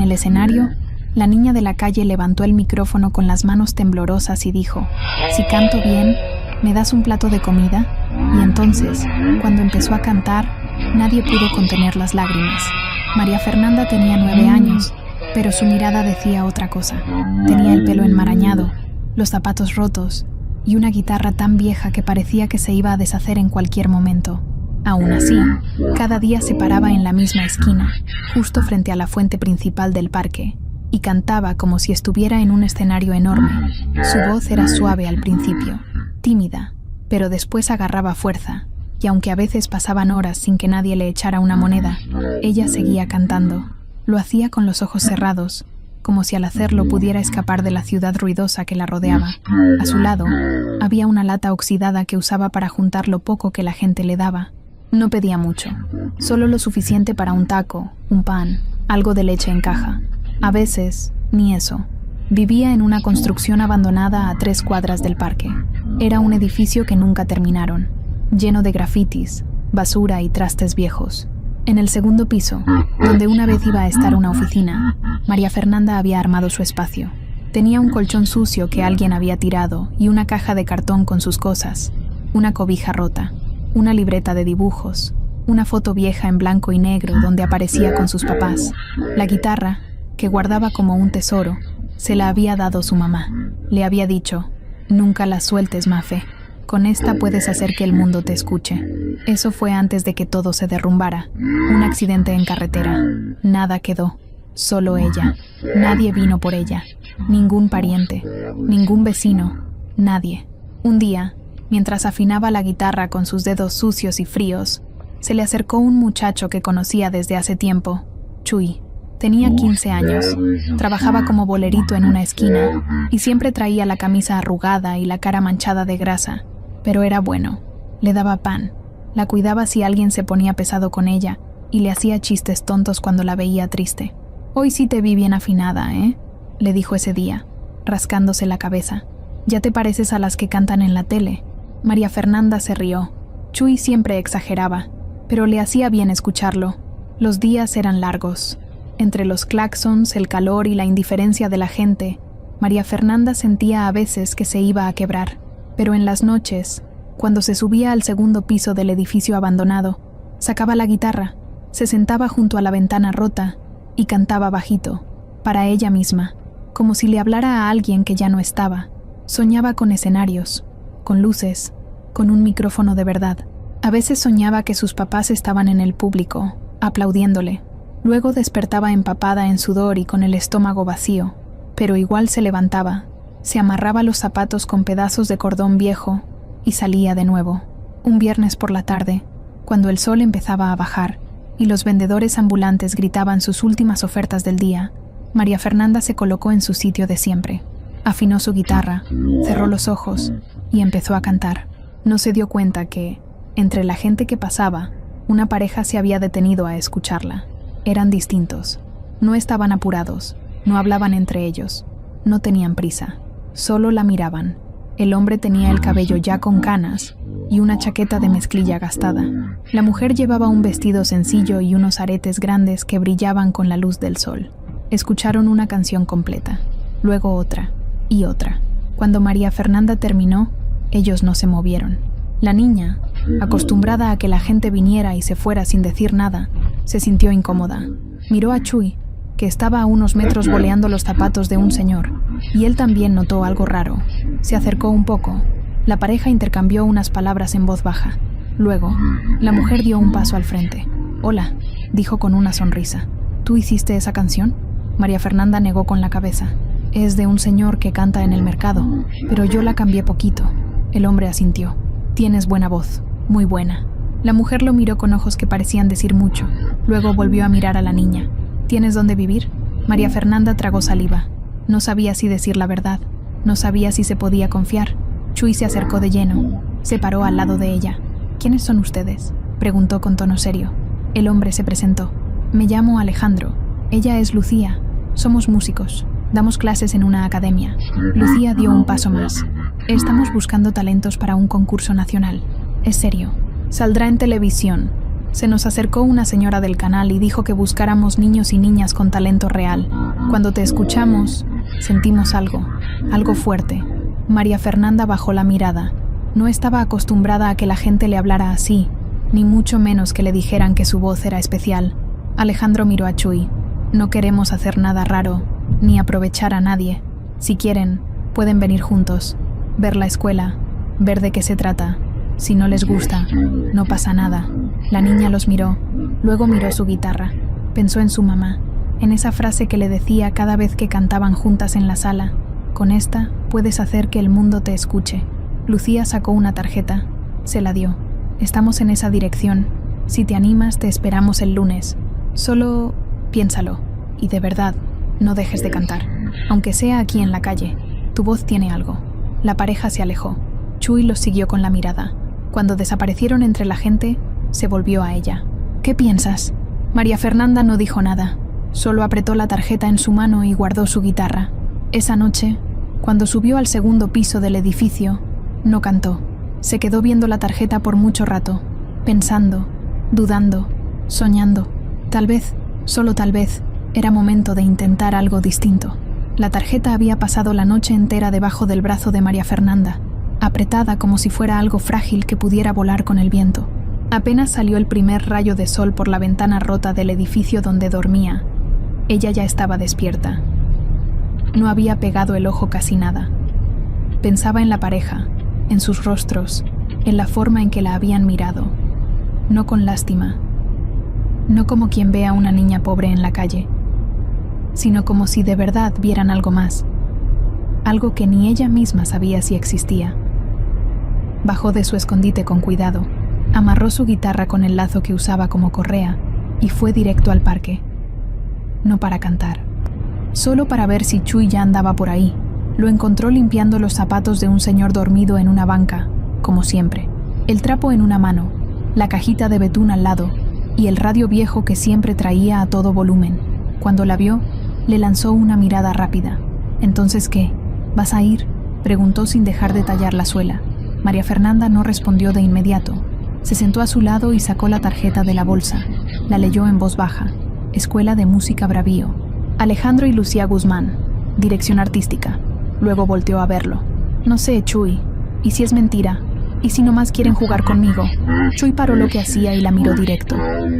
el escenario, la niña de la calle levantó el micrófono con las manos temblorosas y dijo: «Si canto bien, ¿me das un plato de comida?». Y entonces, cuando empezó a cantar, nadie pudo contener las lágrimas. María Fernanda tenía 9 años, pero su mirada decía otra cosa. Tenía el pelo enmarañado, los zapatos rotos y una guitarra tan vieja que parecía que se iba a deshacer en cualquier momento. Aún así, cada día se paraba en la misma esquina, justo frente a la fuente principal del parque, y cantaba como si estuviera en un escenario enorme. Su voz era suave al principio, tímida, pero después agarraba fuerza, y aunque a veces pasaban horas sin que nadie le echara una moneda, ella seguía cantando. Lo hacía con los ojos cerrados, como si al hacerlo pudiera escapar de la ciudad ruidosa que la rodeaba. A su lado, había una lata oxidada que usaba para juntar lo poco que la gente le daba. No pedía mucho, solo lo suficiente para un taco, un pan, algo de leche en caja. A veces, ni eso. Vivía en una construcción abandonada a 3 cuadras del parque. Era un edificio que nunca terminaron, lleno de grafitis, basura y trastes viejos. En el segundo piso, donde una vez iba a estar una oficina, María Fernanda había armado su espacio. Tenía un colchón sucio que alguien había tirado y una caja de cartón con sus cosas, una cobija rota, una libreta de dibujos, una foto vieja en blanco y negro donde aparecía con sus papás. La guitarra, que guardaba como un tesoro, se la había dado su mamá. Le había dicho: «Nunca la sueltes, Mafe. Con esta puedes hacer que el mundo te escuche». Eso fue antes de que todo se derrumbara. Un accidente en carretera. Nada quedó. Solo ella. Nadie vino por ella. Ningún pariente. Ningún vecino. Nadie. Un día, mientras afinaba la guitarra con sus dedos sucios y fríos, se le acercó un muchacho que conocía desde hace tiempo. Chuy. Tenía 15 años. Trabajaba como bolerito en una esquina y siempre traía la camisa arrugada y la cara manchada de grasa. Pero era bueno. Le daba pan. La cuidaba si alguien se ponía pesado con ella y le hacía chistes tontos cuando la veía triste. «Hoy sí te vi bien afinada, ¿eh?», le dijo ese día, rascándose la cabeza. «Ya te pareces a las que cantan en la tele». María Fernanda se rió. Chuy siempre exageraba, pero le hacía bien escucharlo. Los días eran largos. Entre los claxons, el calor y la indiferencia de la gente, María Fernanda sentía a veces que se iba a quebrar. Pero en las noches, cuando se subía al segundo piso del edificio abandonado, sacaba la guitarra, se sentaba junto a la ventana rota y cantaba bajito, para ella misma, como si le hablara a alguien que ya no estaba. Soñaba con escenarios, con luces, con un micrófono de verdad. A veces soñaba que sus papás estaban en el público, aplaudiéndole. Luego despertaba empapada en sudor y con el estómago vacío, pero igual se levantaba, se amarraba los zapatos con pedazos de cordón viejo y salía de nuevo. Un viernes por la tarde, cuando el sol empezaba a bajar y los vendedores ambulantes gritaban sus últimas ofertas del día, María Fernanda se colocó en su sitio de siempre. Afinó su guitarra, cerró los ojos y empezó a cantar. No se dio cuenta que, entre la gente que pasaba, una pareja se había detenido a escucharla. Eran distintos. No estaban apurados, no hablaban entre ellos, no tenían prisa, solo la miraban. El hombre tenía el cabello ya con canas y una chaqueta de mezclilla gastada. La mujer llevaba un vestido sencillo y unos aretes grandes que brillaban con la luz del sol. Escucharon una canción completa, luego otra y otra. Cuando María Fernanda terminó, ellos no se movieron. La niña, acostumbrada a que la gente viniera y se fuera sin decir nada, se sintió incómoda. Miró a Chuy, que estaba a unos metros boleando los zapatos de un señor, y él también notó algo raro. Se acercó un poco. La pareja intercambió unas palabras en voz baja. Luego, la mujer dio un paso al frente. «Hola», dijo con una sonrisa. «¿Tú hiciste esa canción?». María Fernanda negó con la cabeza. «Es de un señor que canta en el mercado, pero yo la cambié poquito». El hombre asintió. «Tienes buena voz, muy buena». La mujer lo miró con ojos que parecían decir mucho. Luego volvió a mirar a la niña. «¿Tienes dónde vivir?». María Fernanda tragó saliva. No sabía si decir la verdad. No sabía si se podía confiar. Chuy se acercó de lleno. Se paró al lado de ella. «¿Quiénes son ustedes?», preguntó con tono serio. El hombre se presentó. «Me llamo Alejandro. Ella es Lucía. Somos músicos. Damos clases en una academia». Lucía dio un paso más. «Estamos buscando talentos para un concurso nacional. Es serio. Saldrá en televisión. Se nos acercó una señora del canal y dijo que buscáramos niños y niñas con talento real. Cuando te escuchamos, sentimos algo fuerte. María Fernanda bajó la mirada. No estaba acostumbrada a que la gente le hablara así, ni mucho menos que le dijeran que su voz era especial. Alejandro miró a Chuy. No queremos hacer nada raro, ni aprovechar a nadie. Si quieren, pueden venir juntos, ver la escuela, ver de qué se trata. Si no les gusta, no pasa nada. La niña los miró, luego miró su guitarra. Pensó en su mamá, en esa frase que le decía cada vez que cantaban juntas en la sala. Con esta, puedes hacer que el mundo te escuche. Lucía sacó una tarjeta, se la dio. Estamos en esa dirección. Si te animas, te esperamos el lunes. Solo piénsalo, y de verdad, no dejes de cantar. Aunque sea aquí en la calle, tu voz tiene algo. La pareja se alejó. Chuy los siguió con la mirada. Cuando desaparecieron entre la gente, se volvió a ella. ¿Qué piensas? María Fernanda no dijo nada. Solo apretó la tarjeta en su mano y guardó su guitarra. Esa noche, cuando subió al segundo piso del edificio, no cantó. Se quedó viendo la tarjeta por mucho rato, pensando, dudando, soñando. Tal vez, solo tal vez, era momento de intentar algo distinto. La tarjeta había pasado la noche entera debajo del brazo de María Fernanda, apretada como si fuera algo frágil que pudiera volar con el viento. Apenas salió el primer rayo de sol por la ventana rota del edificio donde dormía. Ella ya estaba despierta. No había pegado el ojo casi nada. Pensaba en la pareja, en sus rostros, en la forma en que la habían mirado. No con lástima, no como quien ve a una niña pobre en la calle, sino como si de verdad vieran algo más, algo que ni ella misma sabía si existía. Bajó de su escondite con cuidado, amarró su guitarra con el lazo que usaba como correa y fue directo al parque. No para cantar, solo para ver si Chuy ya andaba por ahí. Lo encontró limpiando los zapatos de un señor dormido en una banca, como siempre. El trapo en una mano, la cajita de betún al lado y el radio viejo que siempre traía a todo volumen. Cuando la vio, le lanzó una mirada rápida. «¿Entonces qué? ¿Vas a ir?», preguntó sin dejar de tallar la suela. María Fernanda no respondió de inmediato. Se sentó a su lado y sacó la tarjeta de la bolsa. La leyó en voz baja. Escuela de Música Bravío. Alejandro y Lucía Guzmán. Dirección artística. Luego volteó a verlo. «No sé, Chuy. ¿Y si es mentira? ¿Y si nomás quieren jugar conmigo?». Chuy paró lo que hacía y la miró directo.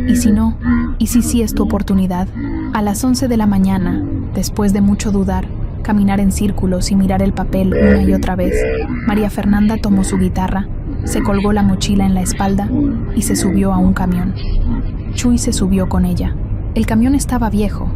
«¿Y si no? ¿Y si sí es tu oportunidad?». A las 11 de la mañana, después de mucho dudar, caminar en círculos y mirar el papel una y otra vez, María Fernanda tomó su guitarra, se colgó la mochila en la espalda y se subió a un camión. Chuy se subió con ella. El camión estaba viejo,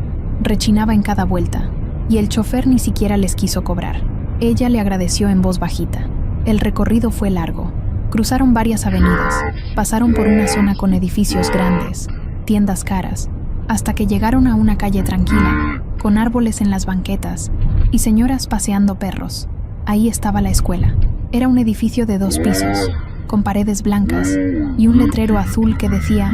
rechinaba en cada vuelta, y el chofer ni siquiera les quiso cobrar. Ella le agradeció en voz bajita. El recorrido fue largo. Cruzaron varias avenidas, pasaron por una zona con edificios grandes, tiendas caras, hasta que llegaron a una calle tranquila, con árboles en las banquetas y señoras paseando perros. Ahí estaba la escuela. Era un edificio de 2 pisos, con paredes blancas y un letrero azul que decía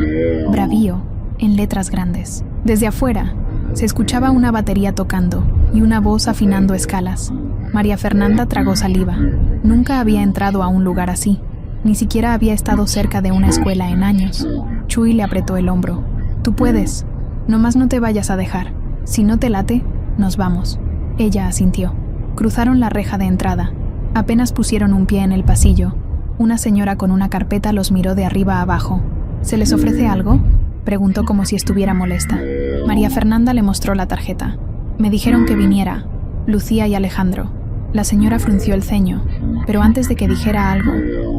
«Bravío» en letras grandes. Desde afuera, se escuchaba una batería tocando y una voz afinando escalas. María Fernanda tragó saliva. Nunca había entrado a un lugar así. Ni siquiera había estado cerca de una escuela en años. Chuy le apretó el hombro. «Tú puedes. Nomás no te vayas a dejar. Si no te late, nos vamos». Ella asintió. Cruzaron la reja de entrada. Apenas pusieron un pie en el pasillo. Una señora con una carpeta los miró de arriba a abajo. «¿Se les ofrece algo?», preguntó como si estuviera molesta. María Fernanda le mostró la tarjeta. «Me dijeron que viniera, Lucía y Alejandro». La señora frunció el ceño, pero antes de que dijera algo,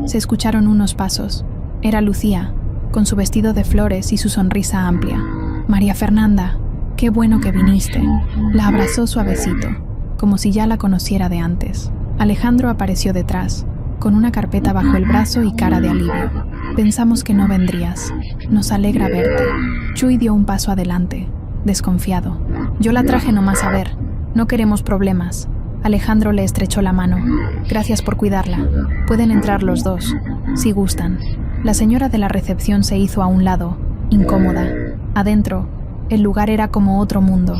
se escucharon unos pasos. Era Lucía, con su vestido de flores y su sonrisa amplia. «María Fernanda, qué bueno que viniste». La abrazó suavecito, como si ya la conociera de antes. Alejandro apareció detrás, con una carpeta bajo el brazo y cara de alivio. «Pensamos que no vendrías. Nos alegra verte». Chuy dio un paso adelante, desconfiado. «Yo la traje nomás a ver. No queremos problemas». Alejandro le estrechó la mano. «Gracias por cuidarla. Pueden entrar los dos, si gustan». La señora de la recepción se hizo a un lado, incómoda. Adentro, el lugar era como otro mundo.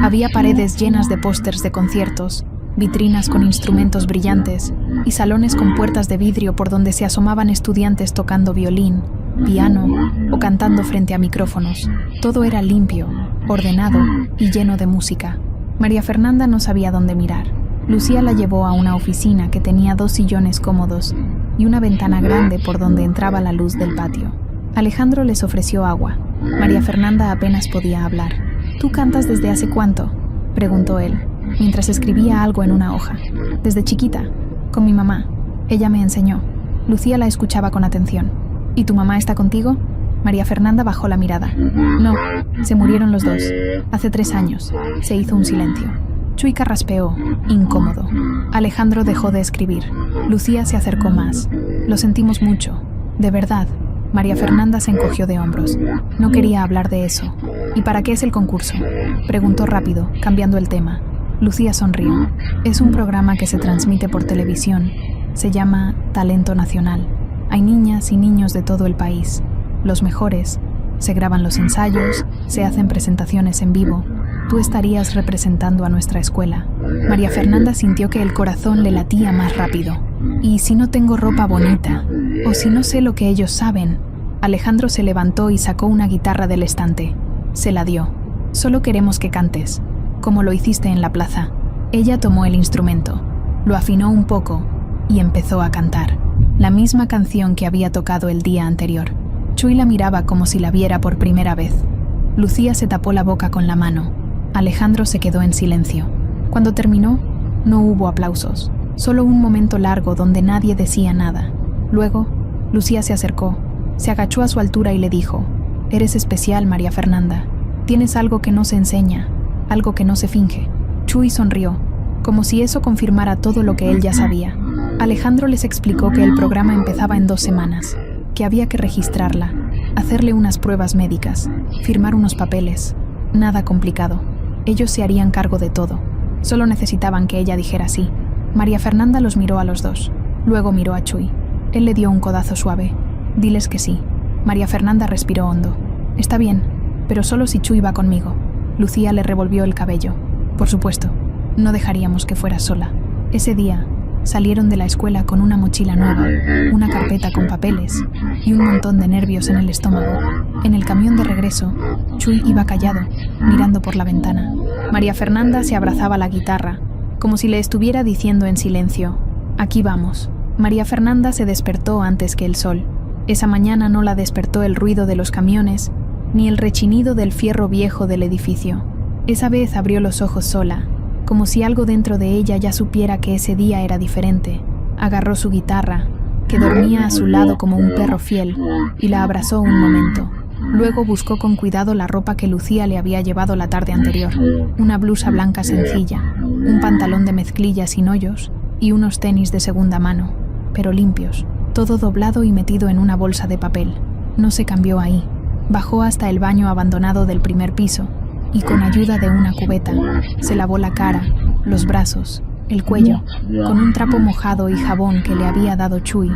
Había paredes llenas de pósters de conciertos, vitrinas con instrumentos brillantes y salones con puertas de vidrio por donde se asomaban estudiantes tocando violín, piano o cantando frente a micrófonos. Todo era limpio, ordenado y lleno de música. María Fernanda no sabía dónde mirar. Lucía la llevó a una oficina que tenía 2 sillones cómodos y una ventana grande por donde entraba la luz del patio. Alejandro les ofreció agua. María Fernanda apenas podía hablar. ¿Tú cantas desde hace cuánto?, preguntó él, mientras escribía algo en una hoja. Desde chiquita, con mi mamá. Ella me enseñó. Lucía la escuchaba con atención. ¿Y tu mamá está contigo? María Fernanda bajó la mirada. No, se murieron los dos. Hace 3 años. Se hizo un silencio. Chuy carraspeó, incómodo. Alejandro dejó de escribir. Lucía se acercó más. Lo sentimos mucho. De verdad. María Fernanda se encogió de hombros. No quería hablar de eso. ¿Y para qué es el concurso?, preguntó rápido, cambiando el tema. Lucía sonrió. Es un programa que se transmite por televisión. Se llama Talento Nacional. Hay niñas y niños de todo el país. Los mejores. Se graban los ensayos, se hacen presentaciones en vivo. Tú estarías representando a nuestra escuela. María Fernanda sintió que el corazón le latía más rápido. ¿Y si no tengo ropa bonita? ¿O si no sé lo que ellos saben? Alejandro se levantó y sacó una guitarra del estante. Se la dio. Solo queremos que cantes, como lo hiciste en la plaza. Ella tomó el instrumento, lo afinó un poco y empezó a cantar. La misma canción que había tocado el día anterior. Chuy la miraba como si la viera por primera vez. Lucía se tapó la boca con la mano. Alejandro se quedó en silencio. Cuando terminó, no hubo aplausos. Solo un momento largo donde nadie decía nada. Luego, Lucía se acercó, se agachó a su altura y le dijo: «Eres especial, María Fernanda. Tienes algo que no se enseña, algo que no se finge». Chuy sonrió, como si eso confirmara todo lo que él ya sabía. Alejandro les explicó que el programa empezaba en 2 semanas, que había que registrarla, hacerle unas pruebas médicas, firmar unos papeles. Nada complicado. Ellos se harían cargo de todo. Solo necesitaban que ella dijera sí. María Fernanda los miró a los dos. Luego miró a Chuy. Él le dio un codazo suave. «Diles que sí». María Fernanda respiró hondo. «Está bien, pero solo si Chuy va conmigo». Lucía le revolvió el cabello. «Por supuesto, no dejaríamos que fuera sola». Ese día, salieron de la escuela con una mochila nueva, una carpeta con papeles y un montón de nervios en el estómago. En el camión de regreso, Chuy iba callado, mirando por la ventana. María Fernanda se abrazaba a la guitarra, como si le estuviera diciendo en silencio: «Aquí vamos». María Fernanda se despertó antes que el sol. Esa mañana no la despertó el ruido de los camiones, ni el rechinido del fierro viejo del edificio. Esa vez abrió los ojos sola, como si algo dentro de ella ya supiera que ese día era diferente. Agarró su guitarra, que dormía a su lado como un perro fiel, y la abrazó un momento. Luego buscó con cuidado la ropa que Lucía le había llevado la tarde anterior. Una blusa blanca sencilla, un pantalón de mezclilla sin hoyos y unos tenis de segunda mano, pero limpios. Todo doblado y metido en una bolsa de papel. No se cambió ahí. Bajó hasta el baño abandonado del primer piso y con ayuda de una cubeta se lavó la cara, los brazos, el cuello, con un trapo mojado y jabón que le había dado Chuy.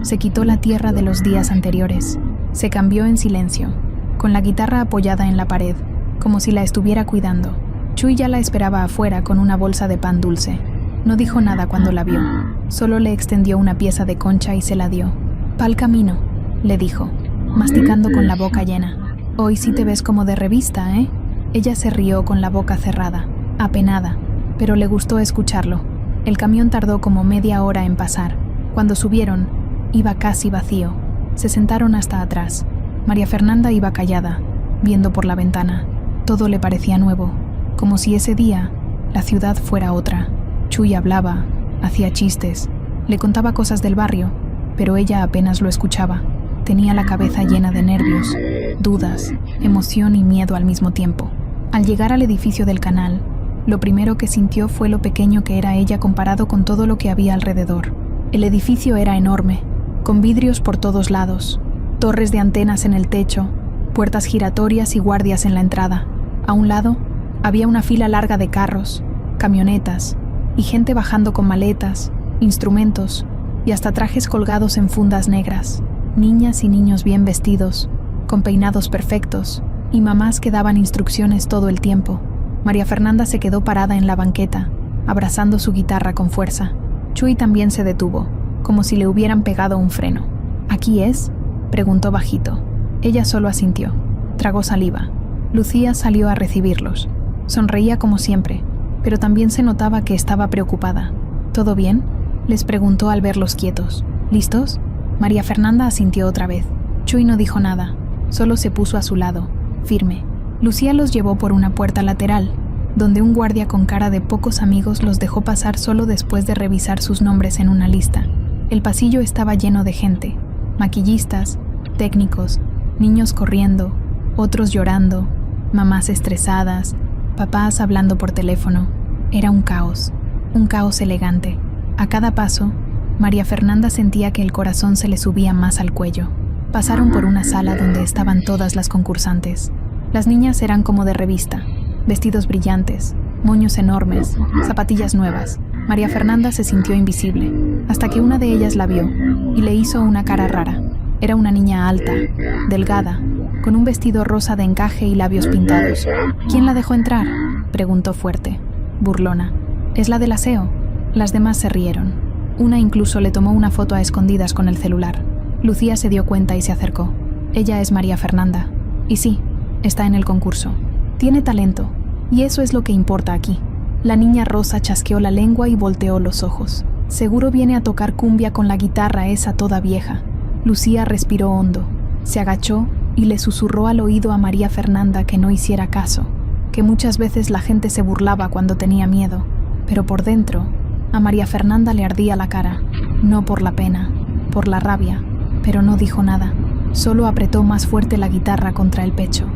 Se quitó la tierra de los días anteriores. Se cambió en silencio, con la guitarra apoyada en la pared, como si la estuviera cuidando. Chuy ya la esperaba afuera con una bolsa de pan dulce. No dijo nada cuando la vio. Solo le extendió una pieza de concha y se la dio. «Pa'l camino», le dijo, masticando con la boca llena. «Hoy sí te ves como de revista, ¿eh?» Ella se rió con la boca cerrada, apenada, pero le gustó escucharlo. El camión tardó como media hora en pasar. Cuando subieron, iba casi vacío. Se sentaron hasta atrás. María Fernanda iba callada, viendo por la ventana. Todo le parecía nuevo, como si ese día la ciudad fuera otra. Chuy hablaba, hacía chistes, le contaba cosas del barrio, pero ella apenas lo escuchaba. Tenía la cabeza llena de nervios, dudas, emoción y miedo al mismo tiempo. Al llegar al edificio del canal, lo primero que sintió fue lo pequeño que era ella comparado con todo lo que había alrededor. El edificio era enorme, con vidrios por todos lados, torres de antenas en el techo, puertas giratorias y guardias en la entrada. A un lado, había una fila larga de carros, camionetas y gente bajando con maletas, instrumentos y hasta trajes colgados en fundas negras. Niñas y niños bien vestidos, con peinados perfectos, y mamás que daban instrucciones todo el tiempo. María Fernanda se quedó parada en la banqueta, abrazando su guitarra con fuerza. Chuy también se detuvo, como si le hubieran pegado un freno. ¿Aquí es?, preguntó bajito. Ella solo asintió. Tragó saliva. Lucía salió a recibirlos. Sonreía como siempre, pero también se notaba que estaba preocupada. ¿Todo bien?, les preguntó al verlos quietos. ¿Listos? María Fernanda asintió otra vez. Chuy no dijo nada, solo se puso a su lado, firme. Lucía los llevó por una puerta lateral, donde un guardia con cara de pocos amigos los dejó pasar solo después de revisar sus nombres en una lista. El pasillo estaba lleno de gente, maquillistas, técnicos, niños corriendo, otros llorando, mamás estresadas, papás hablando por teléfono. Era un caos elegante. A cada paso, María Fernanda sentía que el corazón se le subía más al cuello. Pasaron por una sala donde estaban todas las concursantes. Las niñas eran como de revista, vestidos brillantes, moños enormes, zapatillas nuevas. María Fernanda se sintió invisible, hasta que una de ellas la vio y le hizo una cara rara. Era una niña alta, delgada, con un vestido rosa de encaje y labios pintados. ¿Quién la dejó entrar?, preguntó fuerte, burlona. «Es la del aseo». Las demás se rieron. Una incluso le tomó una foto a escondidas con el celular. Lucía se dio cuenta y se acercó. Ella es María Fernanda. Y sí, está en el concurso. Tiene talento, y eso es lo que importa aquí. La niña rosa chasqueó la lengua y volteó los ojos. Seguro viene a tocar cumbia con la guitarra esa toda vieja. Lucía respiró hondo, se agachó y le susurró al oído a María Fernanda que no hiciera caso, que muchas veces la gente se burlaba cuando tenía miedo, pero por dentro, a María Fernanda le ardía la cara, no por la pena, por la rabia, pero no dijo nada, solo apretó más fuerte la guitarra contra el pecho.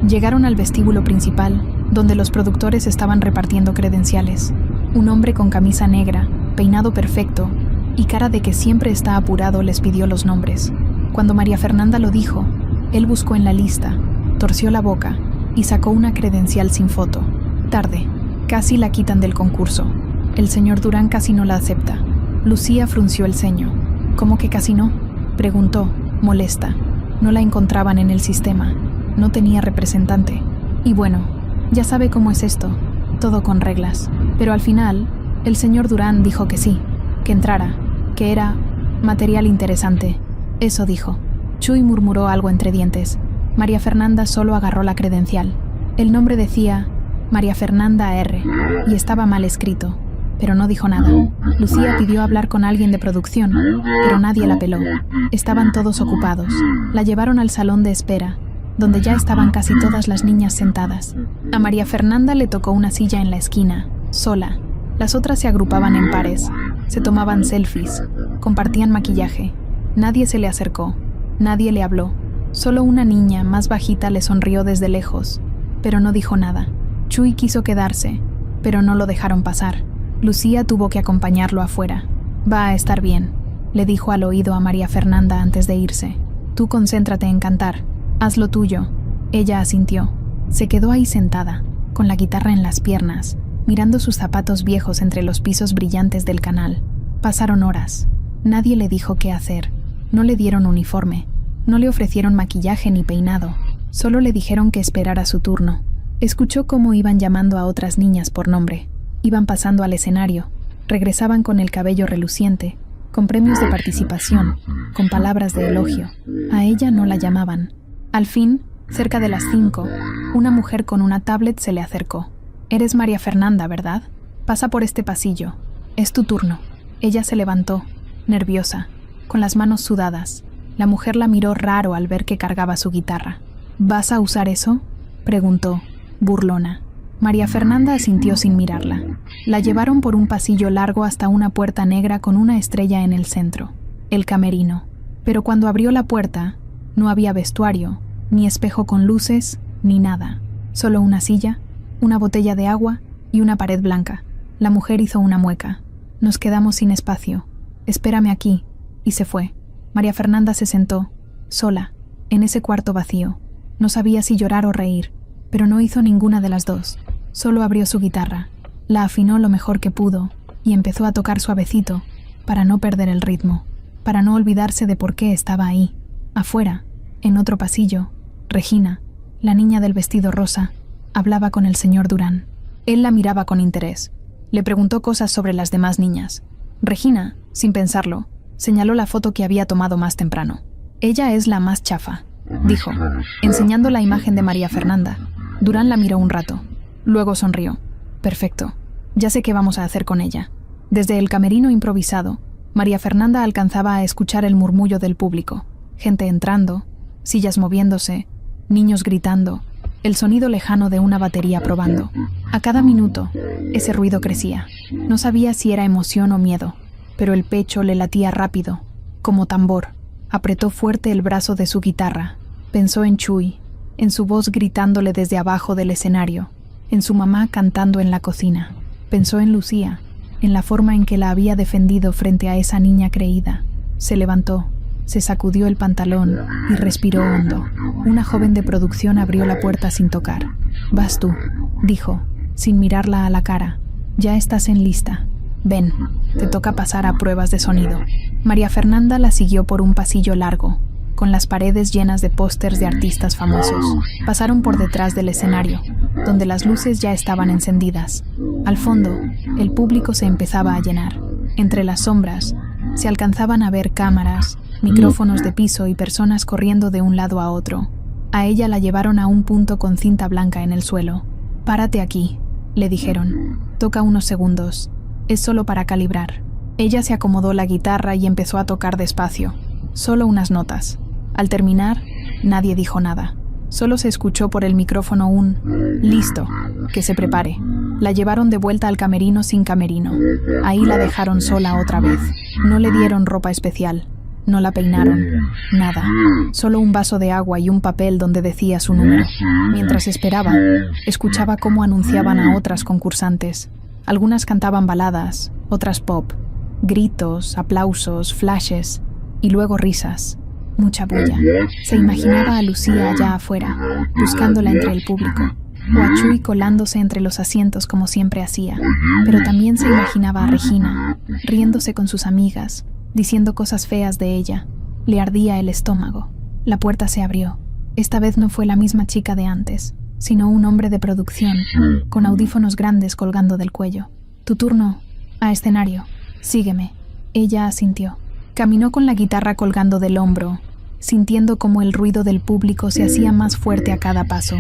Llegaron al vestíbulo principal, donde los productores estaban repartiendo credenciales. Un hombre con camisa negra, peinado perfecto y cara de que siempre está apurado les pidió los nombres. Cuando María Fernanda lo dijo, él buscó en la lista, torció la boca y sacó una credencial sin foto. Tarde, casi la quitan del concurso. El señor Durán casi no la acepta. Lucía frunció el ceño. ¿Cómo que casi no?, preguntó, molesta. No la encontraban en el sistema. No tenía representante. Y bueno, ya sabe cómo es esto. Todo con reglas. Pero al final, el señor Durán dijo que sí, que entrara, que era material interesante. Eso dijo. Chuy murmuró algo entre dientes. María Fernanda solo agarró la credencial. El nombre decía María Fernanda R. y estaba mal escrito, pero no dijo nada. Lucía pidió hablar con alguien de producción, pero nadie la peló. Estaban todos ocupados. La llevaron al salón de espera, donde ya estaban casi todas las niñas sentadas. A María Fernanda le tocó una silla en la esquina, sola. Las otras se agrupaban en pares, se tomaban selfies, compartían maquillaje. Nadie se le acercó, nadie le habló. Solo una niña más bajita le sonrió desde lejos, pero no dijo nada. Chuy quiso quedarse, pero no lo dejaron pasar. Lucía tuvo que acompañarlo afuera. «Va a estar bien», le dijo al oído a María Fernanda antes de irse. «Tú concéntrate en cantar. Haz lo tuyo». Ella asintió. Se quedó ahí sentada, con la guitarra en las piernas, mirando sus zapatos viejos entre los pisos brillantes del canal. Pasaron horas. Nadie le dijo qué hacer. No le dieron uniforme. No le ofrecieron maquillaje ni peinado. Solo le dijeron que esperara su turno. Escuchó cómo iban llamando a otras niñas por nombre. Iban pasando al escenario. Regresaban con el cabello reluciente, con premios de participación, con palabras de elogio. A ella no la llamaban. Al fin, cerca de las 5, una mujer con una tablet se le acercó. «Eres María Fernanda, ¿verdad? Pasa por este pasillo. Es tu turno». Ella se levantó, nerviosa, con las manos sudadas. La mujer la miró raro al ver que cargaba su guitarra. «¿Vas a usar eso?», preguntó, burlona. María Fernanda asintió sin mirarla. La llevaron por un pasillo largo hasta una puerta negra con una estrella en el centro, el camerino. Pero cuando abrió la puerta, no había vestuario, ni espejo con luces, ni nada. Solo una silla, una botella de agua y una pared blanca. La mujer hizo una mueca. «Nos quedamos sin espacio. Espérame aquí», y se fue. María Fernanda se sentó, sola, en ese cuarto vacío. No sabía si llorar o reír, pero no hizo ninguna de las dos. Solo abrió su guitarra, la afinó lo mejor que pudo y empezó a tocar suavecito para no perder el ritmo, para no olvidarse de por qué estaba ahí. Afuera, en otro pasillo, Regina, la niña del vestido rosa, hablaba con el señor Durán. Él la miraba con interés. Le preguntó cosas sobre las demás niñas. Regina, sin pensarlo, señaló la foto que había tomado más temprano. Ella es la más chafa, dijo, enseñando la imagen de María Fernanda. Durán la miró un rato. Luego sonrió. Perfecto. Ya sé qué vamos a hacer con ella. Desde el camerino improvisado, María Fernanda alcanzaba a escuchar el murmullo del público. Gente entrando, sillas moviéndose, niños gritando, el sonido lejano de una batería probando. A cada minuto, ese ruido crecía. No sabía si era emoción o miedo, pero el pecho le latía rápido, como tambor. Apretó fuerte el brazo de su guitarra. Pensó en Chuy, en su voz gritándole desde abajo del escenario, en su mamá cantando en la cocina. Pensó en Lucía, en la forma en que la había defendido frente a esa niña creída. Se levantó, se sacudió el pantalón y respiró hondo. Una joven de producción abrió la puerta sin tocar. «Vas tú», dijo, sin mirarla a la cara. «Ya estás en lista. Ven, te toca pasar a pruebas de sonido». María Fernanda la siguió por un pasillo largo, con las paredes llenas de pósters de artistas famosos. Pasaron por detrás del escenario, donde las luces ya estaban encendidas. Al fondo, el público se empezaba a llenar. Entre las sombras, se alcanzaban a ver cámaras, micrófonos de piso y personas corriendo de un lado a otro. A ella la llevaron a un punto con cinta blanca en el suelo. «Párate aquí», le dijeron. «Toca unos segundos. Es solo para calibrar». Ella se acomodó la guitarra y empezó a tocar despacio. Solo unas notas. Al terminar, nadie dijo nada. Solo se escuchó por el micrófono un «listo, que se prepare». La llevaron de vuelta al camerino sin camerino. Ahí la dejaron sola otra vez. No le dieron ropa especial. No la peinaron. Nada. Solo un vaso de agua y un papel donde decía su número. Mientras esperaba, escuchaba cómo anunciaban a otras concursantes. Algunas cantaban baladas, otras pop. Gritos, aplausos, flashes y luego risas. Mucha bulla. Se imaginaba a Lucía allá afuera, buscándola entre el público, o a Chuy colándose entre los asientos como siempre hacía. Pero también se imaginaba a Regina, riéndose con sus amigas, diciendo cosas feas de ella. Le ardía el estómago. La puerta se abrió. Esta vez no fue la misma chica de antes, sino un hombre de producción, con audífonos grandes colgando del cuello. «Tu turno. A escenario. Sígueme». Ella asintió. Caminó con la guitarra colgando del hombro, sintiendo como el ruido del público se hacía más fuerte a cada paso.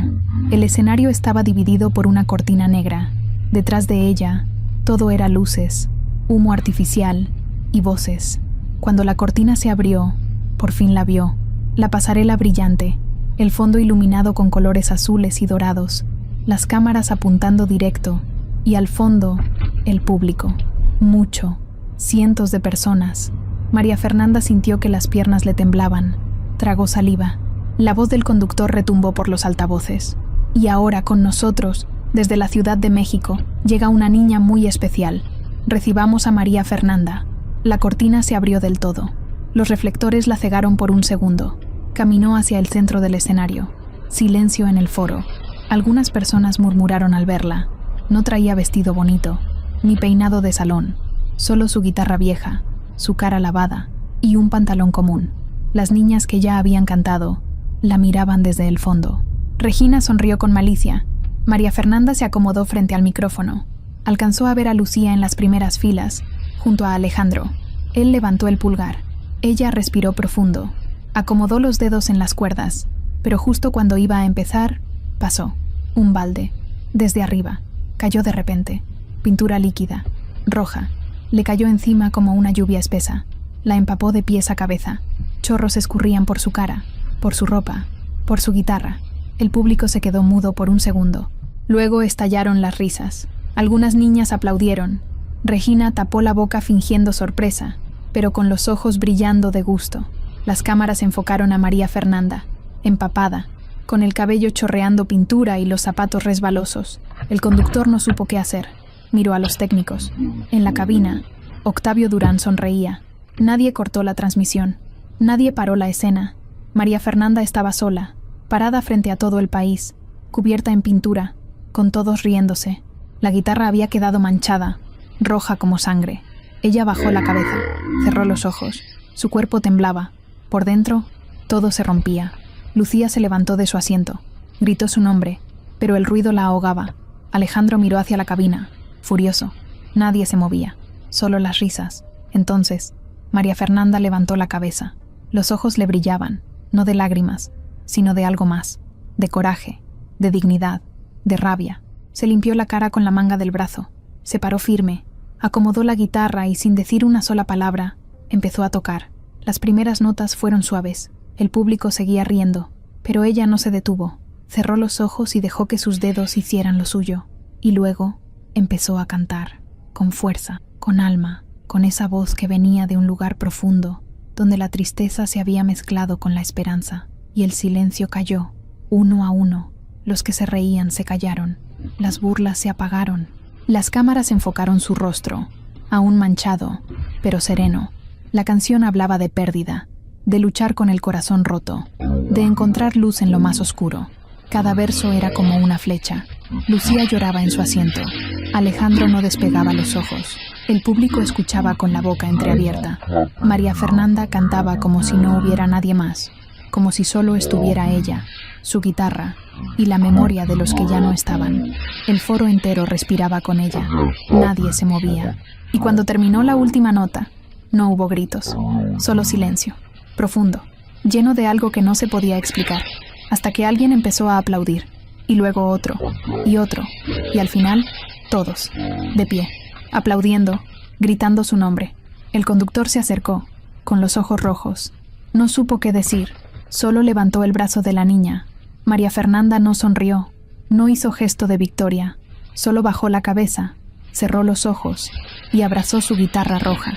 El escenario estaba dividido por una cortina negra. Detrás de ella, todo era luces, humo artificial y voces. Cuando la cortina se abrió, por fin la vio. La pasarela brillante, el fondo iluminado con colores azules y dorados, las cámaras apuntando directo, y al fondo, el público. Mucho, cientos de personas. María Fernanda sintió que las piernas le temblaban. Tragó saliva. La voz del conductor retumbó por los altavoces. Y ahora con nosotros, desde la Ciudad de México, llega una niña muy especial. Recibamos a María Fernanda. La cortina se abrió del todo. Los reflectores la cegaron por un segundo. Caminó hacia el centro del escenario. Silencio en el foro. Algunas personas murmuraron al verla. No traía vestido bonito, ni peinado de salón. Solo su guitarra vieja, su cara lavada y un pantalón común. Las niñas que ya habían cantado la miraban desde el fondo. Regina sonrió con malicia. María Fernanda se acomodó frente al micrófono. Alcanzó a ver a Lucía en las primeras filas, junto a Alejandro. Él levantó el pulgar. Ella respiró profundo. Acomodó los dedos en las cuerdas, pero justo cuando iba a empezar, pasó. Un balde. Desde arriba. Cayó de repente. Pintura líquida. Roja. Le cayó encima como una lluvia espesa. La empapó de pies a cabeza. Chorros escurrían por su cara, por su ropa, por su guitarra. El público se quedó mudo por un segundo. Luego estallaron las risas. Algunas niñas aplaudieron. Regina tapó la boca fingiendo sorpresa, pero con los ojos brillando de gusto. Las cámaras enfocaron a María Fernanda, empapada, con el cabello chorreando pintura y los zapatos resbalosos. El conductor no supo qué hacer. Miró a los técnicos. En la cabina, Octavio Durán sonreía. Nadie cortó la transmisión. Nadie paró la escena. María Fernanda estaba sola, parada frente a todo el país, cubierta en pintura, con todos riéndose. La guitarra había quedado manchada, roja como sangre. Ella bajó la cabeza, cerró los ojos. Su cuerpo temblaba. Por dentro, todo se rompía. Lucía se levantó de su asiento. Gritó su nombre, pero el ruido la ahogaba. Alejandro miró hacia la cabina, furioso. Nadie se movía, solo las risas. Entonces, María Fernanda levantó la cabeza. Los ojos le brillaban, no de lágrimas, sino de algo más, de coraje, de dignidad, de rabia. Se limpió la cara con la manga del brazo, se paró firme, acomodó la guitarra y sin decir una sola palabra, empezó a tocar. Las primeras notas fueron suaves, el público seguía riendo, pero ella no se detuvo, cerró los ojos y dejó que sus dedos hicieran lo suyo, y luego empezó a cantar, con fuerza, con alma, con esa voz que venía de un lugar profundo, donde la tristeza se había mezclado con la esperanza, y el silencio cayó, uno a uno. Los que se reían se callaron, las burlas se apagaron. Las cámaras enfocaron su rostro, aún manchado, pero sereno. La canción hablaba de pérdida, de luchar con el corazón roto, de encontrar luz en lo más oscuro. Cada verso era como una flecha. Lucía lloraba en su asiento. Alejandro no despegaba los ojos. El público escuchaba con la boca entreabierta. María Fernanda cantaba como si no hubiera nadie más, como si solo estuviera ella, su guitarra y la memoria de los que ya no estaban. El foro entero respiraba con ella. Nadie se movía. Y cuando terminó la última nota, no hubo gritos, solo silencio, profundo, lleno de algo que no se podía explicar, hasta que alguien empezó a aplaudir, y luego otro, y al final, todos, de pie, aplaudiendo, gritando su nombre. El conductor se acercó, con los ojos rojos. No supo qué decir, solo levantó el brazo de la niña. María Fernanda no sonrió, no hizo gesto de victoria, solo bajó la cabeza, cerró los ojos y abrazó su guitarra roja.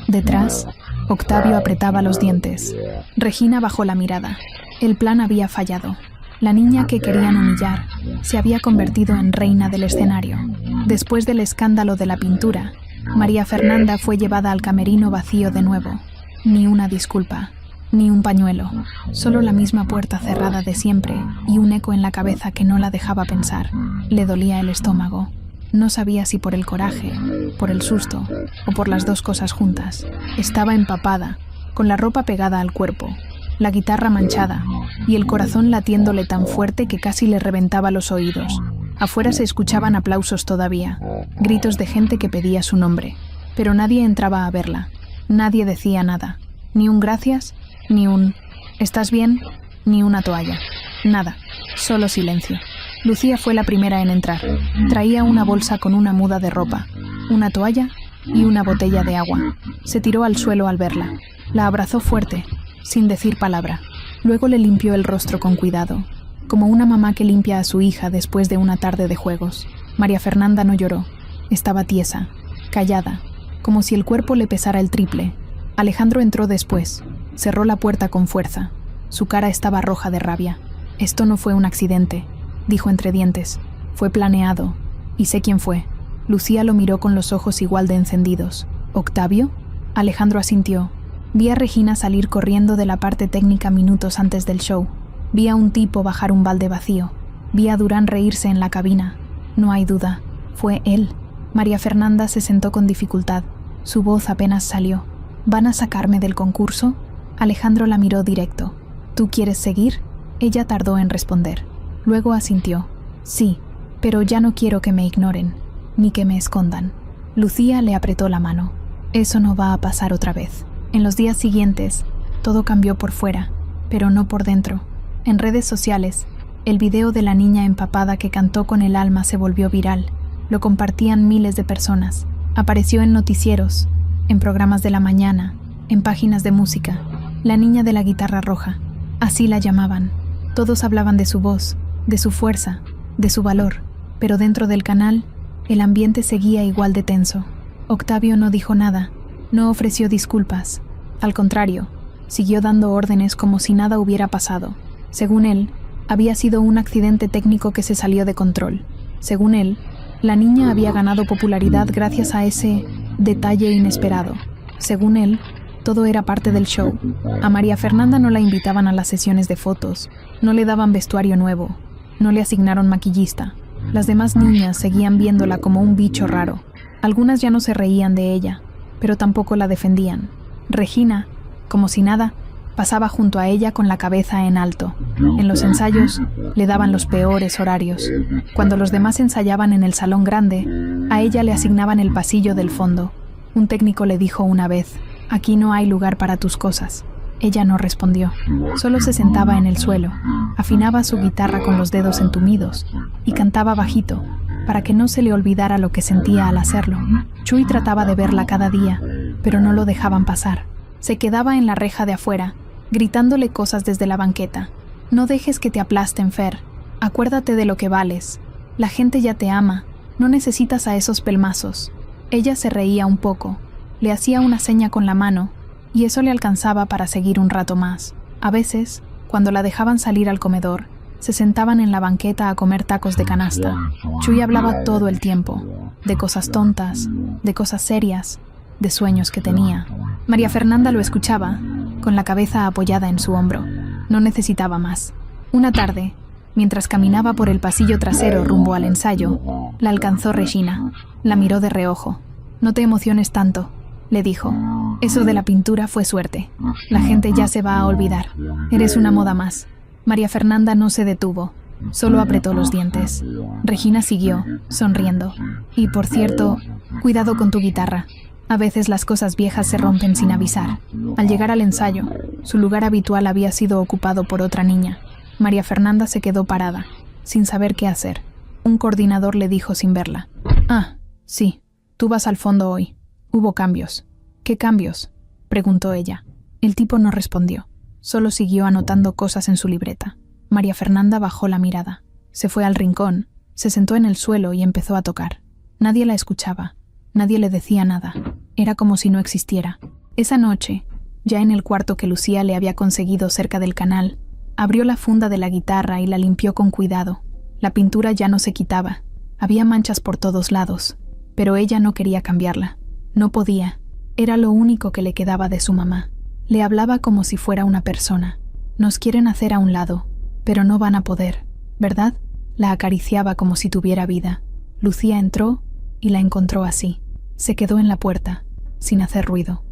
Detrás, Octavio apretaba los dientes. Regina bajó la mirada. El plan había fallado. La niña que querían humillar se había convertido en reina del escenario. Después del escándalo de la pintura, María Fernanda fue llevada al camerino vacío de nuevo. Ni una disculpa, ni un pañuelo, solo la misma puerta cerrada de siempre y un eco en la cabeza que no la dejaba pensar. Le dolía el estómago. No sabía si por el coraje, por el susto o por las dos cosas juntas. Estaba empapada, con la ropa pegada al cuerpo, la guitarra manchada y el corazón latiéndole tan fuerte que casi le reventaba los oídos. Afuera se escuchaban aplausos todavía, gritos de gente que pedía su nombre, pero nadie entraba a verla. Nadie decía nada, ni un gracias, ni un ¿estás bien?, ni una toalla. Nada, solo silencio. Lucía fue la primera en entrar. Traía una bolsa con una muda de ropa, una toalla y una botella de agua. Se tiró al suelo al verla. La abrazó fuerte, sin decir palabra. Luego le limpió el rostro con cuidado, como una mamá que limpia a su hija después de una tarde de juegos. María Fernanda no lloró. Estaba tiesa, callada, como si el cuerpo le pesara el triple. Alejandro entró después. Cerró la puerta con fuerza. Su cara estaba roja de rabia. Esto no fue un accidente, dijo entre dientes. Fue planeado. Y sé quién fue. Lucía lo miró con los ojos igual de encendidos. ¿Octavio? Alejandro asintió. Vi a Regina salir corriendo de la parte técnica minutos antes del show. Vi a un tipo bajar un balde vacío. Vi a Durán reírse en la cabina. No hay duda. Fue él. María Fernanda se sentó con dificultad. Su voz apenas salió. ¿Van a sacarme del concurso? Alejandro la miró directo. ¿Tú quieres seguir? Ella tardó en responder. Luego asintió. Sí, pero ya no quiero que me ignoren, ni que me escondan. Lucía le apretó la mano. Eso no va a pasar otra vez. En los días siguientes, todo cambió por fuera, pero no por dentro. En redes sociales, el video de la niña empapada que cantó con el alma se volvió viral. Lo compartían miles de personas. Apareció en noticieros, en programas de la mañana, en páginas de música. La niña de la guitarra roja. Así la llamaban. Todos hablaban de su voz, de su fuerza, de su valor, pero dentro del canal, el ambiente seguía igual de tenso. Octavio no dijo nada, no ofreció disculpas. Al contrario, siguió dando órdenes como si nada hubiera pasado. Según él, había sido un accidente técnico que se salió de control. Según él, la niña había ganado popularidad gracias a ese detalle inesperado. Según él, todo era parte del show. A María Fernanda no la invitaban a las sesiones de fotos, no le daban vestuario nuevo, no le asignaron maquillista. Las demás niñas seguían viéndola como un bicho raro. Algunas ya no se reían de ella, pero tampoco la defendían. Regina, como si nada, Pasaba junto a ella con la cabeza en alto. En los ensayos le daban los peores horarios. Cuando los demás ensayaban en el salón grande, a ella le asignaban el pasillo del fondo. Un técnico le dijo una vez: «Aquí no hay lugar para tus cosas». Ella no respondió. Solo se sentaba en el suelo, afinaba su guitarra con los dedos entumidos y cantaba bajito, para que no se le olvidara lo que sentía al hacerlo. Chui trataba de verla cada día, pero no lo dejaban pasar. Se quedaba en la reja de afuera, gritándole cosas desde la banqueta. «No dejes que te aplasten, Fer. Acuérdate de lo que vales. La gente ya te ama. No necesitas a esos pelmazos». Ella se reía un poco, le hacía una seña con la mano, y eso le alcanzaba para seguir un rato más. A veces, cuando la dejaban salir al comedor, se sentaban en la banqueta a comer tacos de canasta. Chui hablaba todo el tiempo, de cosas tontas, de cosas serias, de sueños que tenía. María Fernanda lo escuchaba, con la cabeza apoyada en su hombro. No necesitaba más. Una tarde, mientras caminaba por el pasillo trasero rumbo al ensayo, la alcanzó Regina. La miró de reojo. «No te emociones tanto», le dijo. «Eso de la pintura fue suerte. La gente ya se va a olvidar. Eres una moda más». María Fernanda no se detuvo, solo apretó los dientes. Regina siguió, sonriendo. «Y por cierto, cuidado con tu guitarra. A veces las cosas viejas se rompen sin avisar». Al llegar al ensayo, su lugar habitual había sido ocupado por otra niña. María Fernanda se quedó parada, sin saber qué hacer. Un coordinador le dijo sin verla: «Ah, sí, tú vas al fondo hoy. Hubo cambios». «¿Qué cambios?», preguntó ella. El tipo no respondió, solo siguió anotando cosas en su libreta. María Fernanda bajó la mirada. Se fue al rincón, se sentó en el suelo y empezó a tocar. Nadie la escuchaba, nadie le decía nada. Era como si no existiera. Esa noche, ya en el cuarto que Lucía le había conseguido cerca del canal, abrió la funda de la guitarra y la limpió con cuidado. La pintura ya no se quitaba. Había manchas por todos lados, pero ella no quería cambiarla. No podía. Era lo único que le quedaba de su mamá. Le hablaba como si fuera una persona. «Nos quieren hacer a un lado, pero no van a poder, ¿verdad?». La acariciaba como si tuviera vida. Lucía entró y la encontró así. Se quedó en la puerta, sin hacer ruido.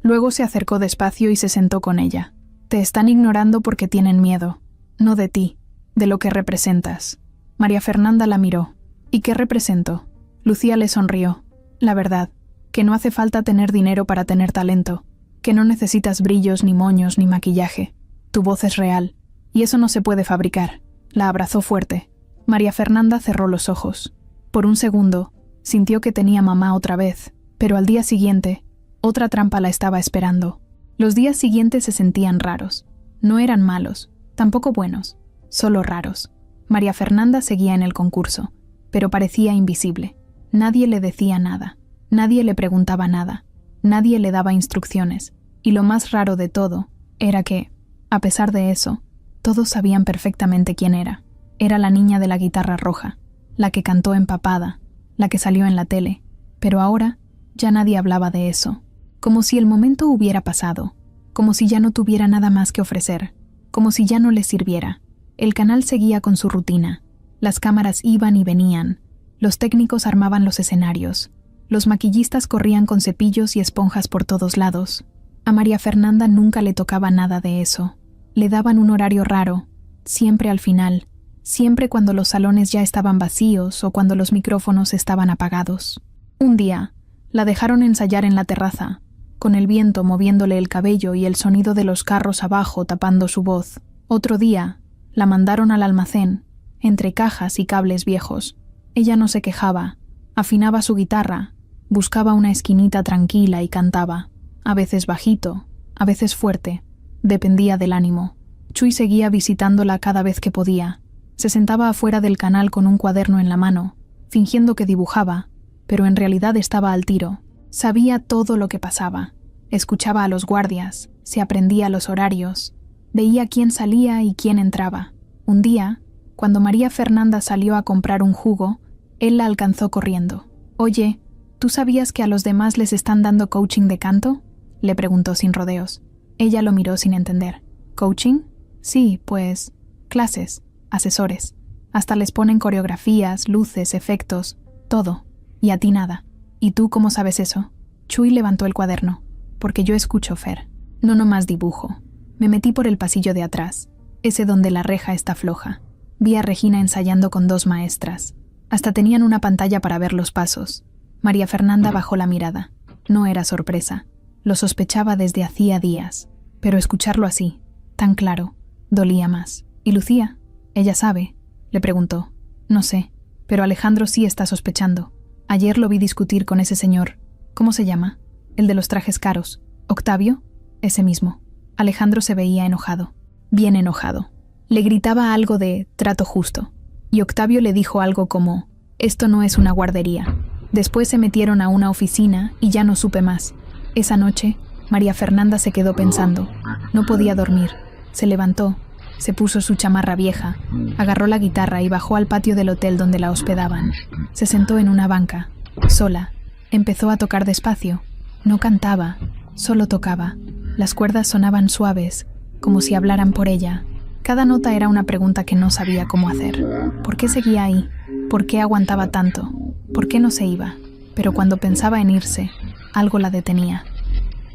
Luego se acercó despacio y se sentó con ella. «Te están ignorando porque tienen miedo. No de ti, de lo que representas». María Fernanda la miró. «¿Y qué represento?». Lucía le sonrió. «La verdad, que no hace falta tener dinero para tener talento, que no necesitas brillos, ni moños, ni maquillaje. Tu voz es real, y eso no se puede fabricar». La abrazó fuerte. María Fernanda cerró los ojos. Por un segundo, sintió que tenía mamá otra vez, pero al día siguiente, otra trampa la estaba esperando. Los días siguientes se sentían raros. No eran malos, tampoco buenos, solo raros. María Fernanda seguía en el concurso, pero parecía invisible. Nadie le decía nada. Nadie le preguntaba nada, nadie le daba instrucciones, y lo más raro de todo era que, a pesar de eso, todos sabían perfectamente quién era. Era la niña de la guitarra roja, la que cantó empapada, la que salió en la tele, pero ahora ya nadie hablaba de eso, como si el momento hubiera pasado, como si ya no tuviera nada más que ofrecer, como si ya no le sirviera. El canal seguía con su rutina, las cámaras iban y venían, los técnicos armaban los escenarios, los maquillistas corrían con cepillos y esponjas por todos lados. A María Fernanda nunca le tocaba nada de eso. Le daban un horario raro, siempre al final, siempre cuando los salones ya estaban vacíos o cuando los micrófonos estaban apagados. Un día, la dejaron ensayar en la terraza, con el viento moviéndole el cabello y el sonido de los carros abajo tapando su voz. Otro día, la mandaron al almacén, entre cajas y cables viejos. Ella no se quejaba, afinaba su guitarra, buscaba una esquinita tranquila y cantaba, a veces bajito, a veces fuerte, dependía del ánimo. Chui seguía visitándola cada vez que podía. Se sentaba afuera del canal con un cuaderno en la mano, fingiendo que dibujaba, pero en realidad estaba al tiro. Sabía todo lo que pasaba. Escuchaba a los guardias, se aprendía los horarios, veía quién salía y quién entraba. Un día, cuando María Fernanda salió a comprar un jugo, él la alcanzó corriendo. «Oye, ¿tú sabías que a los demás les están dando coaching de canto?», le preguntó sin rodeos. Ella lo miró sin entender. «¿Coaching? Sí, pues, clases, asesores. Hasta les ponen coreografías, luces, efectos, todo. Y a ti nada. ¿Y tú cómo sabes eso?». Chui levantó el cuaderno. «Porque yo escucho, Fer. No nomás dibujo. Me metí por el pasillo de atrás, ese donde la reja está floja. Vi a Regina ensayando con 2 maestras. Hasta tenían una pantalla para ver los pasos. María Fernanda bajó la mirada. No era sorpresa. Lo sospechaba desde hacía días. Pero escucharlo así, tan claro, dolía más. ¿Y Lucía? ¿Ella sabe?, le preguntó. No sé, pero Alejandro sí está sospechando. Ayer lo vi discutir con ese señor. ¿Cómo se llama? El de los trajes caros. ¿Octavio? Ese mismo. Alejandro se veía enojado. Bien enojado. Le gritaba algo de trato justo. Y Octavio le dijo algo como: esto no es una guardería. Después se metieron a una oficina y ya no supe más. Esa noche, María Fernanda se quedó pensando. No podía dormir. Se levantó, se puso su chamarra vieja, agarró la guitarra y bajó al patio del hotel donde la hospedaban. Se sentó en una banca, sola. Empezó a tocar despacio. No cantaba, solo tocaba. Las cuerdas sonaban suaves, como si hablaran por ella. Cada nota era una pregunta que no sabía cómo hacer. ¿Por qué seguía ahí? ¿Por qué aguantaba tanto? ¿Por qué no se iba? Pero cuando pensaba en irse, algo la detenía.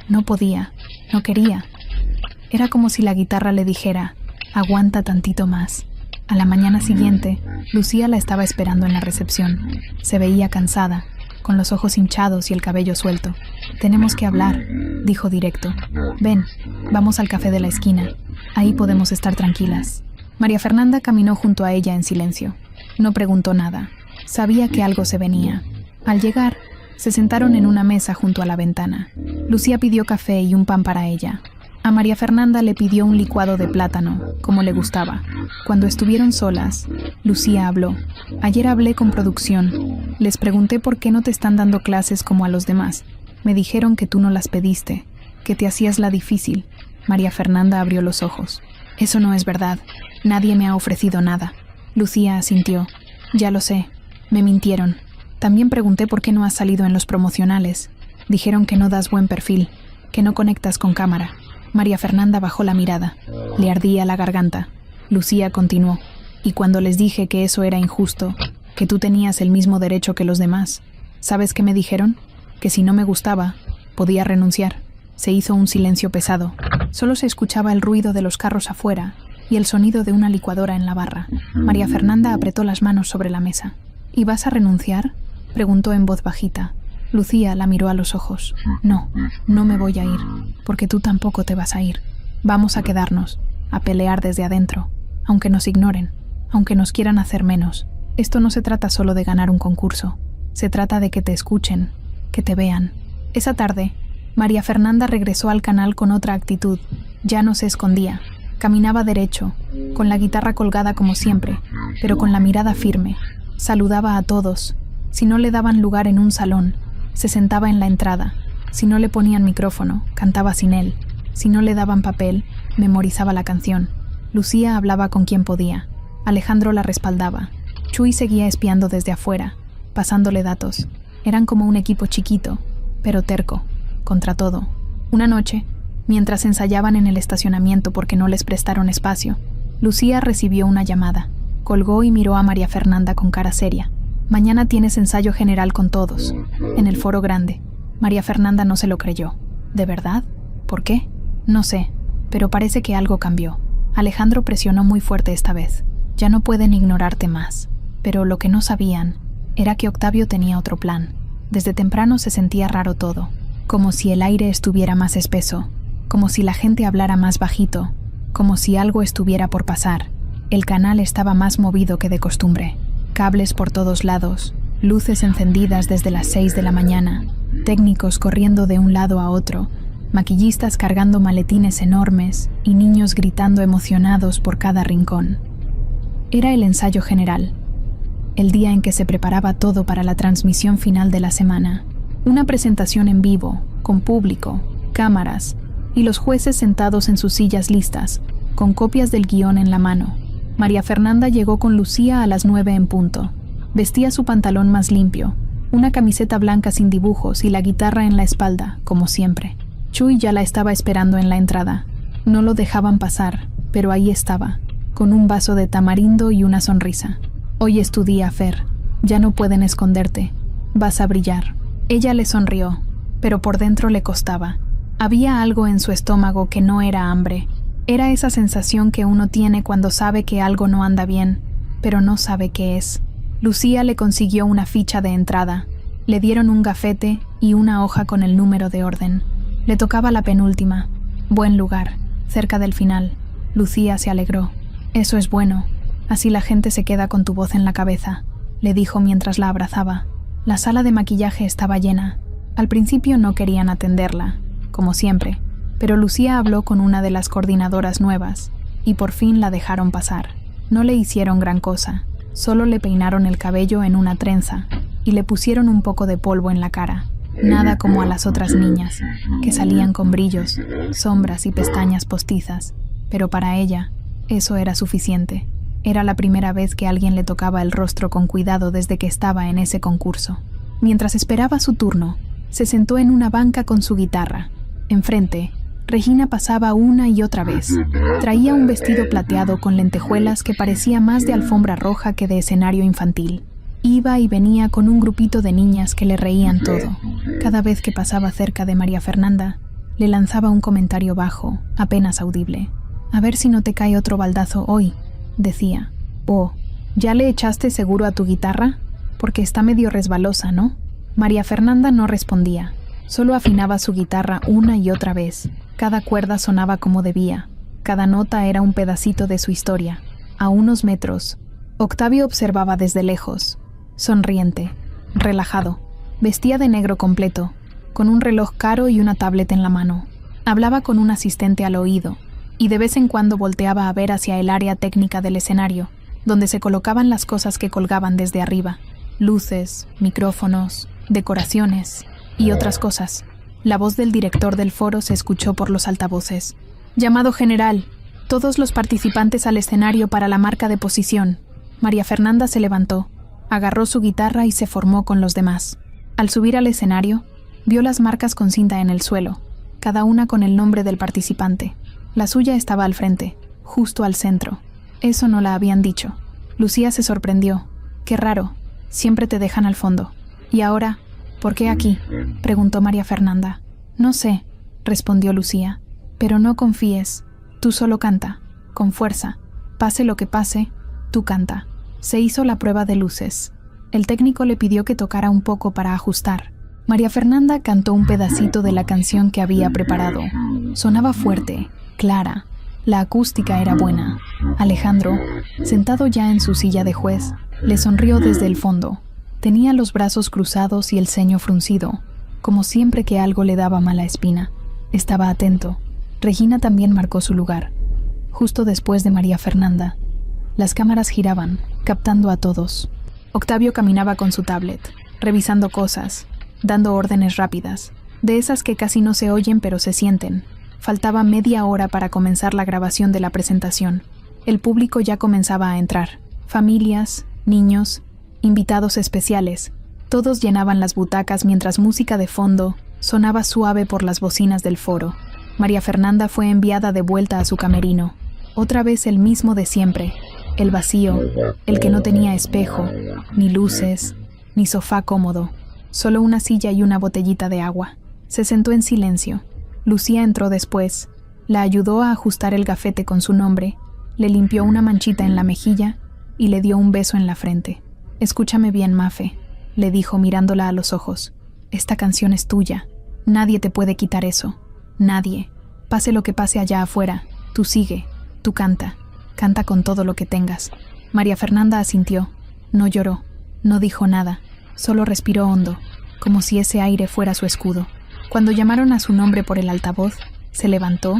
No podía, no quería. Era como si la guitarra le dijera: aguanta tantito más. A la mañana siguiente, Lucía la estaba esperando en la recepción. Se veía cansada, con los ojos hinchados y el cabello suelto. Tenemos que hablar, dijo directo. Ven, vamos al café de la esquina. Ahí podemos estar tranquilas. María Fernanda caminó junto a ella en silencio. No preguntó nada. Sabía que algo se venía. Al llegar, se sentaron en una mesa junto a la ventana. Lucía pidió café y un pan para ella. A María Fernanda le pidió un licuado de plátano, como le gustaba. Cuando estuvieron solas, Lucía habló. Ayer hablé con producción. Les pregunté por qué no te están dando clases como a los demás. Me dijeron que tú no las pediste, que te hacías la difícil. María Fernanda abrió los ojos. Eso no es verdad. Nadie me ha ofrecido nada. Lucía asintió. Ya lo sé. Me mintieron. También pregunté por qué no has salido en los promocionales. Dijeron que no das buen perfil, que no conectas con cámara. María Fernanda bajó la mirada. Le ardía la garganta. Lucía continuó. Y cuando les dije que eso era injusto, que tú tenías el mismo derecho que los demás, ¿sabes qué me dijeron? Que si no me gustaba, podía renunciar. Se hizo un silencio pesado. Solo se escuchaba el ruido de los carros afuera y el sonido de una licuadora en la barra. María Fernanda apretó las manos sobre la mesa. ¿Y vas a renunciar?, preguntó en voz bajita. Lucía la miró a los ojos. No, no me voy a ir, porque tú tampoco te vas a ir. Vamos a quedarnos, a pelear desde adentro, aunque nos ignoren, aunque nos quieran hacer menos. Esto no se trata solo de ganar un concurso, se trata de que te escuchen, que te vean. Esa tarde, María Fernanda regresó al canal con otra actitud. Ya no se escondía, caminaba derecho, con la guitarra colgada como siempre, pero con la mirada firme. Saludaba a todos. Si no le daban lugar en un salón, se sentaba en la entrada. Si no le ponían micrófono, cantaba sin él. Si no le daban papel, memorizaba la canción. Lucía hablaba con quien podía. Alejandro la respaldaba. Chuy seguía espiando desde afuera, pasándole datos. Eran como un equipo chiquito, pero terco, contra todo. Una noche, mientras ensayaban en el estacionamiento porque no les prestaron espacio, Lucía recibió una llamada. Colgó y miró a María Fernanda con cara seria. Mañana tienes ensayo general con todos, en el foro grande. María Fernanda no se lo creyó. ¿De verdad? ¿Por qué? No sé, pero parece que algo cambió. Alejandro presionó muy fuerte esta vez. Ya no pueden ignorarte más. Pero lo que no sabían era que Octavio tenía otro plan. Desde temprano se sentía raro todo, como si el aire estuviera más espeso, como si la gente hablara más bajito, como si algo estuviera por pasar. El canal estaba más movido que de costumbre. Cables por todos lados, luces encendidas desde las 6 de la mañana, técnicos corriendo de un lado a otro, maquillistas cargando maletines enormes y niños gritando emocionados por cada rincón. Era el ensayo general, el día en que se preparaba todo para la transmisión final de la semana. Una presentación en vivo, con público, cámaras y los jueces sentados en sus sillas listas, con copias del guión en la mano. María Fernanda llegó con Lucía a las 9 en punto. Vestía su pantalón más limpio, una camiseta blanca sin dibujos y la guitarra en la espalda, como siempre. Chuy ya la estaba esperando en la entrada. No lo dejaban pasar, pero ahí estaba, con un vaso de tamarindo y una sonrisa. Hoy es tu día, Fer. Ya no pueden esconderte. Vas a brillar. Ella le sonrió, pero por dentro le costaba. Había algo en su estómago que no era hambre, Era esa sensación que uno tiene cuando sabe que algo no anda bien, pero no sabe qué es. Lucía le consiguió una ficha de entrada. Le dieron un gafete y una hoja con el número de orden. Le tocaba la penúltima. Buen lugar, cerca del final. Lucía se alegró. Eso es bueno. Así la gente se queda con tu voz en la cabeza, le dijo mientras la abrazaba. La sala de maquillaje estaba llena. Al principio no querían atenderla, como siempre, pero Lucía habló con una de las coordinadoras nuevas y por fin la dejaron pasar. No le hicieron gran cosa, solo le peinaron el cabello en una trenza y le pusieron un poco de polvo en la cara. Nada como a las otras niñas, que salían con brillos, sombras y pestañas postizas, pero para ella eso era suficiente. Era la primera vez que alguien le tocaba el rostro con cuidado desde que estaba en ese concurso. Mientras esperaba su turno, se sentó en una banca con su guitarra. Enfrente, Regina pasaba una y otra vez. Traía un vestido plateado con lentejuelas que parecía más de alfombra roja que de escenario infantil. Iba y venía con un grupito de niñas que le reían todo. Cada vez que pasaba cerca de María Fernanda, le lanzaba un comentario bajo, apenas audible. «A ver si no te cae otro baldazo hoy», decía. «Oh, ¿ya le echaste seguro a tu guitarra? Porque está medio resbalosa, ¿no?» María Fernanda no respondía. Solo afinaba su guitarra una y otra vez. Cada cuerda sonaba como debía. Cada nota era un pedacito de su historia. A unos metros, Octavio observaba desde lejos, sonriente, relajado. Vestía de negro completo, con un reloj caro y una tablet en la mano. Hablaba con un asistente al oído, y de vez en cuando volteaba a ver hacia el área técnica del escenario, donde se colocaban las cosas que colgaban desde arriba. Luces, micrófonos, decoraciones y otras cosas. La voz del director del foro se escuchó por los altavoces. «Llamado general. Todos los participantes al escenario para la marca de posición». María Fernanda se levantó, agarró su guitarra y se formó con los demás. Al subir al escenario, vio las marcas con cinta en el suelo, cada una con el nombre del participante. La suya estaba al frente, justo al centro. Eso no la habían dicho. Lucía se sorprendió. «Qué raro, siempre te dejan al fondo». «¿Y ahora, por qué aquí?», preguntó María Fernanda. «No sé», respondió Lucía, «pero no confíes. Tú solo canta, con fuerza. Pase lo que pase, tú canta». Se hizo la prueba de luces. El técnico le pidió que tocara un poco para ajustar. María Fernanda cantó un pedacito de la canción que había preparado. Sonaba fuerte, clara. La acústica era buena. Alejandro, sentado ya en su silla de juez, le sonrió desde el fondo. Tenía los brazos cruzados y el ceño fruncido, como siempre que algo le daba mala espina. Estaba atento. Regina también marcó su lugar, justo después de María Fernanda. Las cámaras giraban, captando a todos. Octavio caminaba con su tablet, revisando cosas, dando órdenes rápidas, de esas que casi no se oyen pero se sienten. Faltaba media hora para comenzar la grabación de la presentación. El público ya comenzaba a entrar. Familias, niños, invitados especiales. Todos llenaban las butacas mientras música de fondo sonaba suave por las bocinas del foro. María Fernanda fue enviada de vuelta a su camerino. Otra vez el mismo de siempre. El vacío, el que no tenía espejo, ni luces, ni sofá cómodo. Solo una silla y una botellita de agua. Se sentó en silencio. Lucía entró después. La ayudó a ajustar el gafete con su nombre, le limpió una manchita en la mejilla y le dio un beso en la frente. «Escúchame bien, Mafe», le dijo mirándola a los ojos. «Esta canción es tuya. Nadie te puede quitar eso. Nadie. Pase lo que pase allá afuera. Tú sigue. Tú canta. Canta con todo lo que tengas». María Fernanda asintió. No lloró. No dijo nada. Solo respiró hondo, como si ese aire fuera su escudo. Cuando llamaron a su nombre por el altavoz, se levantó,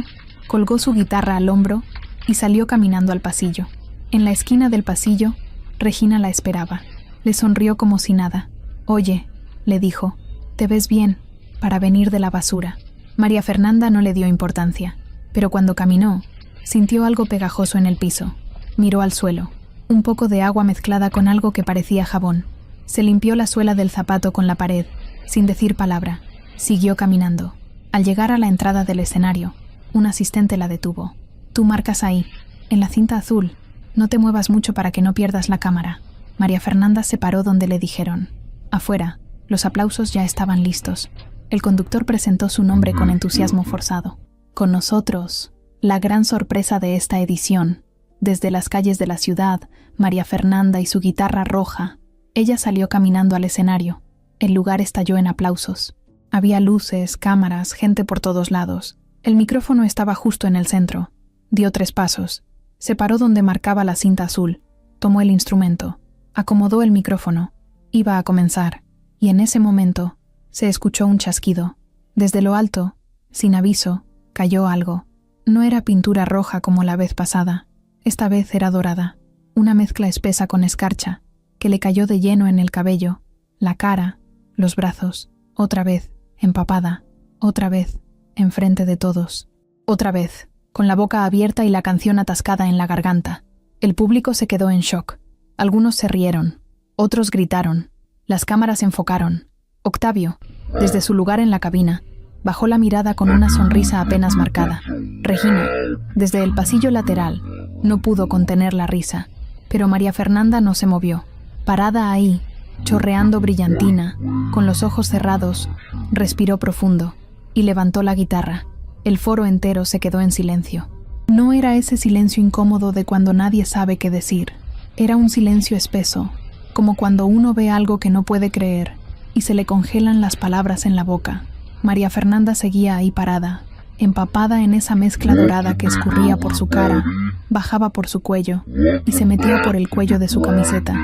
colgó su guitarra al hombro y salió caminando al pasillo. En la esquina del pasillo, Regina la esperaba. Le sonrió como si nada. «Oye», le dijo, «te ves bien, para venir de la basura». María Fernanda no le dio importancia, pero cuando caminó, sintió algo pegajoso en el piso. Miró al suelo. Un poco de agua mezclada con algo que parecía jabón. Se limpió la suela del zapato con la pared, sin decir palabra. Siguió caminando. Al llegar a la entrada del escenario, un asistente la detuvo. «Tú marcas ahí, en la cinta azul. No te muevas mucho para que no pierdas la cámara». María Fernanda se paró donde le dijeron. Afuera, los aplausos ya estaban listos. El conductor presentó su nombre con entusiasmo forzado. «Con nosotros, La gran sorpresa de esta edición. Desde las calles de la ciudad, María Fernanda y su guitarra roja. Ella salió caminando al escenario. El lugar estalló en aplausos. Había luces, cámaras, gente por todos lados. El micrófono estaba justo en el centro. Dio 3 pasos. Se paró donde marcaba la cinta azul. Tomó el instrumento. Acomodó el micrófono. Iba a comenzar. Y en ese momento se escuchó un chasquido. Desde lo alto, sin aviso, cayó algo. No era pintura roja como la vez pasada. Esta vez era dorada. Una mezcla espesa con escarcha, que le cayó de lleno en el cabello, la cara, los brazos. Otra vez, empapada. Otra vez, enfrente de todos. Otra vez, con la boca abierta y la canción atascada en la garganta. El público se quedó en shock. Algunos se rieron. Otros gritaron. Las cámaras enfocaron. Octavio, desde su lugar en la cabina, bajó la mirada con una sonrisa apenas marcada. Regina, desde el pasillo lateral, no pudo contener la risa. Pero María Fernanda no se movió. Parada ahí, chorreando brillantina, con los ojos cerrados, respiró profundo y levantó la guitarra. El foro entero se quedó en silencio. No era ese silencio incómodo de cuando nadie sabe qué decir. Era un silencio espeso, como cuando uno ve algo que no puede creer y se le congelan las palabras en la boca. María Fernanda seguía ahí parada, empapada en esa mezcla dorada que escurría por su cara, bajaba por su cuello y se metía por el cuello de su camiseta.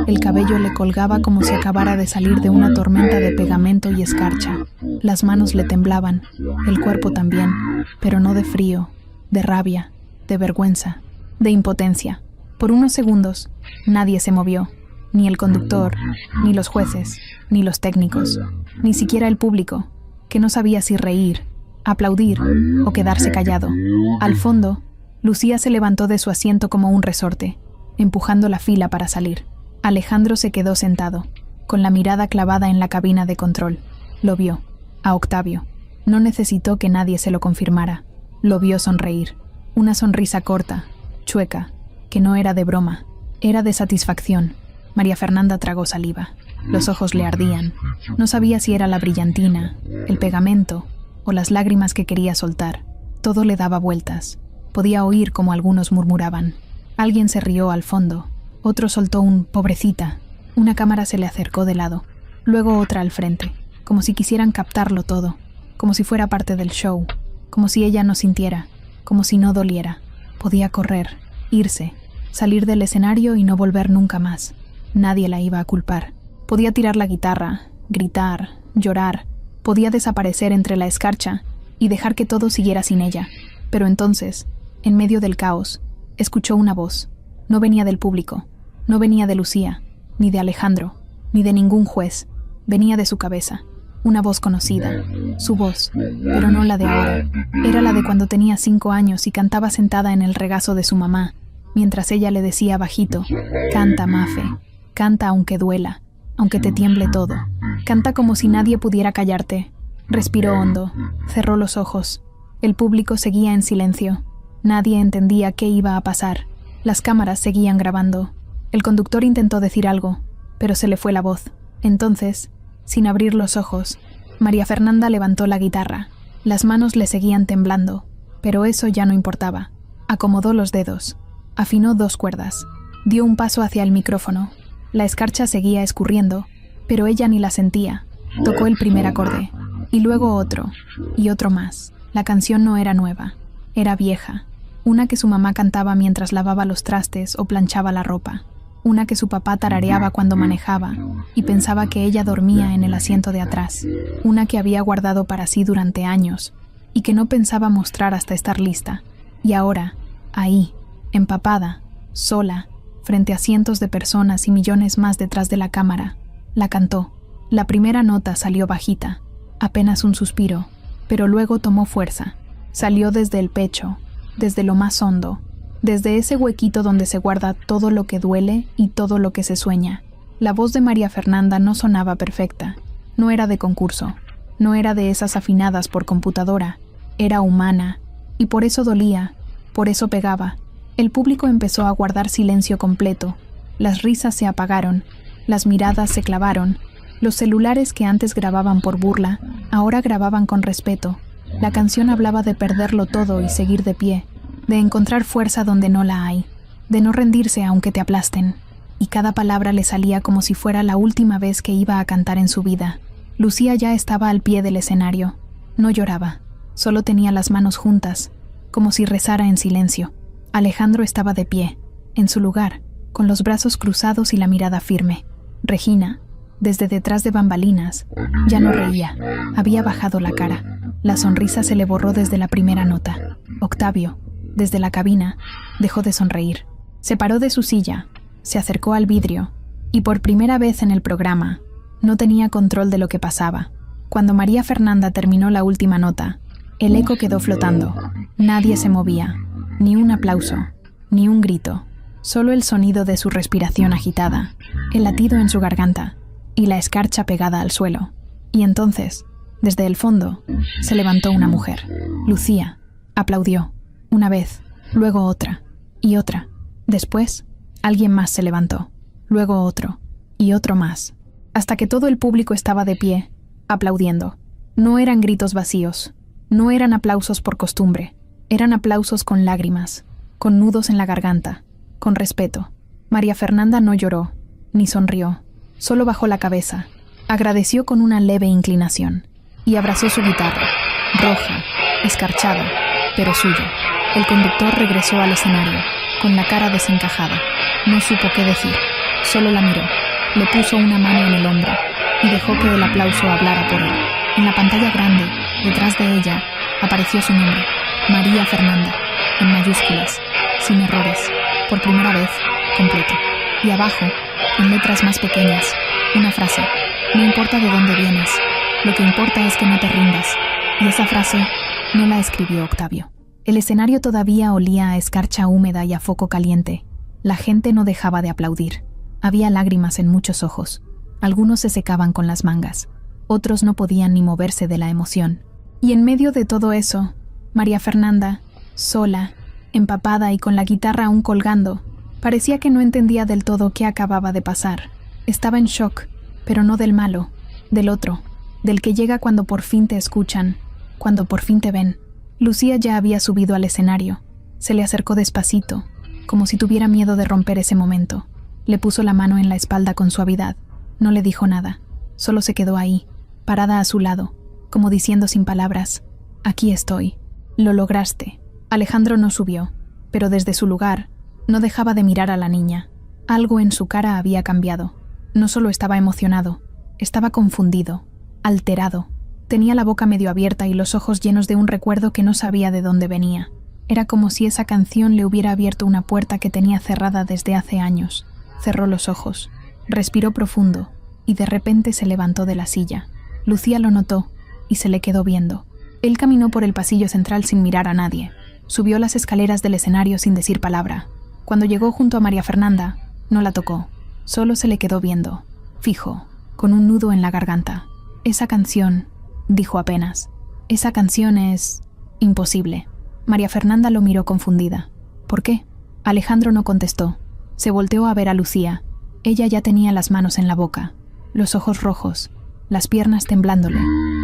El cabello le colgaba como si acabara de salir de una tormenta de pegamento y escarcha. Las manos le temblaban, el cuerpo también, pero no de frío, de rabia, de vergüenza, de impotencia. Por unos segundos, nadie se movió, ni el conductor, ni los jueces, ni los técnicos, ni siquiera el público, que no sabía si reír, aplaudir o quedarse callado. Al fondo, Lucía se levantó de su asiento como un resorte, empujando la fila para salir. Alejandro se quedó sentado, con la mirada clavada en la cabina de control. Lo vio, a Octavio. No necesitó que nadie se lo confirmara. Lo vio sonreír. Una sonrisa corta, chueca, que no era de broma, era de satisfacción. María Fernanda tragó saliva. Los ojos le ardían. No sabía si era la brillantina, el pegamento o las lágrimas que quería soltar. Todo le daba vueltas. Podía oír como algunos murmuraban. Alguien se rió al fondo. Otro soltó un «pobrecita». Una cámara se le acercó de lado. Luego otra al frente, como si quisieran captarlo todo, como si fuera parte del show, como si ella no sintiera, como si no doliera. Podía correr, irse, salir del escenario y no volver nunca más. Nadie la iba a culpar. Podía tirar la guitarra, gritar, llorar. Podía desaparecer entre la escarcha y dejar que todo siguiera sin ella. Pero entonces, en medio del caos, escuchó una voz. No venía del público, no venía de Lucía, ni de Alejandro, ni de ningún juez. Venía de su cabeza. Una voz conocida, su voz, pero no la de ahora. Era la de cuando tenía 5 años y cantaba sentada en el regazo de su mamá, mientras ella le decía bajito: «Canta, Mafe, canta aunque duela, aunque te tiemble todo. Canta como si nadie pudiera callarte». Respiró hondo, cerró los ojos. El público seguía en silencio. Nadie entendía qué iba a pasar. Las cámaras seguían grabando. El conductor intentó decir algo, pero se le fue la voz. Entonces, sin abrir los ojos, María Fernanda levantó la guitarra. Las manos le seguían temblando, pero eso ya no importaba. Acomodó los dedos, afinó 2 cuerdas, dio un paso hacia el micrófono. La escarcha seguía escurriendo, pero ella ni la sentía. Tocó el primer acorde, y luego otro, y otro más. La canción no era nueva, era vieja. Una que su mamá cantaba mientras lavaba los trastes o planchaba la ropa. Una que su papá tarareaba cuando manejaba y pensaba que ella dormía en el asiento de atrás. Una que había guardado para sí durante años y que no pensaba mostrar hasta estar lista. Y ahora, ahí, empapada, sola, frente a cientos de personas y millones más detrás de la cámara, la cantó. La primera nota salió bajita, apenas un suspiro, pero luego tomó fuerza. Salió desde el pecho, desde lo más hondo, desde ese huequito donde se guarda todo lo que duele y todo lo que se sueña. La voz de María Fernanda no sonaba perfecta, no era de concurso, no era de esas afinadas por computadora, era humana, y por eso dolía, por eso pegaba. El público empezó a guardar silencio completo, las risas se apagaron, las miradas se clavaron, los celulares que antes grababan por burla, ahora grababan con respeto. La canción hablaba de perderlo todo y seguir de pie. de encontrar fuerza donde no la hay, de no rendirse aunque te aplasten. Y cada palabra le salía como si fuera la última vez que iba a cantar en su vida. Lucía ya estaba al pie del escenario. No lloraba, solo tenía las manos juntas, como si rezara en silencio. Alejandro estaba de pie, en su lugar, con los brazos cruzados y la mirada firme. Regina, desde detrás de bambalinas, ya no reía, había bajado la cara. La sonrisa se le borró desde la primera nota. Octavio, desde la cabina, dejó de sonreír. Se paró de su silla, se acercó al vidrio, y por primera vez en el programa, no tenía control de lo que pasaba. Cuando María Fernanda terminó la última nota, el eco quedó flotando. Nadie se movía, ni un aplauso, ni un grito, solo el sonido de su respiración agitada, el latido en su garganta y la escarcha pegada al suelo. Y entonces, desde el fondo, se levantó una mujer. Lucía aplaudió, una vez, luego otra, y otra. Después, alguien más se levantó, luego otro, y otro más, hasta que todo el público estaba de pie, aplaudiendo. No eran gritos vacíos, no eran aplausos por costumbre, eran aplausos con lágrimas, con nudos en la garganta, con respeto. María Fernanda no lloró, ni sonrió, solo bajó la cabeza, agradeció con una leve inclinación, y abrazó su guitarra, roja, escarchada, pero suya. El conductor regresó al escenario, con la cara desencajada. No supo qué decir, solo la miró, le puso una mano en el hombro, y dejó que el aplauso hablara por él. En la pantalla grande, detrás de ella, apareció su nombre, María Fernanda, en mayúsculas, sin errores, por primera vez, completo. Y abajo, en letras más pequeñas, una frase: no importa de dónde vienes, lo que importa es que no te rindas. Y esa frase no la escribió Octavio. El escenario todavía olía a escarcha húmeda y a foco caliente. La gente no dejaba de aplaudir. Había lágrimas en muchos ojos. Algunos se secaban con las mangas. Otros no podían ni moverse de la emoción. Y en medio de todo eso, María Fernanda, sola, empapada y con la guitarra aún colgando, parecía que no entendía del todo qué acababa de pasar. Estaba en shock, pero no del malo, del otro, del que llega cuando por fin te escuchan, cuando por fin te ven. Lucía ya había subido al escenario. Se le acercó despacito, como si tuviera miedo de romper ese momento. Le puso la mano en la espalda con suavidad. No le dijo nada, solo se quedó ahí, parada a su lado, como diciendo sin palabras: aquí estoy. Lo lograste. Alejandro no subió, pero desde su lugar no dejaba de mirar a la niña. Algo en su cara había cambiado. No solo estaba emocionado, estaba confundido, alterado. Tenía la boca medio abierta y los ojos llenos de un recuerdo que no sabía de dónde venía. Era como si esa canción le hubiera abierto una puerta que tenía cerrada desde hace años. Cerró los ojos, respiró profundo y de repente se levantó de la silla. Lucía lo notó y se le quedó viendo. Él caminó por el pasillo central sin mirar a nadie. Subió las escaleras del escenario sin decir palabra. Cuando llegó junto a María Fernanda, no la tocó. Solo se le quedó viendo, fijo, con un nudo en la garganta. Esa canción, dijo apenas. Esa canción es imposible. María Fernanda lo miró confundida. ¿Por qué? Alejandro no contestó. Se volteó a ver a Lucía. Ella ya tenía las manos en la boca, los ojos rojos, las piernas temblándole.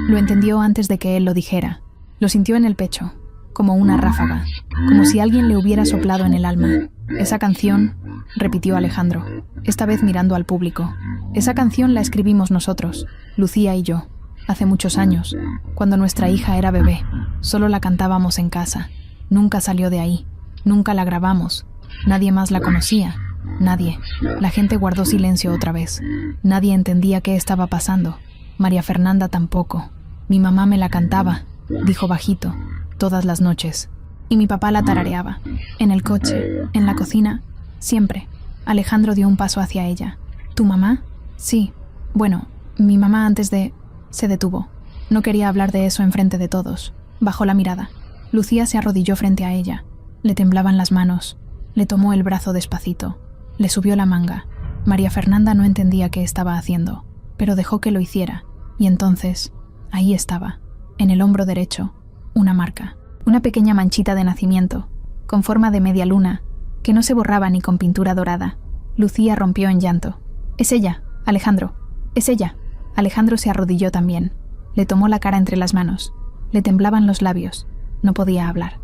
Lo entendió antes de que él lo dijera. Lo sintió en el pecho, como una ráfaga, como si alguien le hubiera soplado en el alma. Esa canción, repitió Alejandro, esta vez mirando al público. Esa canción la escribimos nosotros, Lucía y yo. Hace muchos años, cuando nuestra hija era bebé. Solo la cantábamos en casa. Nunca salió de ahí. Nunca la grabamos. Nadie más la conocía. Nadie. La gente guardó silencio otra vez. Nadie entendía qué estaba pasando. María Fernanda tampoco. Mi mamá me la cantaba, dijo bajito, todas las noches. Y mi papá la tarareaba. En el coche, en la cocina, siempre. Alejandro dio un paso hacia ella. ¿Tu mamá? Sí. Bueno, mi mamá antes de... Se detuvo. No quería hablar de eso enfrente de todos. Bajó la mirada. Lucía se arrodilló frente a ella. Le temblaban las manos. Le tomó el brazo despacito. Le subió la manga. María Fernanda no entendía qué estaba haciendo, pero dejó que lo hiciera. Y entonces, ahí estaba, en el hombro derecho, una marca. Una pequeña manchita de nacimiento, con forma de media luna, que no se borraba ni con pintura dorada. Lucía rompió en llanto. «Es ella, Alejandro. Es ella». Alejandro se arrodilló también. Le tomó la cara entre las manos. Le temblaban los labios. No podía hablar.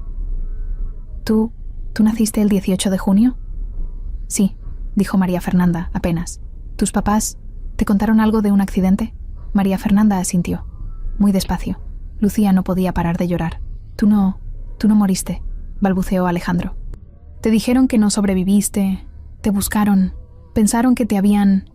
¿Tú naciste el 18 de junio? Sí, dijo María Fernanda, apenas. ¿Tus papás te contaron algo de un accidente? María Fernanda asintió, muy despacio. Lucía no podía parar de llorar. Tú no moriste, balbuceó Alejandro. Te dijeron que no sobreviviste, te buscaron, pensaron que te habían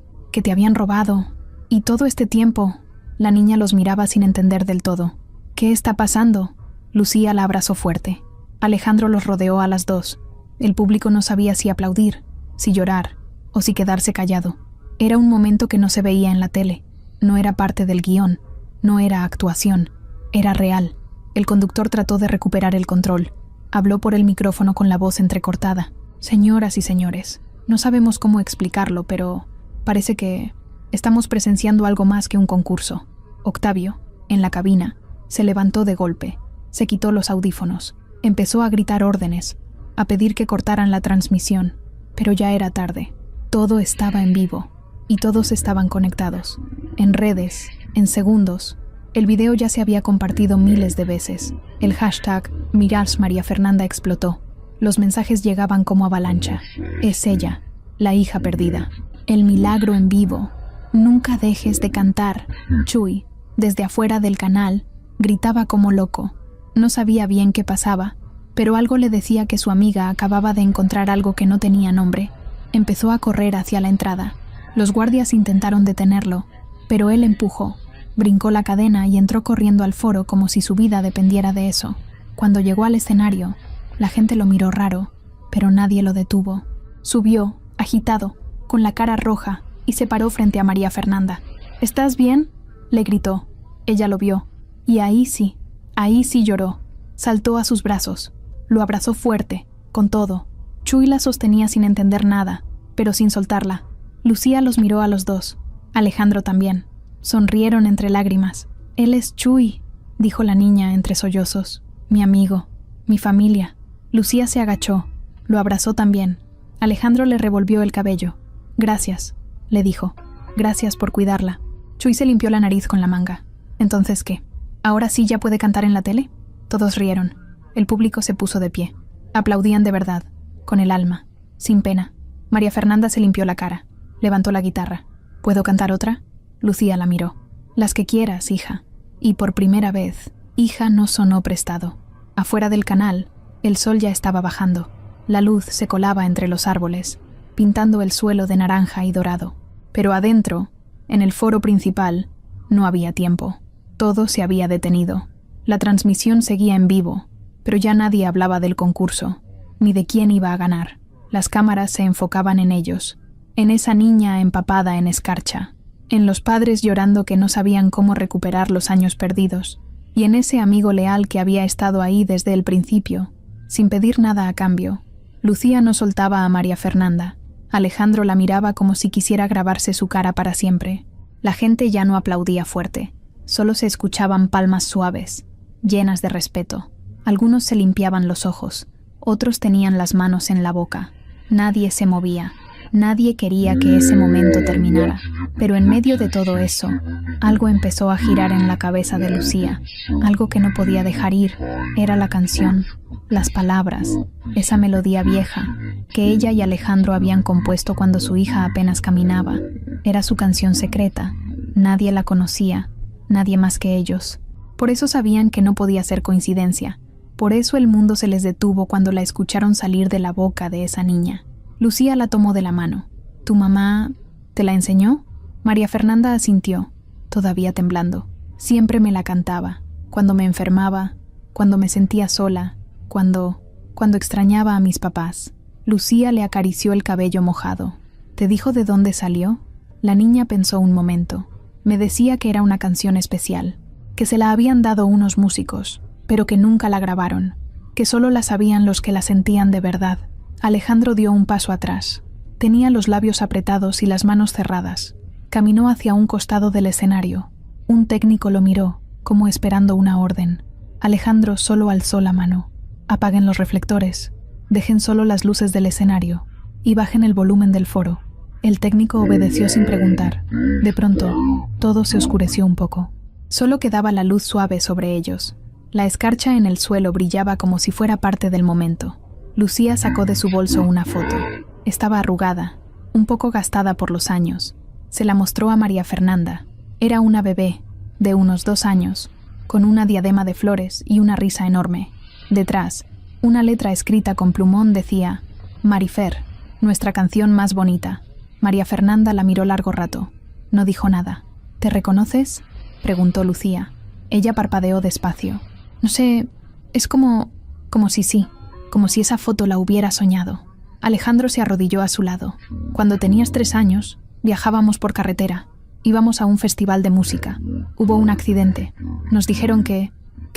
robado. Y todo este tiempo, la niña los miraba sin entender del todo. ¿Qué está pasando? Lucía la abrazó fuerte. Alejandro los rodeó a las dos. El público no sabía si aplaudir, si llorar o si quedarse callado. Era un momento que no se veía en la tele. No era parte del guión, no era actuación, era real. El conductor trató de recuperar el control. Habló por el micrófono con la voz entrecortada. Señoras y señores, no sabemos cómo explicarlo, pero parece que estamos presenciando algo más que un concurso. Octavio, en la cabina, se levantó de golpe, se quitó los audífonos, empezó a gritar órdenes, a pedir que cortaran la transmisión, pero ya era tarde. Todo estaba en vivo y todos estaban conectados, en redes, en segundos. El video ya se había compartido miles de veces. El hashtag Mirage María Fernanda explotó. Los mensajes llegaban como avalancha. Es ella, la hija perdida. El milagro en vivo. Nunca dejes de cantar. Chuy, desde afuera del canal, gritaba como loco. No sabía bien qué pasaba, pero algo le decía que su amiga acababa de encontrar algo que no tenía nombre. Empezó a correr hacia la entrada. Los guardias intentaron detenerlo, pero él empujó, brincó la cadena y entró corriendo al foro como si su vida dependiera de eso. Cuando llegó al escenario, la gente lo miró raro, pero nadie lo detuvo. Subió, agitado, con la cara roja, y se paró frente a María Fernanda. ¿Estás bien?, le gritó. Ella lo vio, y ahí sí lloró. Saltó a sus brazos, lo abrazó fuerte, con todo. Chuy la sostenía sin entender nada, pero sin soltarla. Lucía los miró a los dos, Alejandro también. Sonrieron entre lágrimas. Él es Chuy, dijo la niña entre sollozos. Mi amigo, mi familia. Lucía se agachó, lo abrazó también. Alejandro le revolvió el cabello. Gracias, le dijo. Gracias por cuidarla. Chuy se limpió la nariz con la manga. ¿Entonces qué? ¿Ahora sí ya puede cantar en la tele? Todos rieron. El público se puso de pie. Aplaudían de verdad, con el alma, sin pena. María Fernanda se limpió la cara. Levantó la guitarra. ¿Puedo cantar otra? Lucía la miró. Las que quieras, hija. Y por primera vez, hija no sonó prestado. Afuera del canal, el sol ya estaba bajando. La luz se colaba entre los árboles, pintando el suelo de naranja y dorado. Pero adentro, en el foro principal, no había tiempo. Todo se había detenido. La transmisión seguía en vivo, pero ya nadie hablaba del concurso, ni de quién iba a ganar. Las cámaras se enfocaban en ellos, en esa niña empapada en escarcha, en los padres llorando que no sabían cómo recuperar los años perdidos, y en ese amigo leal que había estado ahí desde el principio, sin pedir nada a cambio. Lucía no soltaba a María Fernanda. Alejandro la miraba como si quisiera grabarse su cara para siempre. La gente ya no aplaudía fuerte. Solo se escuchaban palmas suaves, llenas de respeto. Algunos se limpiaban los ojos, otros tenían las manos en la boca. Nadie se movía. Nadie quería que ese momento terminara, pero en medio de todo eso, algo empezó a girar en la cabeza de Lucía, algo que no podía dejar ir. Era la canción, las palabras, esa melodía vieja, que ella y Alejandro habían compuesto cuando su hija apenas caminaba. Era su canción secreta, nadie la conocía, nadie más que ellos. Por eso sabían que no podía ser coincidencia, por eso el mundo se les detuvo cuando la escucharon salir de la boca de esa niña. Lucía la tomó de la mano. ¿Tu mamá te la enseñó? María Fernanda asintió, todavía temblando. Siempre me la cantaba, cuando me enfermaba, cuando me sentía sola, cuando extrañaba a mis papás. Lucía le acarició el cabello mojado. ¿Te dijo de dónde salió? La niña pensó un momento. Me decía que era una canción especial, que se la habían dado unos músicos, pero que nunca la grabaron, que solo la sabían los que la sentían de verdad. Alejandro dio un paso atrás. Tenía los labios apretados y las manos cerradas. Caminó hacia un costado del escenario. Un técnico lo miró, como esperando una orden. Alejandro solo alzó la mano. Apaguen los reflectores, dejen solo las luces del escenario y bajen el volumen del foro. El técnico obedeció sin preguntar. De pronto, todo se oscureció un poco. Solo quedaba la luz suave sobre ellos. La escarcha en el suelo brillaba como si fuera parte del momento. Lucía sacó de su bolso una foto. Estaba arrugada, un poco gastada por los años. Se la mostró a María Fernanda. Era una bebé, de unos 2 años, con una diadema de flores y una risa enorme. Detrás, una letra escrita con plumón decía: Marifer, nuestra canción más bonita. María Fernanda la miró largo rato. No dijo nada. ¿Te reconoces?, preguntó Lucía. Ella parpadeó despacio. No sé, es como si sí, como si esa foto la hubiera soñado. Alejandro se arrodilló a su lado. Cuando tenías 3 años, viajábamos por carretera. Íbamos a un festival de música. Hubo un accidente. Nos dijeron que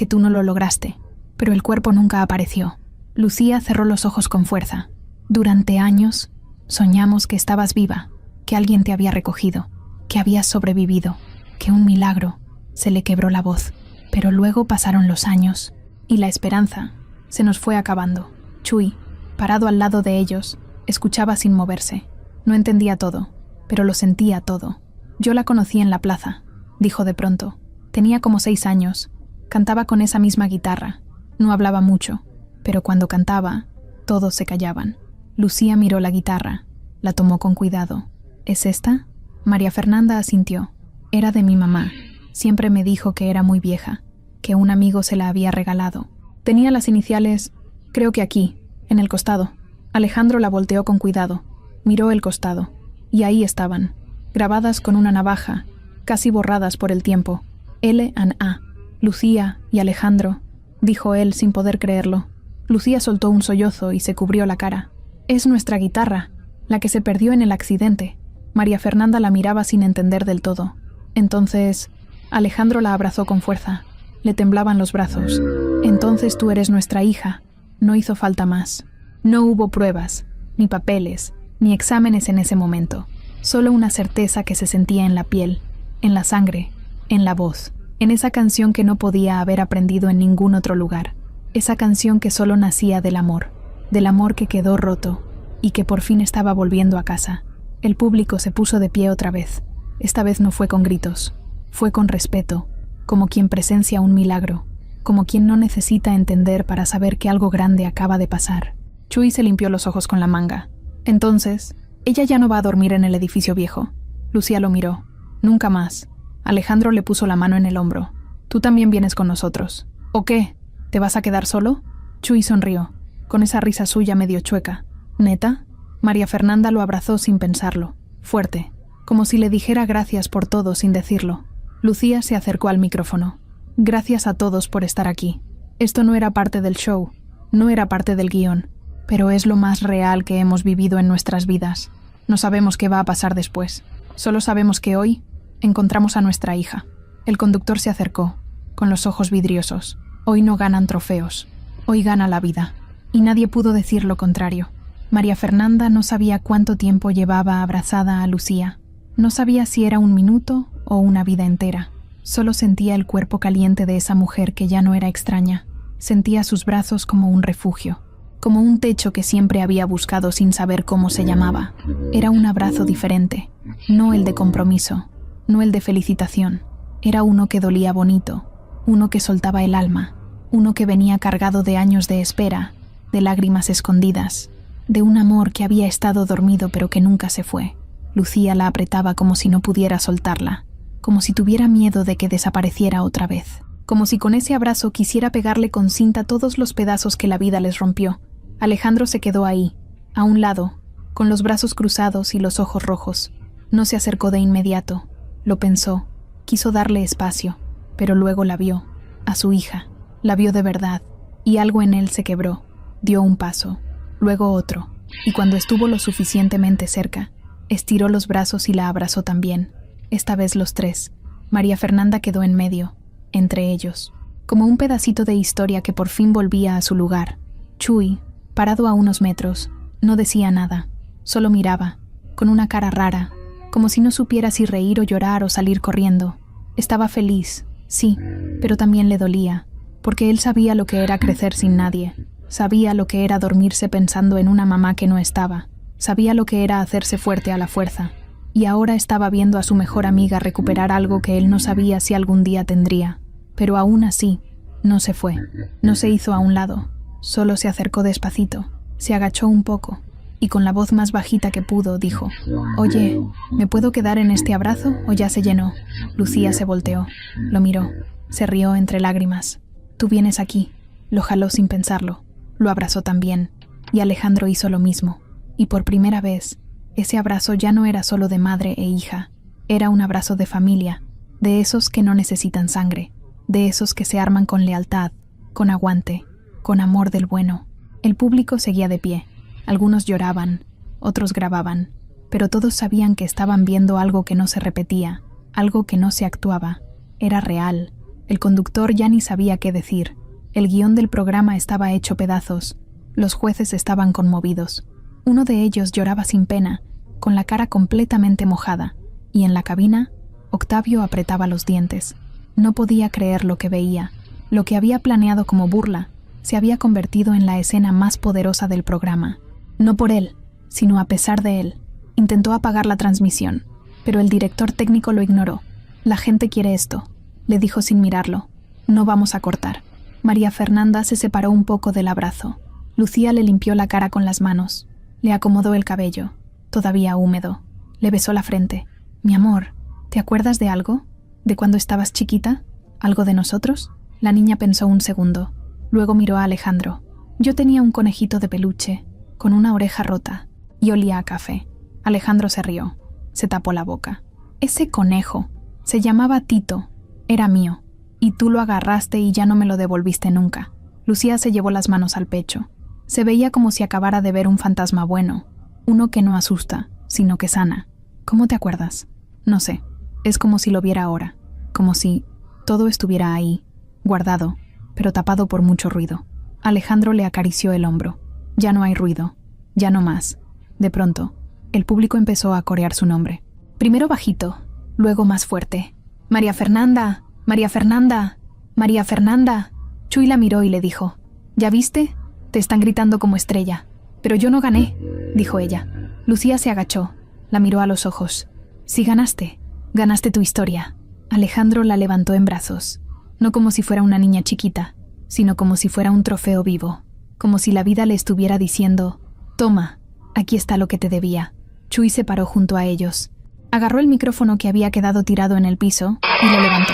tú no lo lograste, pero el cuerpo nunca apareció. Lucía cerró los ojos con fuerza. Durante años, soñamos que estabas viva, que alguien te había recogido, que habías sobrevivido, que un milagro. Se le quebró la voz. Pero luego pasaron los años, y la esperanza se nos fue acabando. Chuy, parado al lado de ellos, escuchaba sin moverse. No entendía todo, pero lo sentía todo. Yo la conocí en la plaza, dijo de pronto. Tenía como 6 años. Cantaba con esa misma guitarra. No hablaba mucho, pero cuando cantaba, todos se callaban. Lucía miró la guitarra. La tomó con cuidado. ¿Es esta? María Fernanda asintió. Era de mi mamá. Siempre me dijo que era muy vieja, que un amigo se la había regalado. Tenía las iniciales, creo que aquí, en el costado. Alejandro la volteó con cuidado. Miró el costado. Y ahí estaban, grabadas con una navaja, casi borradas por el tiempo. L&A. Lucía y Alejandro, dijo él sin poder creerlo. Lucía soltó un sollozo y se cubrió la cara. Es nuestra guitarra, la que se perdió en el accidente. María Fernanda la miraba sin entender del todo. Entonces, Alejandro la abrazó con fuerza. Le temblaban los brazos. Entonces tú eres nuestra hija. No hizo falta más. No hubo pruebas, ni papeles, ni exámenes en ese momento. Solo una certeza que se sentía en la piel, en la sangre, en la voz, en esa canción que no podía haber aprendido en ningún otro lugar. Esa canción que solo nacía del amor que quedó roto y que por fin estaba volviendo a casa. El público se puso de pie otra vez. Esta vez no fue con gritos. Fue con respeto, como quien presencia un milagro, como quien no necesita entender para saber que algo grande acaba de pasar. Chuy se limpió los ojos con la manga. Entonces, ella ya no va a dormir en el edificio viejo. Lucía lo miró. Nunca más. Alejandro le puso la mano en el hombro. Tú también vienes con nosotros. ¿O qué? ¿Te vas a quedar solo? Chuy sonrió, con esa risa suya medio chueca. ¿Neta? María Fernanda lo abrazó sin pensarlo, fuerte, como si le dijera gracias por todo sin decirlo. Lucía se acercó al micrófono. Gracias a todos por estar aquí. Esto no era parte del show, no era parte del guión, pero es lo más real que hemos vivido en nuestras vidas. No sabemos qué va a pasar después. Solo sabemos que hoy encontramos a nuestra hija. El conductor se acercó, con los ojos vidriosos. Hoy no ganan trofeos, hoy gana la vida. Y nadie pudo decir lo contrario. María Fernanda no sabía cuánto tiempo llevaba abrazada a Lucía. No sabía si era 1 minuto o una vida entera. Solo sentía el cuerpo caliente de esa mujer que ya no era extraña. Sentía sus brazos como un refugio, como un techo que siempre había buscado sin saber cómo se llamaba. Era un abrazo diferente, no el de compromiso, no el de felicitación. Era uno que dolía bonito, uno que soltaba el alma, uno que venía cargado de años de espera, de lágrimas escondidas, de un amor que había estado dormido pero que nunca se fue. Lucía la apretaba como si no pudiera soltarla, como si tuviera miedo de que desapareciera otra vez, como si con ese abrazo quisiera pegarle con cinta todos los pedazos que la vida les rompió. Alejandro se quedó ahí, a un lado, con los brazos cruzados y los ojos rojos. No se acercó de inmediato, lo pensó, quiso darle espacio, pero luego la vio, a su hija, la vio de verdad, y algo en él se quebró. Dio un paso, luego otro, y cuando estuvo lo suficientemente cerca, estiró los brazos y la abrazó también. Esta vez los 3. María Fernanda quedó en medio, entre ellos, como un pedacito de historia que por fin volvía a su lugar. Chuy, parado a unos metros, no decía nada, solo miraba, con una cara rara, como si no supiera si reír o llorar o salir corriendo. Estaba feliz, sí, pero también le dolía, porque él sabía lo que era crecer sin nadie, sabía lo que era dormirse pensando en una mamá que no estaba, sabía lo que era hacerse fuerte a la fuerza, y ahora estaba viendo a su mejor amiga recuperar algo que él no sabía si algún día tendría. Pero aún así, no se fue, no se hizo a un lado, solo se acercó despacito, Se agachó un poco y con la voz más bajita que pudo dijo: «Oye, ¿me puedo quedar en este abrazo o ya se llenó?» Lucía se volteó, lo miró, se rió entre lágrimas. «Tú vienes aquí». Lo jaló sin pensarlo, lo abrazó también, y Alejandro hizo lo mismo. Y por primera vez, ese abrazo ya no era solo de madre e hija, era un abrazo de familia, de esos que no necesitan sangre, de esos que se arman con lealtad, con aguante, con amor del bueno. El público seguía de pie. Algunos lloraban, otros grababan, pero todos sabían que estaban viendo algo que no se repetía, algo que no se actuaba. Era real. El conductor ya ni sabía qué decir. El guión del programa estaba hecho pedazos. Los jueces estaban conmovidos. Uno de ellos lloraba sin pena, con la cara completamente mojada, y en la cabina, Octavio apretaba los dientes. No podía creer lo que veía. Lo que había planeado como burla se había convertido en la escena más poderosa del programa. No por él, sino a pesar de él. Intentó apagar la transmisión, pero el director técnico lo ignoró. «La gente quiere esto», le dijo sin mirarlo. «No vamos a cortar». María Fernanda se separó un poco del abrazo. Lucía le limpió la cara con las manos. Le acomodó el cabello, todavía húmedo. Le besó la frente. «Mi amor, ¿te acuerdas de algo? ¿De cuando estabas chiquita? ¿Algo de nosotros?» La niña pensó un segundo. Luego miró a Alejandro. «Yo tenía un conejito de peluche, con una oreja rota, y olía a café». Alejandro se rió. Se tapó la boca. «Ese conejo se llamaba Tito. Era mío. Y tú lo agarraste y ya no me lo devolviste nunca». Lucía se llevó las manos al pecho. Se veía como si acabara de ver un fantasma bueno, uno que no asusta, sino que sana. «¿Cómo te acuerdas?» «No sé. Es como si lo viera ahora. Como si todo estuviera ahí, guardado, pero tapado por mucho ruido». Alejandro le acarició el hombro. «Ya no hay ruido. Ya no más». De pronto, el público empezó a corear su nombre. Primero bajito, luego más fuerte. «María Fernanda, María Fernanda, María Fernanda». Chuy la miró y le dijo: «¿Ya viste? Te están gritando como estrella». «Pero yo no gané», dijo ella. Lucía se agachó, la miró a los ojos. «Sí ganaste. Ganaste tu historia». Alejandro la levantó en brazos, no como si fuera una niña chiquita, sino como si fuera un trofeo vivo, como si la vida le estuviera diciendo: «Toma, aquí está lo que te debía». Chuy se paró junto a ellos. Agarró el micrófono que había quedado tirado en el piso y lo levantó.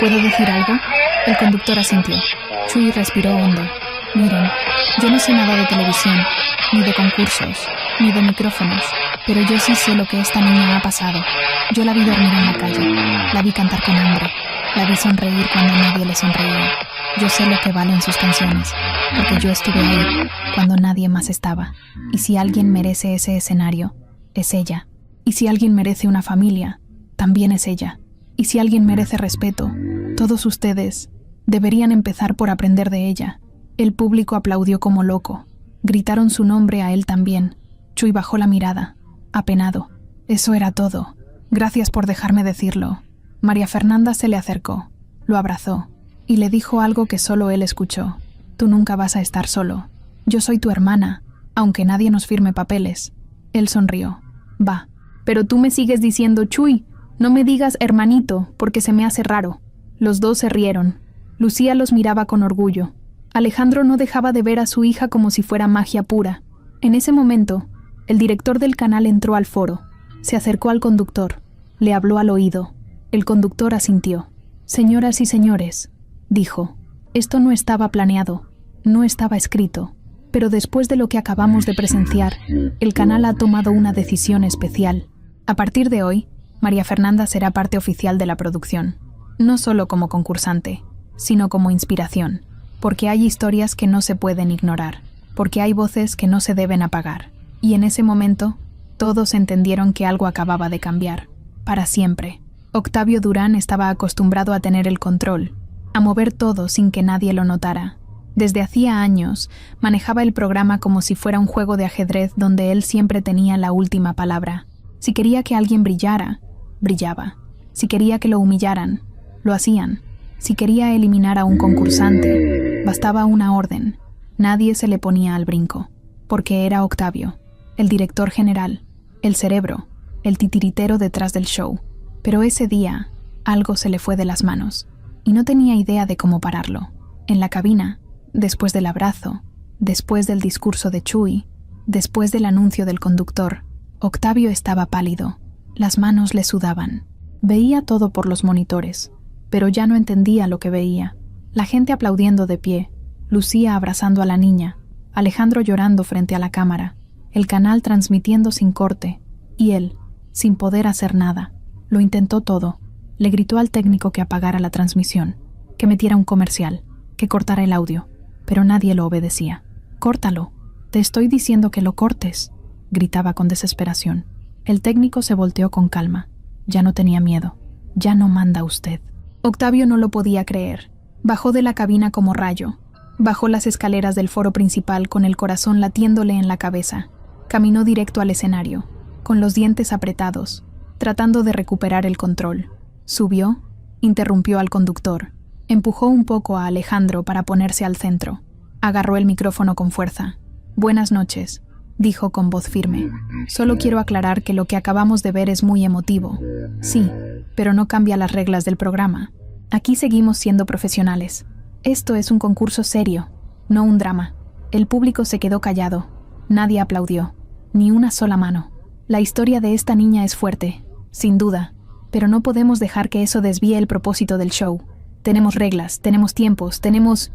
«¿Puedo decir algo?» El conductor asintió. Chuy respiró hondo. «Miren, yo no sé nada de televisión, ni de concursos, ni de micrófonos, pero yo sí sé lo que esta niña ha pasado. Yo la vi dormir en la calle, la vi cantar con hambre, la vi sonreír cuando nadie le sonreía. Yo sé lo que valen sus canciones, porque yo estuve ahí cuando nadie más estaba. Y si alguien merece ese escenario, es ella. Y si alguien merece una familia, también es ella. Y si alguien merece respeto, todos ustedes deberían empezar por aprender de ella». El público aplaudió como loco. Gritaron su nombre a él también. Chuy bajó la mirada, apenado. «Eso era todo. Gracias por dejarme decirlo». María Fernanda se le acercó, lo abrazó y le dijo algo que solo él escuchó. «Tú nunca vas a estar solo. Yo soy tu hermana, aunque nadie nos firme papeles». Él sonrió. «Va. Pero tú me sigues diciendo Chuy. No me digas hermanito, porque se me hace raro». Los dos se rieron. Lucía los miraba con orgullo. Alejandro no dejaba de ver a su hija como si fuera magia pura. En ese momento, el director del canal entró al foro. Se acercó al conductor. Le habló al oído. El conductor asintió. «Señoras y señores», dijo, «esto no estaba planeado, no estaba escrito, pero después de lo que acabamos de presenciar, el canal ha tomado una decisión especial. A partir de hoy, María Fernanda será parte oficial de la producción, no solo como concursante, sino como inspiración, porque hay historias que no se pueden ignorar, porque hay voces que no se deben apagar». Y en ese momento, todos entendieron que algo acababa de cambiar, para siempre. Octavio Durán estaba acostumbrado a tener el control, a mover todo sin que nadie lo notara. Desde hacía años, manejaba el programa como si fuera un juego de ajedrez donde él siempre tenía la última palabra. Si quería que alguien brillara, brillaba. Si quería que lo humillaran, lo hacían. Si quería eliminar a un concursante, bastaba una orden. Nadie se le ponía al brinco, porque era Octavio, el director general, el cerebro, el titiritero detrás del show. Pero ese día, algo se le fue de las manos, y no tenía idea de cómo pararlo. En la cabina, después del abrazo, Después del discurso de Chuy, después del anuncio del conductor, Octavio estaba pálido. Las manos le sudaban. Veía todo por los monitores, pero ya no entendía lo que veía. La gente aplaudiendo de pie, Lucía abrazando a la niña, Alejandro llorando frente a la cámara, el canal transmitiendo sin corte, y él, sin poder hacer nada. Lo intentó todo. Le gritó al técnico que apagara la transmisión, que metiera un comercial, que cortara el audio, pero nadie lo obedecía. «Córtalo, te estoy diciendo que lo cortes», gritaba con desesperación. El técnico se volteó con calma. Ya no tenía miedo. «Ya no manda usted». Octavio no lo podía creer. Bajó de la cabina como rayo. Bajó las escaleras del foro principal con el corazón latiéndole en la cabeza. Caminó directo al escenario, con los dientes apretados, tratando de recuperar el control. Subió, interrumpió al conductor, empujó un poco a Alejandro para ponerse al centro. Agarró el micrófono con fuerza. «Buenas noches», dijo con voz firme. «Solo quiero aclarar que lo que acabamos de ver es muy emotivo. Sí, pero no cambia las reglas del programa. Aquí seguimos siendo profesionales. Esto es un concurso serio, no un drama». El público se quedó callado. Nadie aplaudió, ni una sola mano. La historia de esta niña es fuerte, sin duda, pero no podemos dejar que eso desvíe el propósito del show. Tenemos reglas, tenemos tiempos, ¡tenemos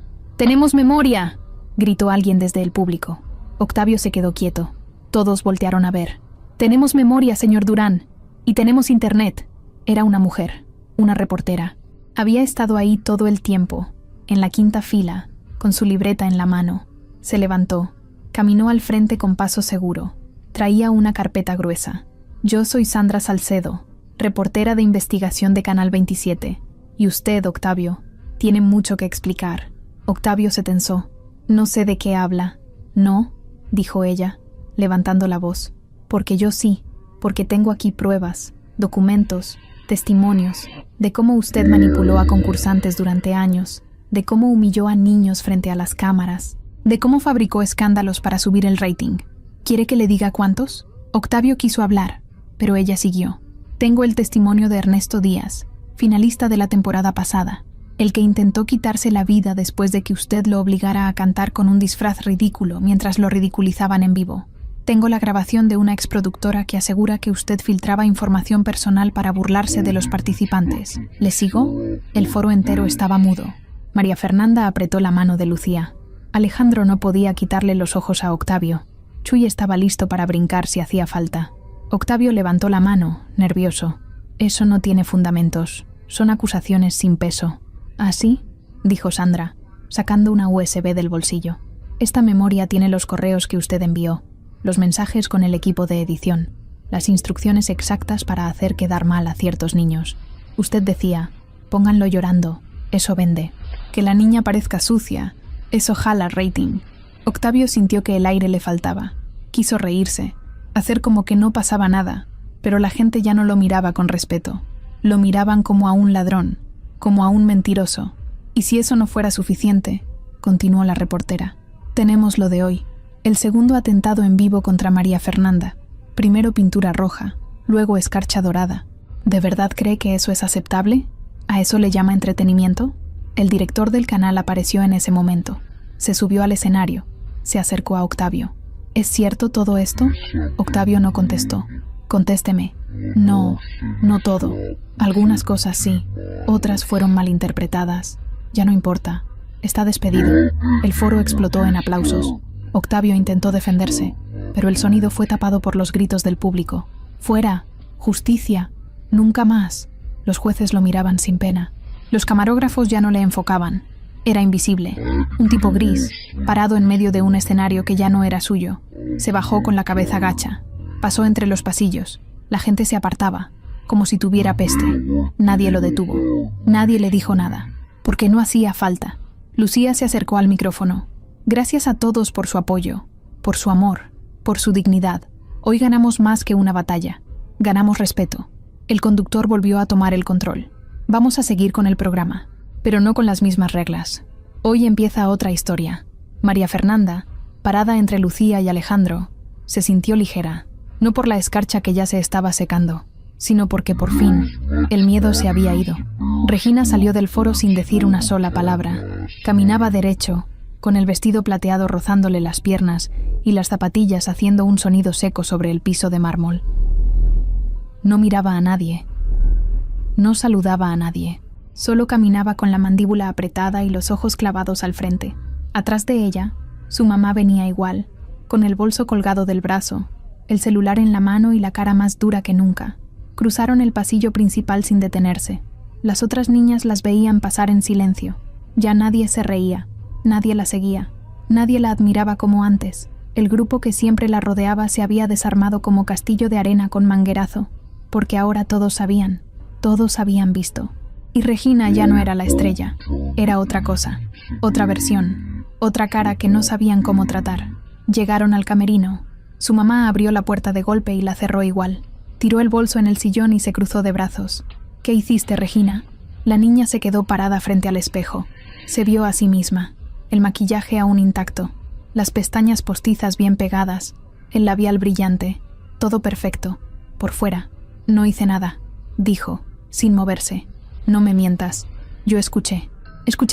memoria!, gritó alguien desde el público. Octavio se quedó quieto. Todos voltearon a ver. «Tenemos memoria, señor Durán. Y tenemos internet». Era una mujer, una reportera. Había estado ahí todo el tiempo, en la quinta fila, con su libreta en la mano. Se levantó, caminó al frente con paso seguro. Traía una carpeta gruesa. «Yo soy Sandra Salcedo, reportera de investigación de Canal 27. Y usted, Octavio, tiene mucho que explicar». Octavio se tensó. «No sé de qué habla». «No», dijo ella, levantando la voz. «Porque yo sí, porque tengo aquí pruebas, documentos, testimonios, de cómo usted manipuló a concursantes durante años, de cómo humilló a niños frente a las cámaras, de cómo fabricó escándalos para subir el rating. ¿Quiere que le diga cuántos?». Octavio quiso hablar, pero ella siguió. «Tengo el testimonio de Ernesto Díaz, finalista de la temporada pasada, el que intentó quitarse la vida después de que usted lo obligara a cantar con un disfraz ridículo mientras lo ridiculizaban en vivo. Tengo la grabación de una exproductora que asegura que usted filtraba información personal para burlarse de los participantes. ¿Le sigo?». El foro entero estaba mudo. María Fernanda apretó la mano de Lucía. Alejandro no podía quitarle los ojos a Octavio. Chuy estaba listo para brincar si hacía falta. Octavio levantó la mano, nervioso. «Eso no tiene fundamentos. Son acusaciones sin peso». «¿Ah, sí?», dijo Sandra, sacando una USB del bolsillo. «Esta memoria tiene los correos que usted envió, los mensajes con el equipo de edición, las instrucciones exactas para hacer quedar mal a ciertos niños. Usted decía, pónganlo llorando, eso vende. Que la niña parezca sucia, eso jala rating». Octavio sintió que el aire le faltaba. Quiso reírse, hacer como que no pasaba nada, pero la gente ya no lo miraba con respeto. Lo miraban como a un ladrón, como a un mentiroso. «Y si eso no fuera suficiente», continuó la reportera, «tenemos lo de hoy, el segundo atentado en vivo contra María Fernanda. Primero pintura roja, luego escarcha dorada. ¿De verdad cree que eso es aceptable? ¿A eso le llama entretenimiento?». El director del canal apareció en ese momento. Se subió al escenario, se acercó a Octavio. «¿Es cierto todo esto?». Octavio no contestó. «Contésteme». «No, no todo. Algunas cosas sí, otras fueron malinterpretadas. Ya no importa. Está despedido». El foro explotó en aplausos. Octavio intentó defenderse, pero el sonido fue tapado por los gritos del público. «¡Fuera! ¡Justicia! ¡Nunca más!». Los jueces lo miraban sin pena. Los camarógrafos ya no le enfocaban. Era invisible. Un tipo gris, parado en medio de un escenario que ya no era suyo. Se bajó con la cabeza gacha. Pasó entre los pasillos. La gente se apartaba, como si tuviera peste. Nadie lo detuvo. Nadie le dijo nada, porque no hacía falta. Lucía se acercó al micrófono. «Gracias a todos por su apoyo, por su amor, por su dignidad. Hoy ganamos más que una batalla. Ganamos respeto». El conductor volvió a tomar el control. «Vamos a seguir con el programa, pero no con las mismas reglas. Hoy empieza otra historia». María Fernanda, parada entre Lucía y Alejandro, se sintió ligera. No por la escarcha que ya se estaba secando, sino porque por fin el miedo se había ido. Regina salió del foro sin decir una sola palabra. Caminaba derecho, con el vestido plateado rozándole las piernas y las zapatillas haciendo un sonido seco sobre el piso de mármol. No miraba a nadie. No saludaba a nadie. Solo caminaba con la mandíbula apretada y los ojos clavados al frente. Atrás de ella, su mamá venía igual, con el bolso colgado del brazo, el celular en la mano y la cara más dura que nunca. Cruzaron el pasillo principal sin detenerse. Las otras niñas las veían pasar en silencio. Ya nadie se reía, nadie la seguía, nadie la admiraba como antes. El grupo que siempre la rodeaba se había desarmado como castillo de arena con manguerazo, porque ahora todos habían visto. Y Regina ya no era la estrella, era otra cosa, otra versión, otra cara que no sabían cómo tratar. Llegaron al camerino. Su mamá abrió la puerta de golpe y la cerró igual. Tiró el bolso en el sillón y se cruzó de brazos. «¿Qué hiciste, Regina?» La niña se quedó parada frente al espejo. Se vio a sí misma, el maquillaje aún intacto, las pestañas postizas bien pegadas, el labial brillante, todo perfecto, por fuera. «No hice nada», dijo, sin moverse. «No me mientas. Yo escuché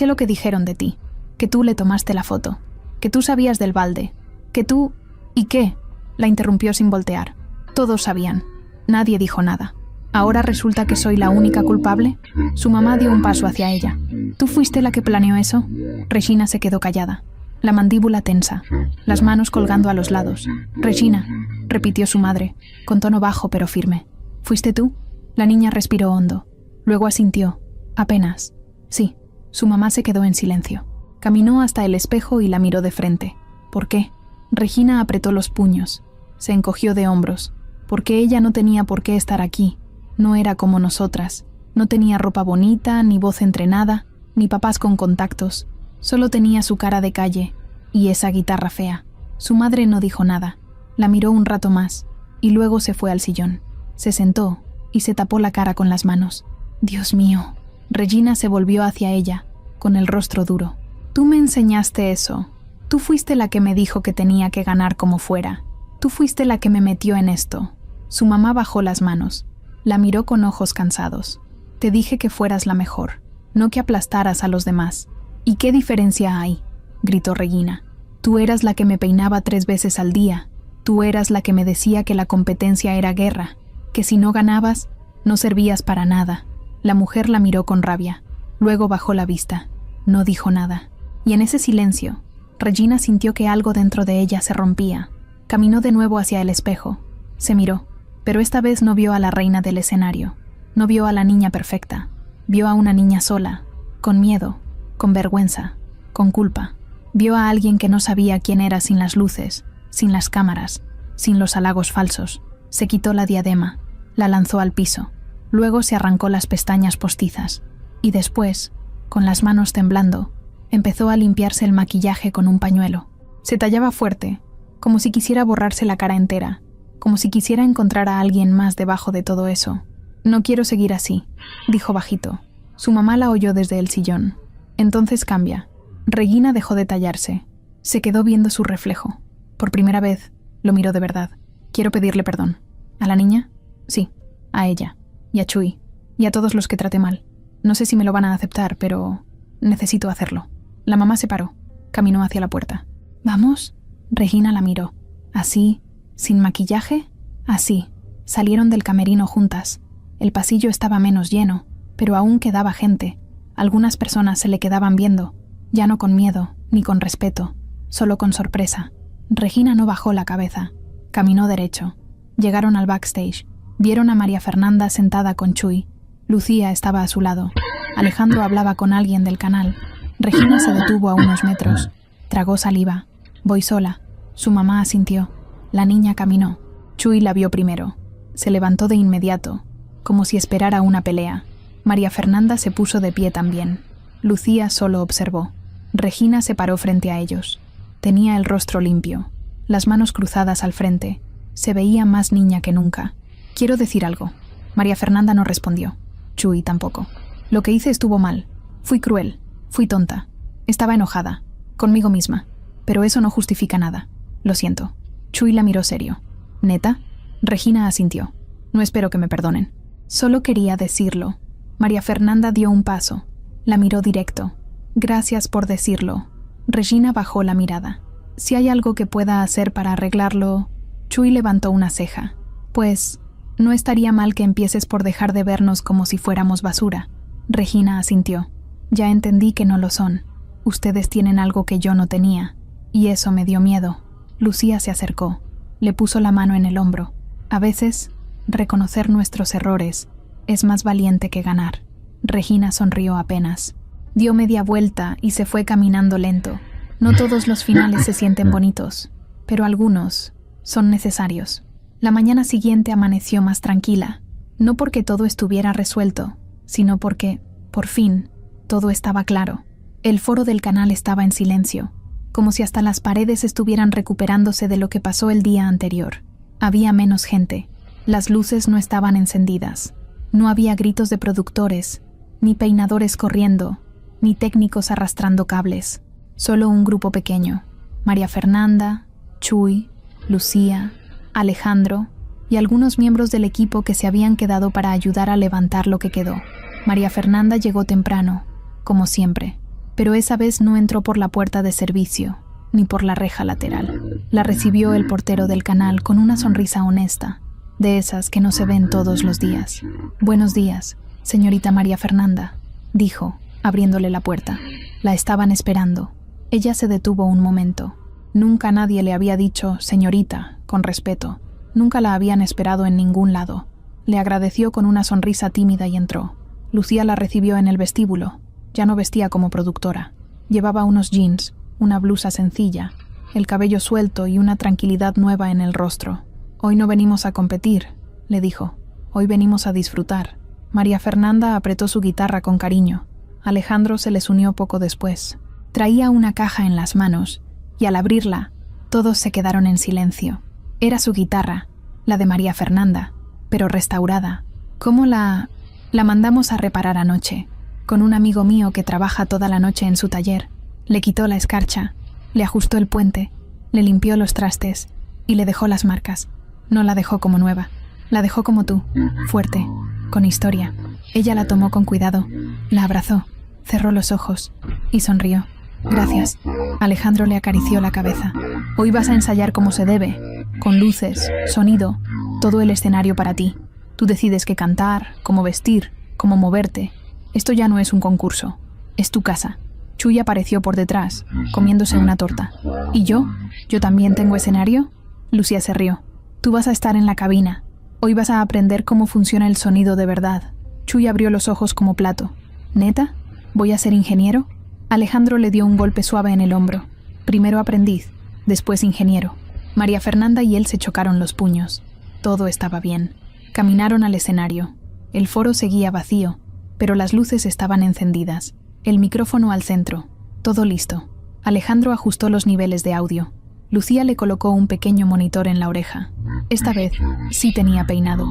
lo que dijeron de ti, que tú le tomaste la foto, que tú sabías del balde, que tú... ¿Y qué?», la interrumpió sin voltear. «Todos sabían. Nadie dijo nada. ¿Ahora resulta que soy la única culpable?». Su mamá dio un paso hacia ella. «¿Tú fuiste la que planeó eso?». Regina se quedó callada, la mandíbula tensa, las manos colgando a los lados. «Regina», repitió su madre, con tono bajo pero firme. «¿Fuiste tú?». La niña respiró hondo. Luego asintió. «Apenas». «Sí». Su mamá se quedó en silencio. Caminó hasta el espejo y la miró de frente. «¿Por qué?». Regina apretó los puños. Se encogió de hombros. Porque ella no tenía por qué estar aquí. No era como nosotras. No tenía ropa bonita, ni voz entrenada, ni papás con contactos. Solo tenía su cara de calle y esa guitarra fea. Su madre no dijo nada. La miró un rato más y luego se fue al sillón. Se sentó y se tapó la cara con las manos. «Dios mío». Regina se volvió hacia ella, con el rostro duro. «Tú me enseñaste eso. Tú fuiste la que me dijo que tenía que ganar como fuera. Tú fuiste la que me metió en esto». Su mamá bajó las manos. La miró con ojos cansados. «Te dije que fueras la mejor, no que aplastaras a los demás». «¿Y qué diferencia hay?», gritó Regina. «Tú eras la que me peinaba 3 veces al día. Tú eras la que me decía que la competencia era guerra, que si no ganabas, no servías para nada». La mujer la miró con rabia. Luego bajó la vista. No dijo nada. Y en ese silencio, Regina sintió que algo dentro de ella se rompía. Caminó de nuevo hacia el espejo. Se miró, pero esta vez no vio a la reina del escenario. No vio a la niña perfecta. Vio a una niña sola, con miedo, con vergüenza, con culpa. Vio a alguien que no sabía quién era sin las luces, sin las cámaras, sin los halagos falsos. Se quitó la diadema, la lanzó al piso. Luego se arrancó las pestañas postizas. Y después, con las manos temblando, empezó a limpiarse el maquillaje con un pañuelo. Se tallaba fuerte, como si quisiera borrarse la cara entera, como si quisiera encontrar a alguien más debajo de todo eso. «No quiero seguir así», dijo bajito. Su mamá la oyó desde el sillón. «Entonces cambia». Regina dejó de tallarse. Se quedó viendo su reflejo. Por primera vez, lo miró de verdad. «Quiero pedirle perdón». «¿A la niña?». «Sí, a ella. Y a Chuy. Y a todos los que traté mal. No sé si me lo van a aceptar, pero necesito hacerlo». La mamá se paró. Caminó hacia la puerta. «¿Vamos?». Regina la miró. «¿Así? ¿Sin maquillaje?». «Así». Salieron del camerino juntas. El pasillo estaba menos lleno, pero aún quedaba gente. Algunas personas se le quedaban viendo, ya no con miedo, ni con respeto, solo con sorpresa. Regina no bajó la cabeza. Caminó derecho. Llegaron al backstage. Vieron a María Fernanda sentada con Chuy. Lucía estaba a su lado. Alejandro hablaba con alguien del canal. Regina se detuvo a unos metros. Tragó saliva. «Voy sola». Su mamá asintió. La niña caminó. Chuy la vio primero. Se levantó de inmediato, como si esperara una pelea. María Fernanda se puso de pie también. Lucía solo observó. Regina se paró frente a ellos. Tenía el rostro limpio, las manos cruzadas al frente. Se veía más niña que nunca. «Quiero decir algo». María Fernanda no respondió. Chuy tampoco. «Lo que hice estuvo mal. Fui cruel. Fui tonta. Estaba enojada. Conmigo misma. Pero eso no justifica nada. Lo siento». Chuy la miró serio. «¿Neta?». Regina asintió. «No espero que me perdonen. Solo quería decirlo». María Fernanda dio un paso. La miró directo. «Gracias por decirlo». Regina bajó la mirada. Si hay algo que pueda hacer para arreglarlo... Chuy levantó una ceja. Pues, no estaría mal que empieces por dejar de vernos como si fuéramos basura. Regina asintió. Ya entendí que no lo son. Ustedes tienen algo que yo no tenía. Y eso me dio miedo. Lucía se acercó. Le puso la mano en el hombro. A veces, reconocer nuestros errores es más valiente que ganar. Regina sonrió apenas. Dio media vuelta y se fue caminando lento. No todos los finales se sienten bonitos, pero algunos son necesarios. La mañana siguiente amaneció más tranquila, no porque todo estuviera resuelto, sino porque, por fin, todo estaba claro. El foro del canal estaba en silencio, como si hasta las paredes estuvieran recuperándose de lo que pasó el día anterior. Había menos gente, las luces no estaban encendidas, no había gritos de productores, ni peinadores corriendo, ni técnicos arrastrando cables. Solo un grupo pequeño. María Fernanda, Chuy, Lucía, Alejandro y algunos miembros del equipo que se habían quedado para ayudar a levantar lo que quedó. María Fernanda llegó temprano, como siempre, pero esa vez no entró por la puerta de servicio, ni por la reja lateral. La recibió el portero del canal con una sonrisa honesta, de esas que no se ven todos los días. «Buenos días, señorita María Fernanda», dijo, abriéndole la puerta. La estaban esperando. Ella se detuvo un momento. Nunca nadie le había dicho «señorita», con respeto. Nunca la habían esperado en ningún lado. Le agradeció con una sonrisa tímida y entró. Lucía la recibió en el vestíbulo. Ya no vestía como productora. Llevaba unos jeans, una blusa sencilla, el cabello suelto y una tranquilidad nueva en el rostro. «Hoy no venimos a competir», le dijo. «Hoy venimos a disfrutar». María Fernanda apretó su guitarra con cariño. Alejandro se les unió poco después. Traía una caja en las manos, y al abrirla, todos se quedaron en silencio. Era su guitarra, la de María Fernanda, pero restaurada. ¿Cómo la mandamos a reparar anoche? Con un amigo mío que trabaja toda la noche en su taller. Le quitó la escarcha, le ajustó el puente, le limpió los trastes y le dejó las marcas. No la dejó como nueva, la dejó como tú, fuerte, con historia. Ella la tomó con cuidado, la abrazó, cerró los ojos y sonrió. «Gracias». Alejandro le acarició la cabeza. «Hoy vas a ensayar como se debe, con luces, sonido, todo el escenario para ti. Tú decides qué cantar, cómo vestir, cómo moverte. Esto ya no es un concurso, es tu casa». Chuy apareció por detrás, comiéndose una torta. «¿Y yo? ¿Yo también tengo escenario?» Lucía se rió. «Tú vas a estar en la cabina. Hoy vas a aprender cómo funciona el sonido de verdad». Chuy abrió los ojos como plato. «¿Neta? ¿Voy a ser ingeniero?» Alejandro le dio un golpe suave en el hombro. Primero aprendiz, después ingeniero. María Fernanda y él se chocaron los puños. Todo estaba bien. Caminaron al escenario. El foro seguía vacío, pero las luces estaban encendidas. El micrófono al centro. Todo listo. Alejandro ajustó los niveles de audio. Lucía le colocó un pequeño monitor en la oreja. Esta vez sí tenía peinado.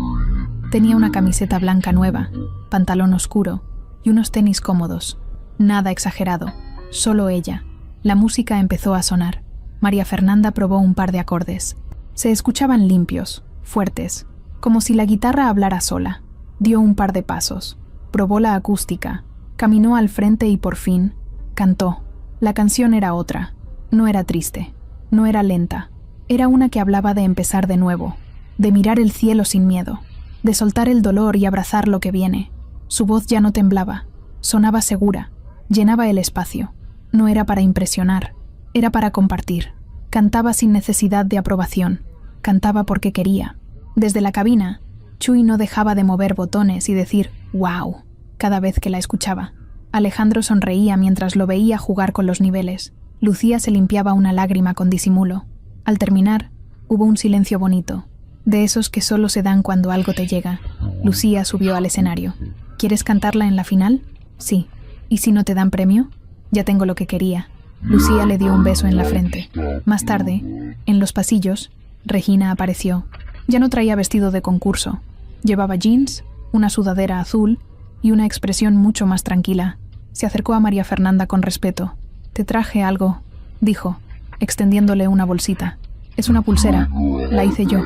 Tenía una camiseta blanca nueva, pantalón oscuro y unos tenis cómodos. Nada exagerado, solo ella. La música empezó a sonar. María Fernanda probó un par de acordes. Se escuchaban limpios, fuertes, como si la guitarra hablara sola. Dio un par de pasos. Probó la acústica. Caminó al frente y por fin cantó. La canción era otra. No era triste. No era lenta. Era una que hablaba de empezar de nuevo, de mirar el cielo sin miedo, de soltar el dolor y abrazar lo que viene. Su voz ya no temblaba. Sonaba segura. Llenaba el espacio. No era para impresionar, era para compartir. Cantaba sin necesidad de aprobación. Cantaba porque quería. Desde la cabina, Chuy no dejaba de mover botones y decir «wow» cada vez que la escuchaba. Alejandro sonreía mientras lo veía jugar con los niveles. Lucía se limpiaba una lágrima con disimulo. Al terminar, hubo un silencio bonito, de esos que solo se dan cuando algo te llega. Lucía subió al escenario. «¿Quieres cantarla en la final?» «Sí». «¿Y si no te dan premio?» «Ya tengo lo que quería». Lucía le dio un beso en la frente. Más tarde, en los pasillos, Regina apareció. Ya no traía vestido de concurso. Llevaba jeans, una sudadera azul y una expresión mucho más tranquila. Se acercó a María Fernanda con respeto. «Te traje algo», dijo, extendiéndole una bolsita. «Es una pulsera. La hice yo.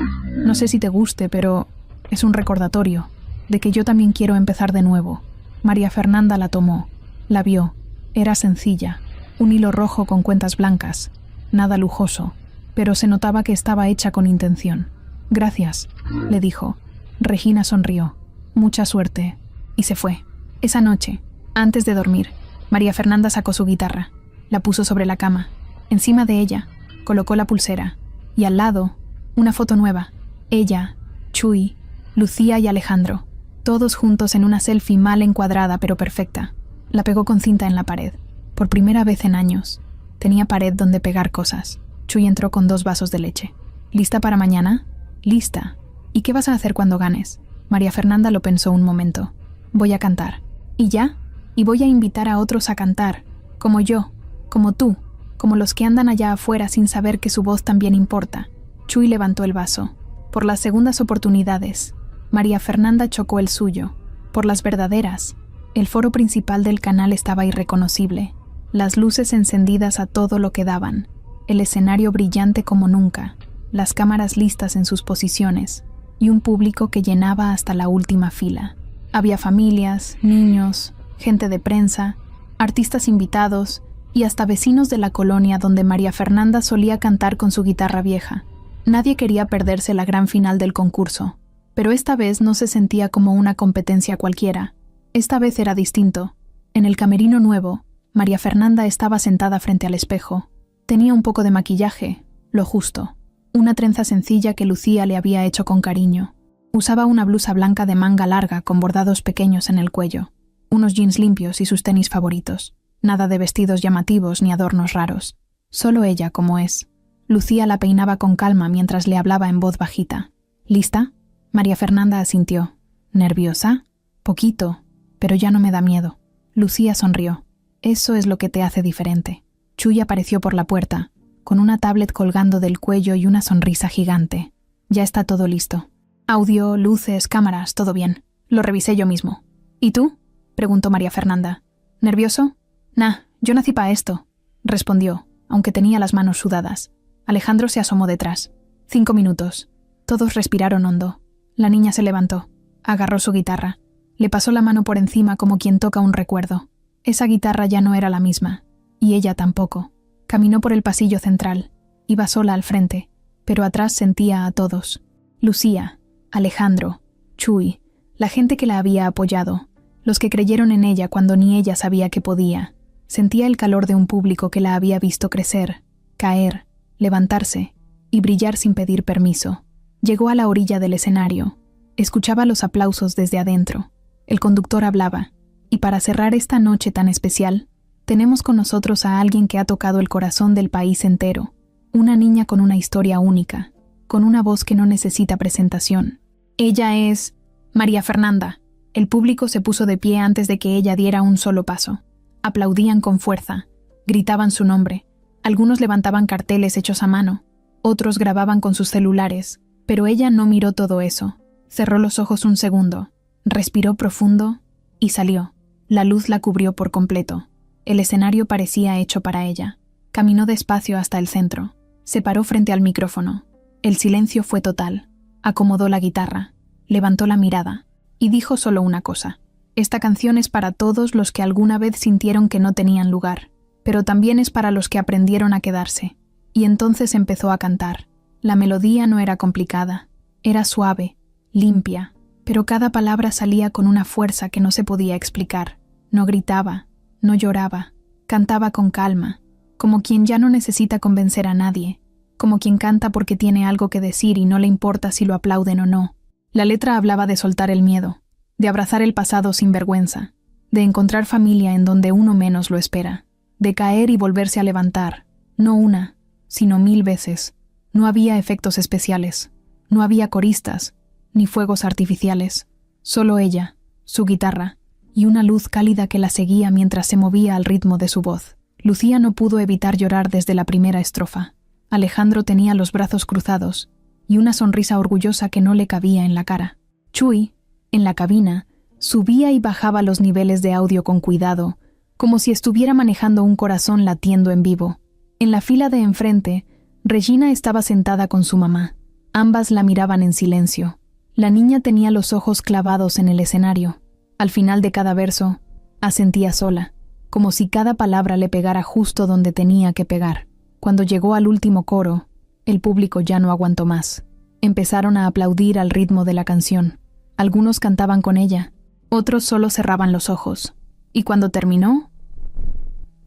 No sé si te guste, pero es un recordatorio de que yo también quiero empezar de nuevo». María Fernanda la tomó. La vio. Era sencilla, un hilo rojo con cuentas blancas, nada lujoso, pero se notaba que estaba hecha con intención. «Gracias», le dijo. Regina sonrió. «Mucha suerte», y se fue. Esa noche, antes de dormir, María Fernanda sacó su guitarra, la puso sobre la cama. Encima de ella, colocó la pulsera, y al lado, una foto nueva. Ella, Chuy, Lucía y Alejandro, todos juntos en una selfie mal encuadrada pero perfecta. La pegó con cinta en la pared. Por primera vez en años, tenía pared donde pegar cosas. Chuy entró con 2 vasos de leche. «¿Lista para mañana?» «Lista. ¿Y qué vas a hacer cuando ganes?» María Fernanda lo pensó un momento. «Voy a cantar». «¿Y ya?» «Y voy a invitar a otros a cantar, como yo, como tú, como los que andan allá afuera sin saber que su voz también importa». Chuy levantó el vaso. Por las segundas oportunidades, María Fernanda chocó el suyo. Por las verdaderas, el foro principal del canal estaba irreconocible, las luces encendidas a todo lo que daban, el escenario brillante como nunca, las cámaras listas en sus posiciones, y un público que llenaba hasta la última fila. Había familias, niños, gente de prensa, artistas invitados y hasta vecinos de la colonia donde María Fernanda solía cantar con su guitarra vieja. Nadie quería perderse la gran final del concurso, pero esta vez no se sentía como una competencia cualquiera. Esta vez era distinto. En el camerino nuevo, María Fernanda estaba sentada frente al espejo. Tenía un poco de maquillaje, lo justo, una trenza sencilla que Lucía le había hecho con cariño. Usaba una blusa blanca de manga larga con bordados pequeños en el cuello, unos jeans limpios y sus tenis favoritos. Nada de vestidos llamativos ni adornos raros. Solo ella como es. Lucía la peinaba con calma mientras le hablaba en voz bajita. «¿Lista?» María Fernanda asintió. «¿Nerviosa?» «Poquito, pero ya no me da miedo». Lucía sonrió. «Eso es lo que te hace diferente». Chuy apareció por la puerta, con una tablet colgando del cuello y una sonrisa gigante. «Ya está todo listo. Audio, luces, cámaras, todo bien. Lo revisé yo mismo». «¿Y tú?», preguntó María Fernanda. «¿Nervioso?» «Nah, yo nací para esto», respondió, aunque tenía las manos sudadas. Alejandro se asomó detrás. 5 minutos. Todos respiraron hondo. La niña se levantó. Agarró su guitarra. Le pasó la mano por encima como quien toca un recuerdo. Esa guitarra ya no era la misma. Y ella tampoco. Caminó por el pasillo central. Iba sola al frente, pero atrás sentía a todos. Lucía, Alejandro, Chuy, la gente que la había apoyado, los que creyeron en ella cuando ni ella sabía que podía. Sentía el calor de un público que la había visto crecer, caer, levantarse y brillar sin pedir permiso. Llegó a la orilla del escenario. Escuchaba los aplausos desde adentro. El conductor hablaba. Y para cerrar esta noche tan especial, tenemos con nosotros a alguien que ha tocado el corazón del país entero. Una niña con una historia única, con una voz que no necesita presentación. Ella es María Fernanda. El público se puso de pie antes de que ella diera un solo paso. Aplaudían con fuerza, gritaban su nombre. Algunos levantaban carteles hechos a mano, otros grababan con sus celulares, pero ella no miró todo eso. Cerró los ojos un segundo, respiró profundo y salió. La luz la cubrió por completo. El escenario parecía hecho para ella. Caminó despacio hasta el centro. Se paró frente al micrófono. El silencio fue total. Acomodó la guitarra, levantó la mirada y dijo solo una cosa. Esta canción es para todos los que alguna vez sintieron que no tenían lugar, pero también es para los que aprendieron a quedarse. Y entonces empezó a cantar. La melodía no era complicada, era suave, limpia, pero cada palabra salía con una fuerza que no se podía explicar. No gritaba, no lloraba, cantaba con calma, como quien ya no necesita convencer a nadie, como quien canta porque tiene algo que decir y no le importa si lo aplauden o no. La letra hablaba de soltar el miedo, de abrazar el pasado sin vergüenza, de encontrar familia en donde uno menos lo espera, de caer y volverse a levantar, no una, sino 1000 veces. No había efectos especiales, no había coristas, ni fuegos artificiales, solo ella, su guitarra, y una luz cálida que la seguía mientras se movía al ritmo de su voz. Lucía no pudo evitar llorar desde la primera estrofa. Alejandro tenía los brazos cruzados y una sonrisa orgullosa que no le cabía en la cara. Chuy, en la cabina, subía y bajaba los niveles de audio con cuidado, como si estuviera manejando un corazón latiendo en vivo. En la fila de enfrente, Regina estaba sentada con su mamá. Ambas la miraban en silencio. La niña tenía los ojos clavados en el escenario. Al final de cada verso, asentía sola, como si cada palabra le pegara justo donde tenía que pegar. Cuando llegó al último coro, el público ya no aguantó más. Empezaron a aplaudir al ritmo de la canción. Algunos cantaban con ella, otros solo cerraban los ojos. Y cuando terminó,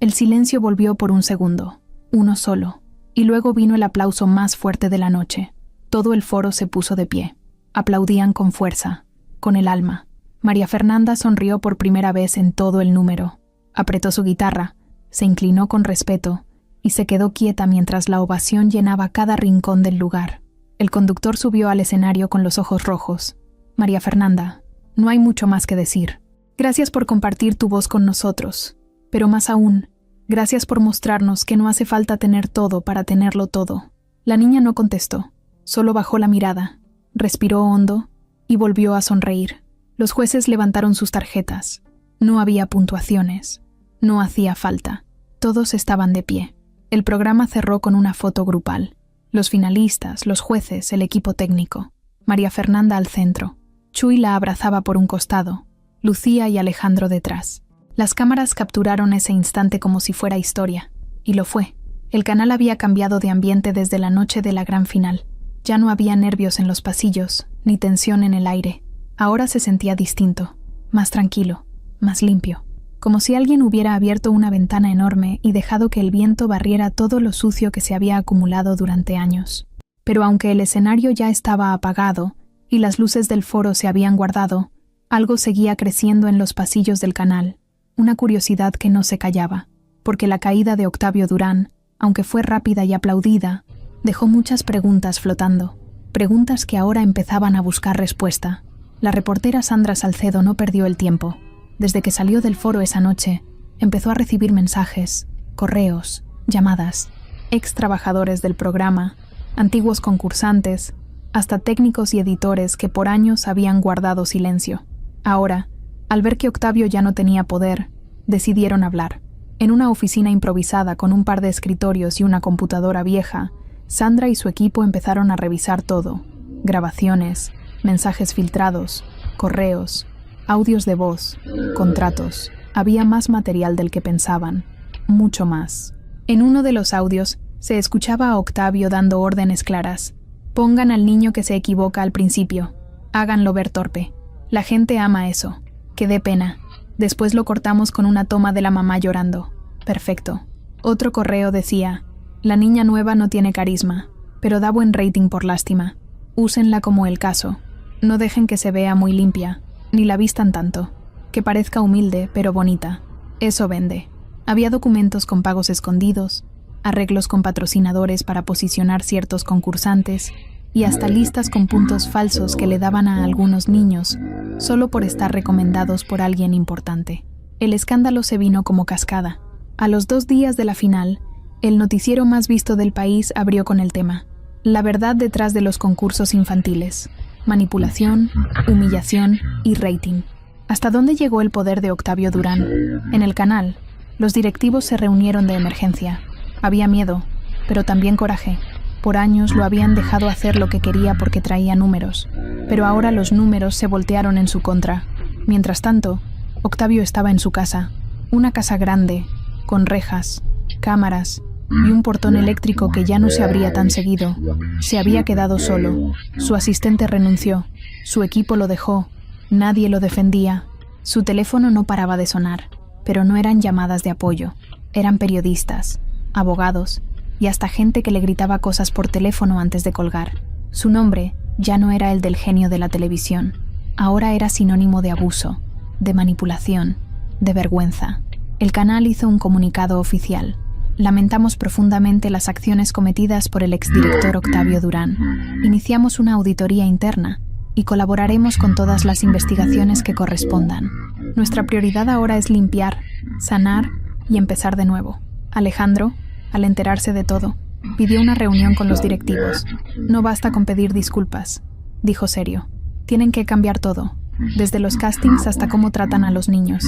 el silencio volvió por un segundo, uno solo, y luego vino el aplauso más fuerte de la noche. Todo el foro se puso de pie. Aplaudían con fuerza, con el alma. María Fernanda sonrió por primera vez en todo el número. Apretó su guitarra, se inclinó con respeto y se quedó quieta mientras la ovación llenaba cada rincón del lugar. El conductor subió al escenario con los ojos rojos. María Fernanda, no hay mucho más que decir. Gracias por compartir tu voz con nosotros, pero más aún, gracias por mostrarnos que no hace falta tener todo para tenerlo todo. La niña no contestó, solo bajó la mirada, respiró hondo y volvió a sonreír. Los jueces levantaron sus tarjetas. No había puntuaciones. No hacía falta. Todos estaban de pie. El programa cerró con una foto grupal. Los finalistas, los jueces, el equipo técnico. María Fernanda al centro. Chuy la abrazaba por un costado. Lucía y Alejandro detrás. Las cámaras capturaron ese instante como si fuera historia. Y lo fue. El canal había cambiado de ambiente desde la noche de la gran final. Ya no había nervios en los pasillos, ni tensión en el aire. Ahora se sentía distinto, más tranquilo, más limpio, como si alguien hubiera abierto una ventana enorme y dejado que el viento barriera todo lo sucio que se había acumulado durante años. Pero aunque el escenario ya estaba apagado y las luces del foro se habían guardado, algo seguía creciendo en los pasillos del canal, una curiosidad que no se callaba, porque la caída de Octavio Durán, aunque fue rápida y aplaudida, dejó muchas preguntas flotando, preguntas que ahora empezaban a buscar respuesta. La reportera Sandra Salcedo no perdió el tiempo. Desde que salió del foro esa noche, empezó a recibir mensajes, correos, llamadas, ex trabajadores del programa, antiguos concursantes, hasta técnicos y editores que por años habían guardado silencio. Ahora, al ver que Octavio ya no tenía poder, decidieron hablar. En una oficina improvisada con un par de escritorios y una computadora vieja, Sandra y su equipo empezaron a revisar todo: grabaciones, mensajes filtrados, correos, audios de voz, contratos. Había más material del que pensaban, mucho más. En uno de los audios se escuchaba a Octavio dando órdenes claras. Pongan al niño que se equivoca al principio, háganlo ver torpe. La gente ama eso, que dé pena. Después lo cortamos con una toma de la mamá llorando. Perfecto. Otro correo decía: la niña nueva no tiene carisma, pero da buen rating por lástima. Úsenla como el caso. No dejen que se vea muy limpia, ni la vistan tanto. Que parezca humilde, pero bonita. Eso vende. Había documentos con pagos escondidos, arreglos con patrocinadores para posicionar ciertos concursantes y hasta listas con puntos falsos que le daban a algunos niños solo por estar recomendados por alguien importante. El escándalo se vino como cascada. A los 2 días de la final, el noticiero más visto del país abrió con el tema: la verdad detrás de los concursos infantiles. Manipulación, humillación y rating. ¿Hasta dónde llegó el poder de Octavio Durán? En el canal, los directivos se reunieron de emergencia. Había miedo, pero también coraje. Por años lo habían dejado hacer lo que quería porque traía números, pero ahora los números se voltearon en su contra. Mientras tanto, Octavio estaba en su casa, una casa grande, con rejas, cámaras y un portón eléctrico que ya no se abría tan seguido. Se había quedado solo. Su asistente renunció. Su equipo lo dejó. Nadie lo defendía. Su teléfono no paraba de sonar, pero no eran llamadas de apoyo. Eran periodistas, abogados y hasta gente que le gritaba cosas por teléfono antes de colgar. Su nombre ya no era el del genio de la televisión. Ahora era sinónimo de abuso, de manipulación, de vergüenza. El canal hizo un comunicado oficial. Lamentamos profundamente las acciones cometidas por el exdirector Octavio Durán. Iniciamos una auditoría interna y colaboraremos con todas las investigaciones que correspondan. Nuestra prioridad ahora es limpiar, sanar y empezar de nuevo. Alejandro, al enterarse de todo, pidió una reunión con los directivos. No basta con pedir disculpas, dijo serio. Tienen que cambiar todo, desde los castings hasta cómo tratan a los niños.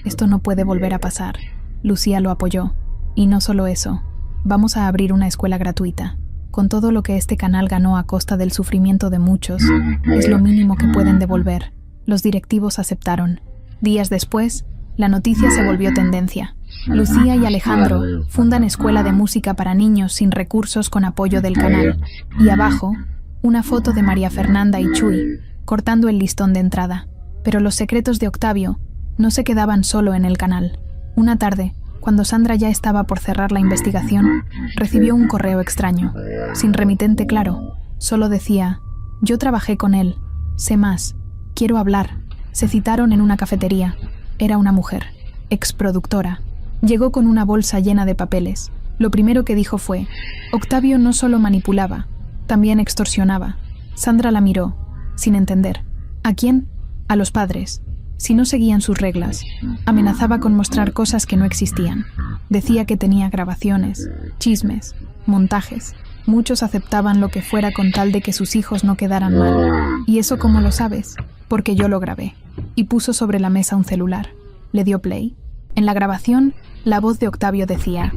Esto no puede volver a pasar. Lucía lo apoyó. Y no solo eso, vamos a abrir una escuela gratuita. Con todo lo que este canal ganó a costa del sufrimiento de muchos, es lo mínimo que pueden devolver. Los directivos aceptaron. Días después, la noticia se volvió tendencia. Lucía y Alejandro fundan escuela de música para niños sin recursos con apoyo del canal. Y abajo, una foto de María Fernanda y Chuy, cortando el listón de entrada. Pero los secretos de Octavio no se quedaban solo en el canal. Una tarde, cuando Sandra ya estaba por cerrar la investigación, recibió un correo extraño, sin remitente claro. Solo decía: yo trabajé con él, sé más, quiero hablar. Se citaron en una cafetería. Era una mujer, exproductora. Llegó con una bolsa llena de papeles. Lo primero que dijo fue: Octavio no solo manipulaba, también extorsionaba. Sandra la miró, sin entender. ¿A quién? A los padres. Si no seguían sus reglas, amenazaba con mostrar cosas que no existían. Decía que tenía grabaciones, chismes, montajes. Muchos aceptaban lo que fuera con tal de que sus hijos no quedaran mal. ¿Y eso cómo lo sabes? Porque yo lo grabé. Y puso sobre la mesa un celular. Le dio play. En la grabación, la voz de Octavio decía: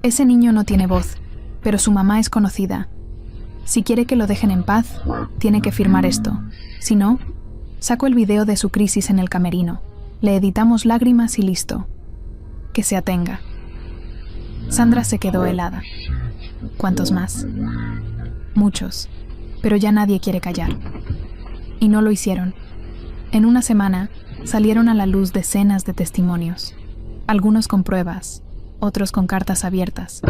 ese niño no tiene voz, pero su mamá es conocida. Si quiere que lo dejen en paz, tiene que firmar esto. Si no, saco el video de su crisis en el camerino. Le editamos lágrimas y listo. Que se atenga. Sandra se quedó helada. ¿Cuántos más? Muchos, pero ya nadie quiere callar. Y no lo hicieron. En una semana, salieron a la luz decenas de testimonios. Algunos con pruebas, otros con cartas abiertas.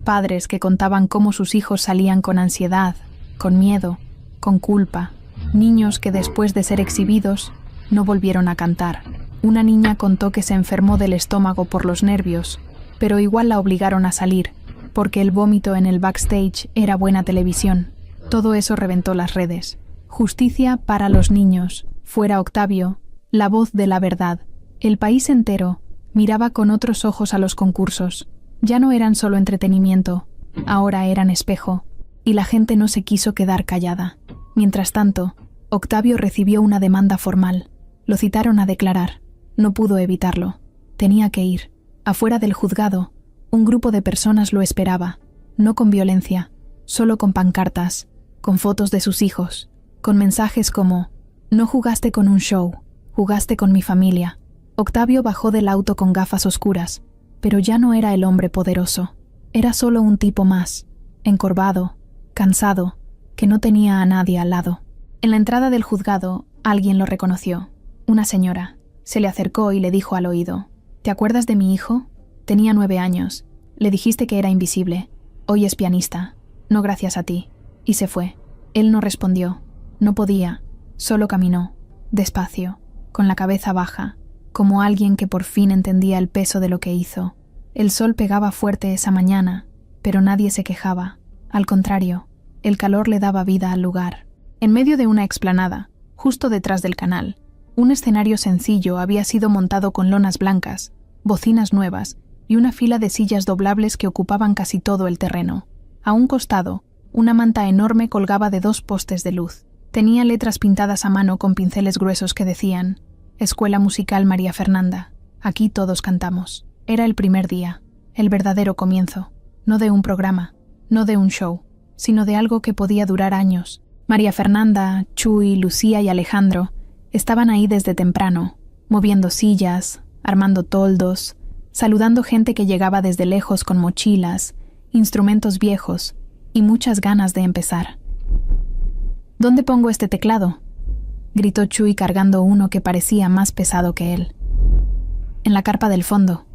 Padres que contaban cómo sus hijos salían con ansiedad, con miedo, con culpa. Niños que después de ser exhibidos, no volvieron a cantar. Una niña contó que se enfermó del estómago por los nervios, pero igual la obligaron a salir, porque el vómito en el backstage era buena televisión. Todo eso reventó las redes. Justicia para los niños. Fuera Octavio, la voz de la verdad. El país entero miraba con otros ojos a los concursos. Ya no eran solo entretenimiento, ahora eran espejo, y la gente no se quiso quedar callada. Mientras tanto, Octavio recibió una demanda formal. Lo citaron a declarar. No pudo evitarlo. Tenía que ir. Afuera del juzgado, un grupo de personas lo esperaba. No con violencia, solo con pancartas, con fotos de sus hijos, con mensajes como: no jugaste con un show, jugaste con mi familia. Octavio bajó del auto con gafas oscuras, pero ya no era el hombre poderoso. Era solo un tipo más, encorvado, cansado, que no tenía a nadie al lado. En la entrada del juzgado, alguien lo reconoció. Una señora. Se le acercó y le dijo al oído: ¿te acuerdas de mi hijo? Tenía 9 años. Le dijiste que era invisible. Hoy es pianista. No gracias a ti. Y se fue. Él no respondió. No podía. Solo caminó. Despacio, con la cabeza baja, como alguien que por fin entendía el peso de lo que hizo. El sol pegaba fuerte esa mañana, pero nadie se quejaba. Al contrario, el calor le daba vida al lugar. En medio de una explanada, justo detrás del canal, un escenario sencillo había sido montado con lonas blancas, bocinas nuevas y una fila de sillas doblables que ocupaban casi todo el terreno. A un costado, una manta enorme colgaba de 2 postes de luz. Tenía letras pintadas a mano con pinceles gruesos que decían: Escuela Musical María Fernanda. Aquí todos cantamos. Era el primer día, el verdadero comienzo. No de un programa, no de un show, sino de algo que podía durar años. María Fernanda, Chuy, Lucía y Alejandro estaban ahí desde temprano, moviendo sillas, armando toldos, saludando gente que llegaba desde lejos con mochilas, instrumentos viejos y muchas ganas de empezar. ¿Dónde pongo este teclado?, gritó Chuy cargando uno que parecía más pesado que él. En la carpa del fondo,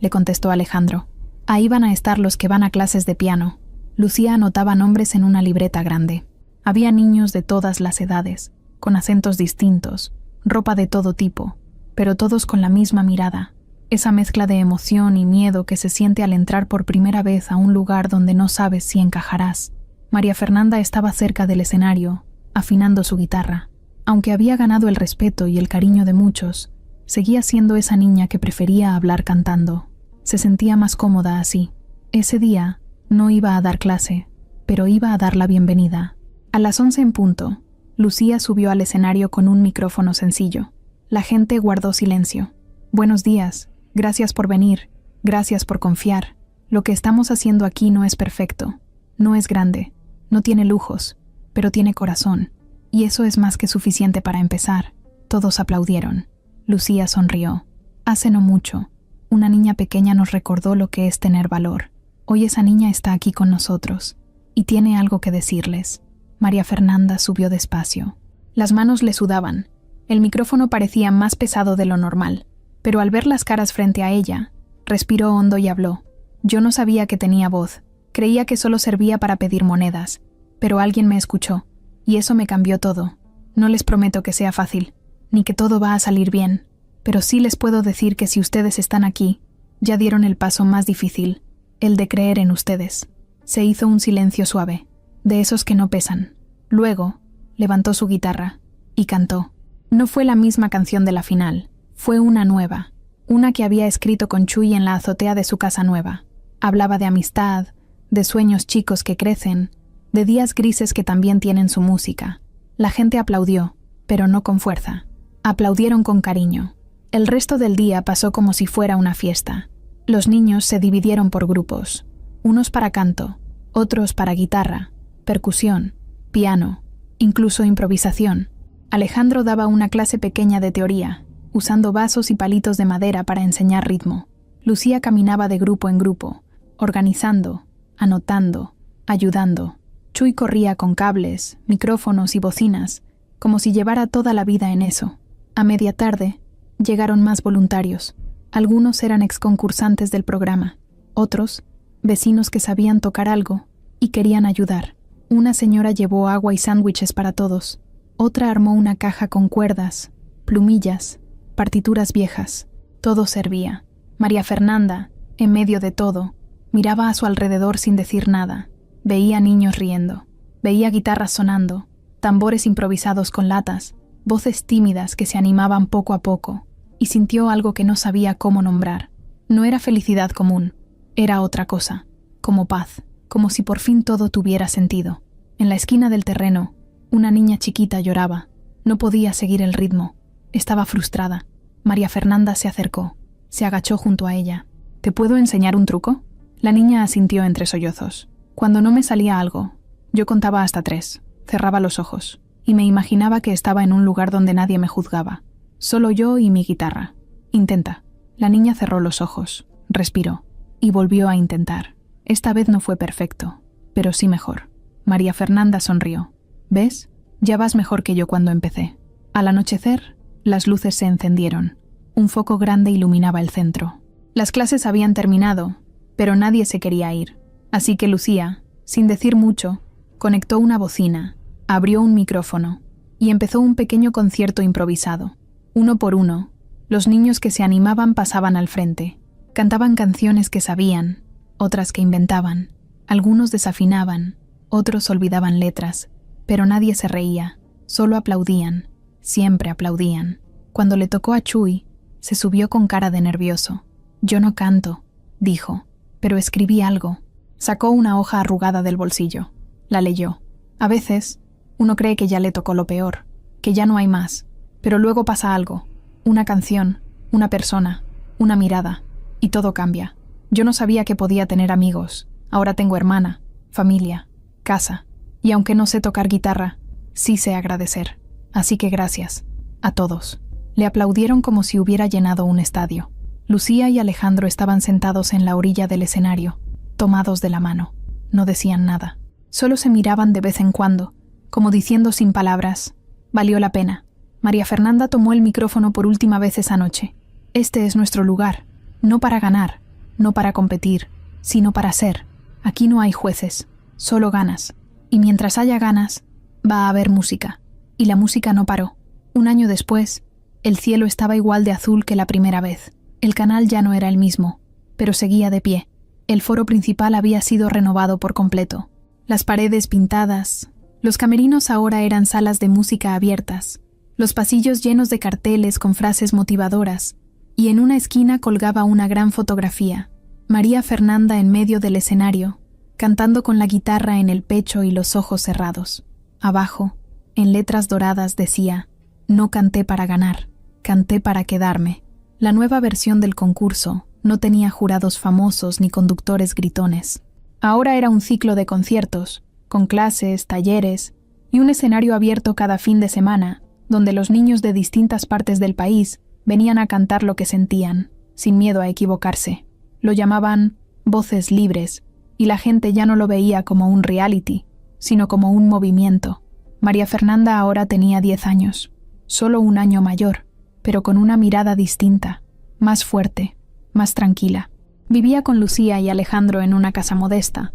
le contestó Alejandro. Ahí van a estar los que van a clases de piano. Lucía anotaba nombres en una libreta grande. Había niños de todas las edades, con acentos distintos, ropa de todo tipo, pero todos con la misma mirada, esa mezcla de emoción y miedo que se siente al entrar por primera vez a un lugar donde no sabes si encajarás. María Fernanda estaba cerca del escenario, afinando su guitarra. Aunque había ganado el respeto y el cariño de muchos, seguía siendo esa niña que prefería hablar cantando. Se sentía más cómoda así. Ese día no iba a dar clase, pero iba a dar la bienvenida. A las 11 en punto, Lucía subió al escenario con un micrófono sencillo. La gente guardó silencio. Buenos días, gracias por venir, gracias por confiar. Lo que estamos haciendo aquí no es perfecto, no es grande, no tiene lujos, pero tiene corazón. Y eso es más que suficiente para empezar. Todos aplaudieron. Lucía sonrió. Hace no mucho, una niña pequeña nos recordó lo que es tener valor. Hoy esa niña está aquí con nosotros y tiene algo que decirles. María Fernanda subió despacio. Las manos le sudaban. El micrófono parecía más pesado de lo normal, pero al ver las caras frente a ella, respiró hondo y habló. Yo no sabía que tenía voz. Creía que solo servía para pedir monedas, pero alguien me escuchó, y eso me cambió todo. No les prometo que sea fácil, ni que todo va a salir bien, pero sí les puedo decir que si ustedes están aquí, ya dieron el paso más difícil, el de creer en ustedes. Se hizo un silencio suave, de esos que no pesan. Luego, levantó su guitarra y cantó. No fue la misma canción de la final, fue una nueva, una que había escrito con Chuy en la azotea de su casa nueva. Hablaba de amistad, de sueños chicos que crecen, de días grises que también tienen su música. La gente aplaudió, pero no con fuerza. Aplaudieron con cariño. El resto del día pasó como si fuera una fiesta. Los niños se dividieron por grupos, unos para canto, otros para guitarra, percusión, piano, incluso improvisación. Alejandro daba una clase pequeña de teoría, usando vasos y palitos de madera para enseñar ritmo. Lucía caminaba de grupo en grupo, organizando, anotando, ayudando. Chuy corría con cables, micrófonos y bocinas, como si llevara toda la vida en eso. A media tarde, llegaron más voluntarios. Algunos eran exconcursantes del programa, otros, vecinos que sabían tocar algo y querían ayudar. Una señora llevó agua y sándwiches para todos. Otra armó una caja con cuerdas, plumillas, partituras viejas. Todo servía. María Fernanda, en medio de todo, miraba a su alrededor sin decir nada. Veía niños riendo, veía guitarras sonando, tambores improvisados con latas, voces tímidas que se animaban poco a poco, y sintió algo que no sabía cómo nombrar. No era felicidad común, era otra cosa, como paz, como si por fin todo tuviera sentido. En la esquina del terreno, una niña chiquita lloraba. No podía seguir el ritmo. Estaba frustrada. María Fernanda se acercó. Se agachó junto a ella. ¿Te puedo enseñar un truco? La niña asintió entre sollozos. Cuando no me salía algo, yo contaba hasta 3, cerraba los ojos, y me imaginaba que estaba en un lugar donde nadie me juzgaba. Solo yo y mi guitarra. Intenta. La niña cerró los ojos, respiró, y volvió a intentar. Esta vez no fue perfecto, pero sí mejor. María Fernanda sonrió. ¿Ves? Ya vas mejor que yo cuando empecé. Al anochecer, las luces se encendieron. Un foco grande iluminaba el centro. Las clases habían terminado, pero nadie se quería ir. Así que Lucía, sin decir mucho, conectó una bocina, abrió un micrófono y empezó un pequeño concierto improvisado. Uno por uno, los niños que se animaban pasaban al frente. Cantaban canciones que sabían, otras que inventaban. Algunos desafinaban, otros olvidaban letras, pero nadie se reía, solo aplaudían, siempre aplaudían. Cuando le tocó a Chuy, se subió con cara de nervioso. «Yo no canto», dijo, «pero escribí algo». Sacó una hoja arrugada del bolsillo. La leyó. A veces, uno cree que ya le tocó lo peor, que ya no hay más, pero luego pasa algo. Una canción, una persona, una mirada, y todo cambia. Yo no sabía que podía tener amigos. Ahora tengo hermana, familia, casa. Y aunque no sé tocar guitarra, sí sé agradecer. Así que gracias. A todos. Le aplaudieron como si hubiera llenado un estadio. Lucía y Alejandro estaban sentados en la orilla del escenario, tomados de la mano. No decían nada. Solo se miraban de vez en cuando, como diciendo sin palabras, «Valió la pena». María Fernanda tomó el micrófono por última vez esa noche. «Este es nuestro lugar, no para ganar, no para competir, sino para ser. Aquí no hay jueces, solo ganas. Y mientras haya ganas, va a haber música». Y la música no paró. Un año después, el cielo estaba igual de azul que la primera vez. El canal ya no era el mismo, pero seguía de pie. El foro principal había sido renovado por completo. Las paredes pintadas, los camerinos ahora eran salas de música abiertas, los pasillos llenos de carteles con frases motivadoras, y en una esquina colgaba una gran fotografía, María Fernanda en medio del escenario, cantando con la guitarra en el pecho y los ojos cerrados. Abajo, en letras doradas decía, «No canté para ganar, canté para quedarme». La nueva versión del concurso no tenía jurados famosos ni conductores gritones. Ahora era un ciclo de conciertos, con clases, talleres y un escenario abierto cada fin de semana, donde los niños de distintas partes del país venían a cantar lo que sentían. sin miedo a equivocarse. Lo llamaban Voces Libres, y la gente ya no lo veía como un reality, sino como un movimiento. María Fernanda ahora tenía 10 años, solo un año mayor, pero con una mirada distinta, más fuerte, más tranquila. Vivía con Lucía y Alejandro en una casa modesta,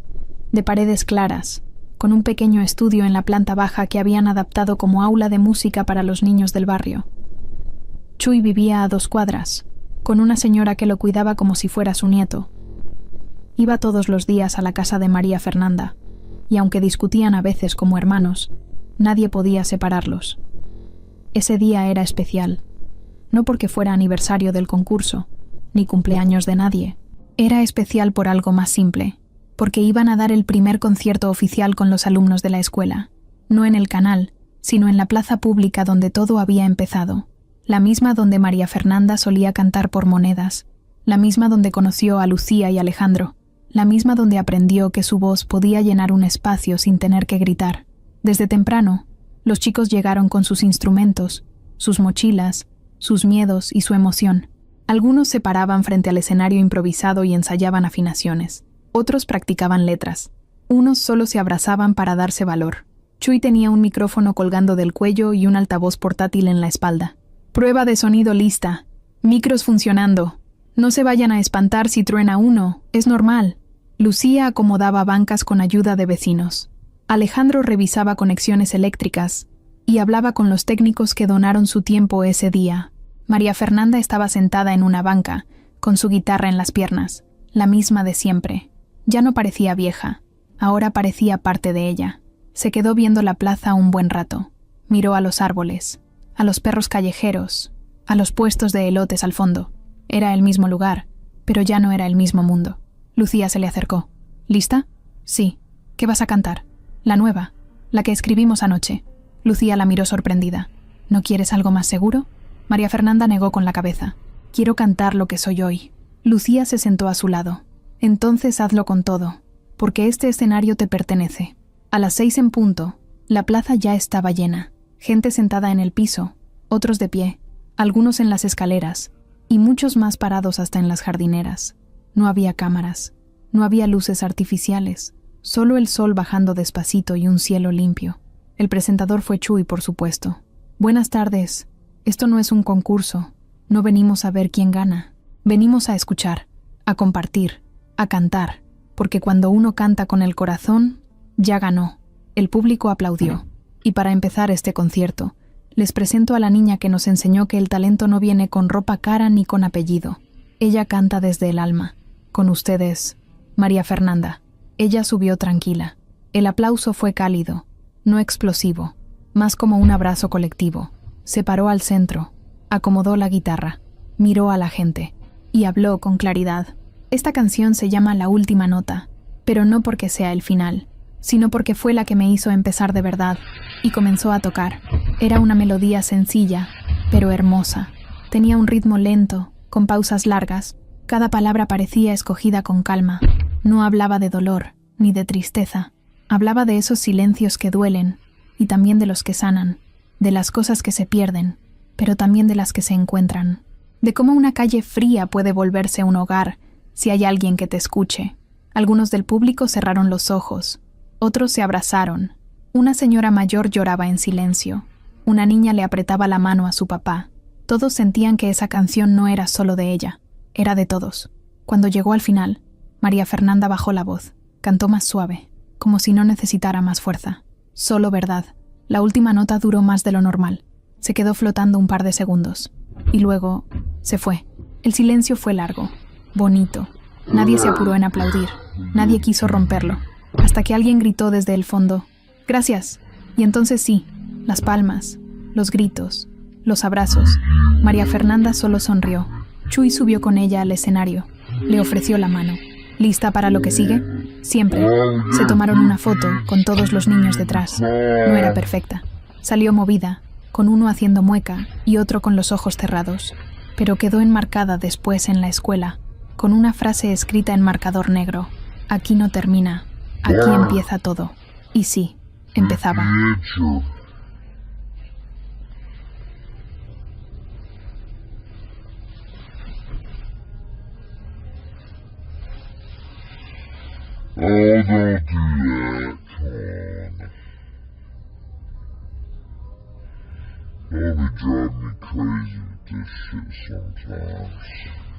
de paredes claras, con un pequeño estudio en la planta baja que habían adaptado como aula de música para los niños del barrio. Chuy vivía a 2 cuadras, con una señora que lo cuidaba como si fuera su nieto. Iba todos los días a la casa de María Fernanda, y aunque discutían a veces como hermanos, nadie podía separarlos. Ese día era especial, no porque fuera aniversario del concurso, ni cumpleaños de nadie. Era especial por algo más simple, porque iban a dar el primer concierto oficial con los alumnos de la escuela, no en el canal, sino en la plaza pública donde todo había empezado, la misma donde María Fernanda solía cantar por monedas, la misma donde conoció a Lucía y Alejandro, la misma donde aprendió que su voz podía llenar un espacio sin tener que gritar. Desde temprano, los chicos llegaron con sus instrumentos, sus mochilas, sus miedos y su emoción. Algunos se paraban frente al escenario improvisado y ensayaban afinaciones. Otros practicaban letras. Unos solo se abrazaban para darse valor. Chuy tenía un micrófono colgando del cuello y un altavoz portátil en la espalda. Prueba de sonido lista. Micros funcionando. No se vayan a espantar si truena uno, es normal. Lucía acomodaba bancas con ayuda de vecinos. Alejandro revisaba conexiones eléctricas y hablaba con los técnicos que donaron su tiempo ese día. María Fernanda estaba sentada en una banca, con su guitarra en las piernas, la misma de siempre. Ya no parecía vieja, ahora parecía parte de ella. Se quedó viendo la plaza un buen rato. Miró a los árboles, a los perros callejeros, a los puestos de elotes al fondo. Era el mismo lugar, pero ya no era el mismo mundo. Lucía se le acercó. ¿Lista? Sí. ¿Qué vas a cantar? La nueva, la que escribimos anoche. Lucía la miró sorprendida. ¿No quieres algo más seguro? María Fernanda negó con la cabeza. Quiero cantar lo que soy hoy. Lucía se sentó a su lado. Entonces hazlo con todo, porque este escenario te pertenece. A las 6 en punto, la plaza ya estaba llena. Gente sentada en el piso, otros de pie, algunos en las escaleras, y muchos más parados hasta en las jardineras. No había cámaras, no había luces artificiales, solo el sol bajando despacito y un cielo limpio. El presentador fue Chuy, por supuesto. Buenas tardes. Esto no es un concurso. No venimos a ver quién gana. Venimos a escuchar, a compartir, a cantar, porque cuando uno canta con el corazón, ya ganó. El público aplaudió. Y para empezar este concierto, les presento a la niña que nos enseñó que el talento no viene con ropa cara ni con apellido. Ella canta desde el alma. Con ustedes, María Fernanda. Ella subió tranquila. El aplauso fue cálido, no explosivo, más como un abrazo colectivo. Se paró al centro, acomodó la guitarra, miró a la gente y habló con claridad. Esta canción se llama La Última Nota, pero no porque sea el final, sino porque fue la que me hizo empezar de verdad, y comenzó a tocar. Era una melodía sencilla, pero hermosa. Tenía un ritmo lento, con pausas largas. Cada palabra parecía escogida con calma. No hablaba de dolor, ni de tristeza. Hablaba de esos silencios que duelen, y también de los que sanan, de las cosas que se pierden, pero también de las que se encuentran. De cómo una calle fría puede volverse un hogar si hay alguien que te escuche. Algunos del público cerraron los ojos, otros se abrazaron. Una señora mayor lloraba en silencio. Una niña le apretaba la mano a su papá. Todos sentían que esa canción no era solo de ella, era de todos. Cuando llegó al final, María Fernanda bajó la voz, cantó más suave, como si no necesitara más fuerza. Solo verdad. La última nota duró más de lo normal. Se quedó flotando un par de segundos. Y luego se fue. El silencio fue largo, bonito. Nadie se apuró en aplaudir. Nadie quiso romperlo. Hasta que alguien gritó desde el fondo: «¡Gracias!». Y entonces sí, las palmas, los gritos, los abrazos. María Fernanda solo sonrió. Chuy subió con ella al escenario. Le ofreció la mano. ¿Lista para lo que sigue? Siempre. Se tomaron una foto con todos los niños detrás. No era perfecta. Salió movida, con uno haciendo mueca y otro con los ojos cerrados. Pero quedó enmarcada después en la escuela, con una frase escrita en marcador negro: «Aquí no termina, aquí empieza todo». Y sí, empezaba. Oh, don't do that. Come on. Don't be driving me crazy with this shit sometimes.